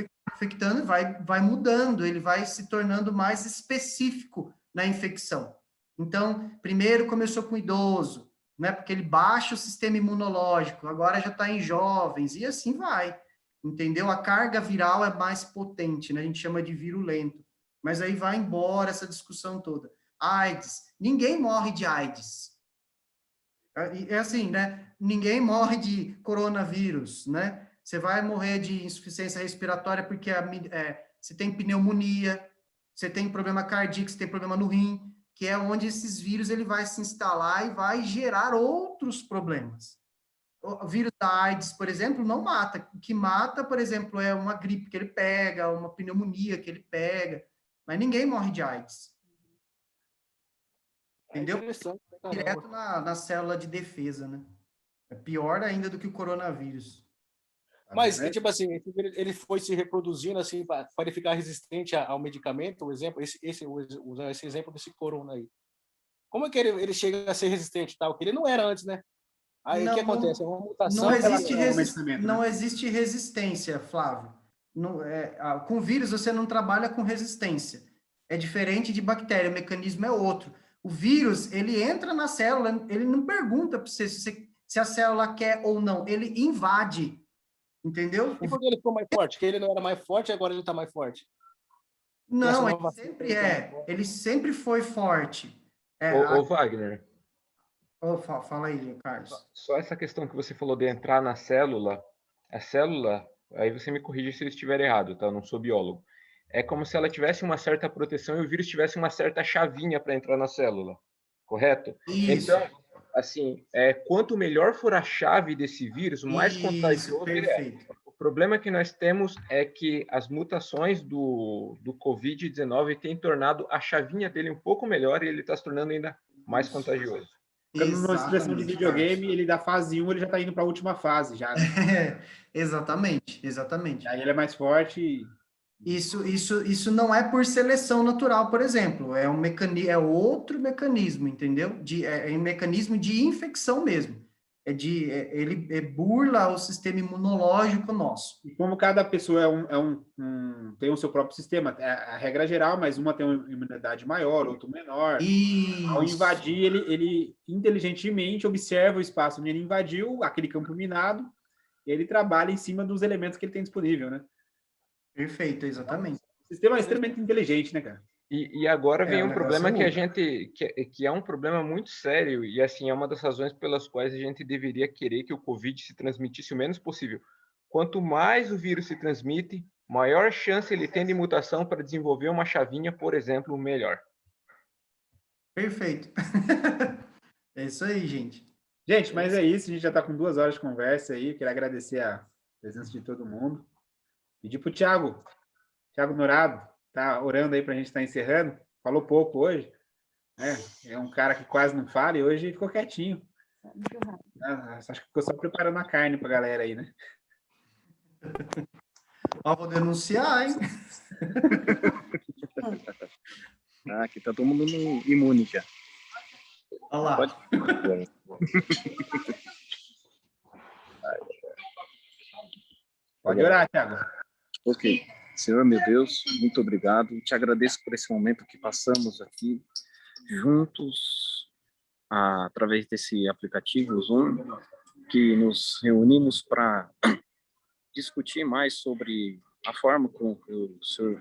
vai mudando, ele vai se tornando mais específico na infecção. Então, primeiro começou com idoso, né, porque ele baixa o sistema imunológico, agora já está em jovens, e assim vai, entendeu? A carga viral é mais potente, né, a gente chama de virulento, mas aí vai embora essa discussão toda. AIDS, ninguém morre de AIDS. É assim, né, ninguém morre de coronavírus, né? Você vai morrer de insuficiência respiratória porque você tem pneumonia, você tem problema cardíaco, você tem problema no rim, que é onde esses vírus ele vai se instalar e vai gerar outros problemas. O vírus da AIDS, por exemplo, não mata. O que mata, por exemplo, é uma gripe que ele pega, uma pneumonia que ele pega, mas ninguém morre de AIDS. Entendeu? Direto na célula de defesa, né? É pior ainda do que o coronavírus. Mas, tipo assim, ele foi se reproduzindo assim para ele ficar resistente ao medicamento, o exemplo, usar esse exemplo desse corona aí. Como é que ele chega a ser resistente tal? Que ele não era antes, né? Aí o que acontece? É uma mutação. Não existe resistência, Flávio. Com vírus você não trabalha com resistência. É diferente de bactéria, o mecanismo é outro. O vírus, ele entra na célula, ele não pergunta para você se a célula quer ou não, ele invade. Entendeu? E por que ele ficou mais forte? Que ele não era mais forte, agora ele está mais forte. Não, ele sempre foi forte. Ô, Wagner. Fala aí, Carlos. Só essa questão que você falou de entrar na célula, a célula, aí você me corrige se eu estiver errado, tá? Eu não sou biólogo. É como se ela tivesse uma certa proteção e o vírus tivesse uma certa chavinha para entrar na célula, correto? Isso. Então, assim, quanto melhor for a chave desse vírus, mais contagioso ele é. O problema que nós temos é que as mutações do Covid-19 têm tornado a chavinha dele um pouco melhor e ele está se tornando ainda mais contagioso. Quando numa expressão de Exatamente, videogame, ele da fase 1, ele já tá indo para a última fase, já, né? Exatamente, exatamente. Aí ele é mais forte. Isso não é por seleção natural, por exemplo, é outro mecanismo, entendeu? É um mecanismo de infecção mesmo. Ele burla o sistema imunológico nosso. E como cada pessoa tem o seu próprio sistema, é a regra geral, mas uma tem uma imunidade maior, outra menor. Ao Isso. invadir, ele inteligentemente observa o espaço onde ele invadiu, aquele campo minado, e ele trabalha em cima dos elementos que ele tem disponível, né? Perfeito, exatamente. O sistema é extremamente inteligente, né, cara? E agora vem o um negócio problema que a muda. gente que é um problema muito sério e assim é uma das razões pelas quais a gente deveria querer que o Covid se transmitisse o menos possível. Quanto mais o vírus se transmite, maior chance ele tem de mutação para desenvolver uma chavinha, por exemplo, melhor. Perfeito. É isso aí, gente. Gente, mas é isso, a gente já está com 2 horas de conversa aí, quero agradecer a presença de todo mundo. Pedir para o Thiago Norado, tá orando aí para a gente estar encerrando, falou pouco hoje, né? É um cara que quase não fala e hoje ficou quietinho. Acho que ficou só preparando a carne para a galera aí, né? Ó, vou denunciar, hein? Aqui tá todo mundo imune já. Olha lá. Pode. Pode orar, Thiago. Ok. Senhor, meu Deus, muito obrigado. Te agradeço por esse momento que passamos aqui juntos, através desse aplicativo Zoom, que nos reunimos para discutir mais sobre a forma como o senhor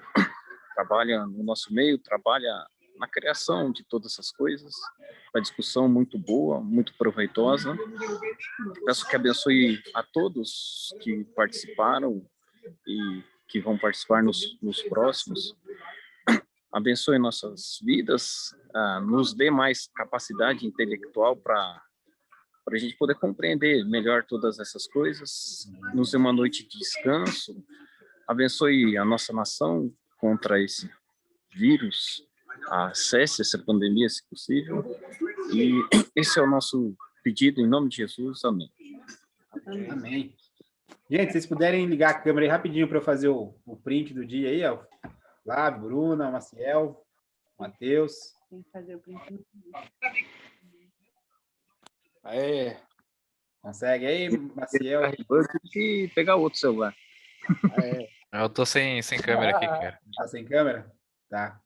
trabalha no nosso meio, trabalha na criação de todas essas coisas. Uma discussão muito boa, muito proveitosa. Peço que abençoe a todos que participaram e que vão participar nos próximos. Abençoe nossas vidas, nos dê mais capacidade intelectual para a gente poder compreender melhor todas essas coisas, nos dê uma noite de descanso, abençoe a nossa nação contra esse vírus, cesse essa pandemia, se possível, e esse é o nosso pedido, em nome de Jesus, amém. Amém. Gente, se vocês puderem ligar a câmera aí rapidinho para eu fazer o print do dia aí, ó. Flávio, Bruna, Maciel, Matheus. Tem que fazer o print. Aê. Consegue aí, Maciel? Eu tive que pegar outro celular. Aê. Eu tô sem câmera aqui, cara. Tá sem câmera? Tá.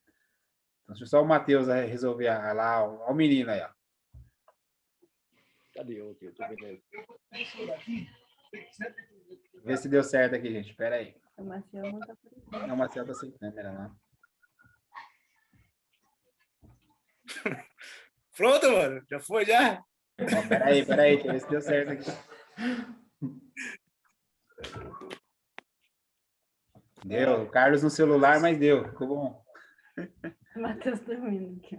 Então, deixa só o Matheus resolver lá, ó, o menino aí, ó. Cadê eu aqui? Eu tô vendo aí. Vê se deu certo aqui, gente. Espera aí. O Marcelo não tá por aqui. Não, o Marcelo tá sem câmera lá. Pronto, mano. Já foi, já? Ó, peraí. Deixa eu ver se deu certo aqui. Deu. O Carlos no celular, mas deu. Ficou bom. O Matheus dormindo aqui.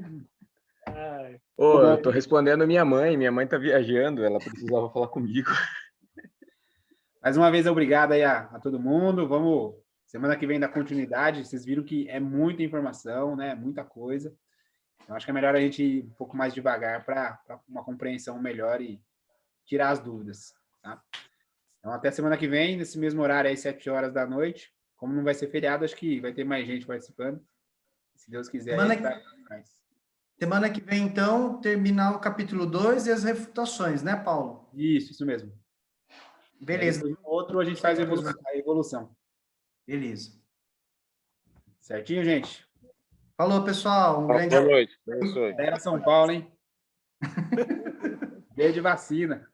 Ai. Ô, eu tô respondendo minha mãe tá viajando, ela precisava falar comigo. Mais uma vez, obrigado aí a todo mundo. Vamos, semana que vem, dar continuidade. Vocês viram que é muita informação, né? Muita coisa. Então, acho que é melhor a gente ir um pouco mais devagar para uma compreensão melhor e tirar as dúvidas, tá? Então, até semana que vem, nesse mesmo horário aí, 7 horas da noite. Como não vai ser feriado, acho que vai ter mais gente participando. Se Deus quiser. Semana que vem, então, terminar o capítulo 2 e as refutações, né, Paulo? Isso mesmo. Beleza. Aí, outro a gente faz a evolução. Beleza. Certinho, gente? Falou, pessoal. Boa noite. Abençoe. Era São Paulo, hein? Dia de vacina.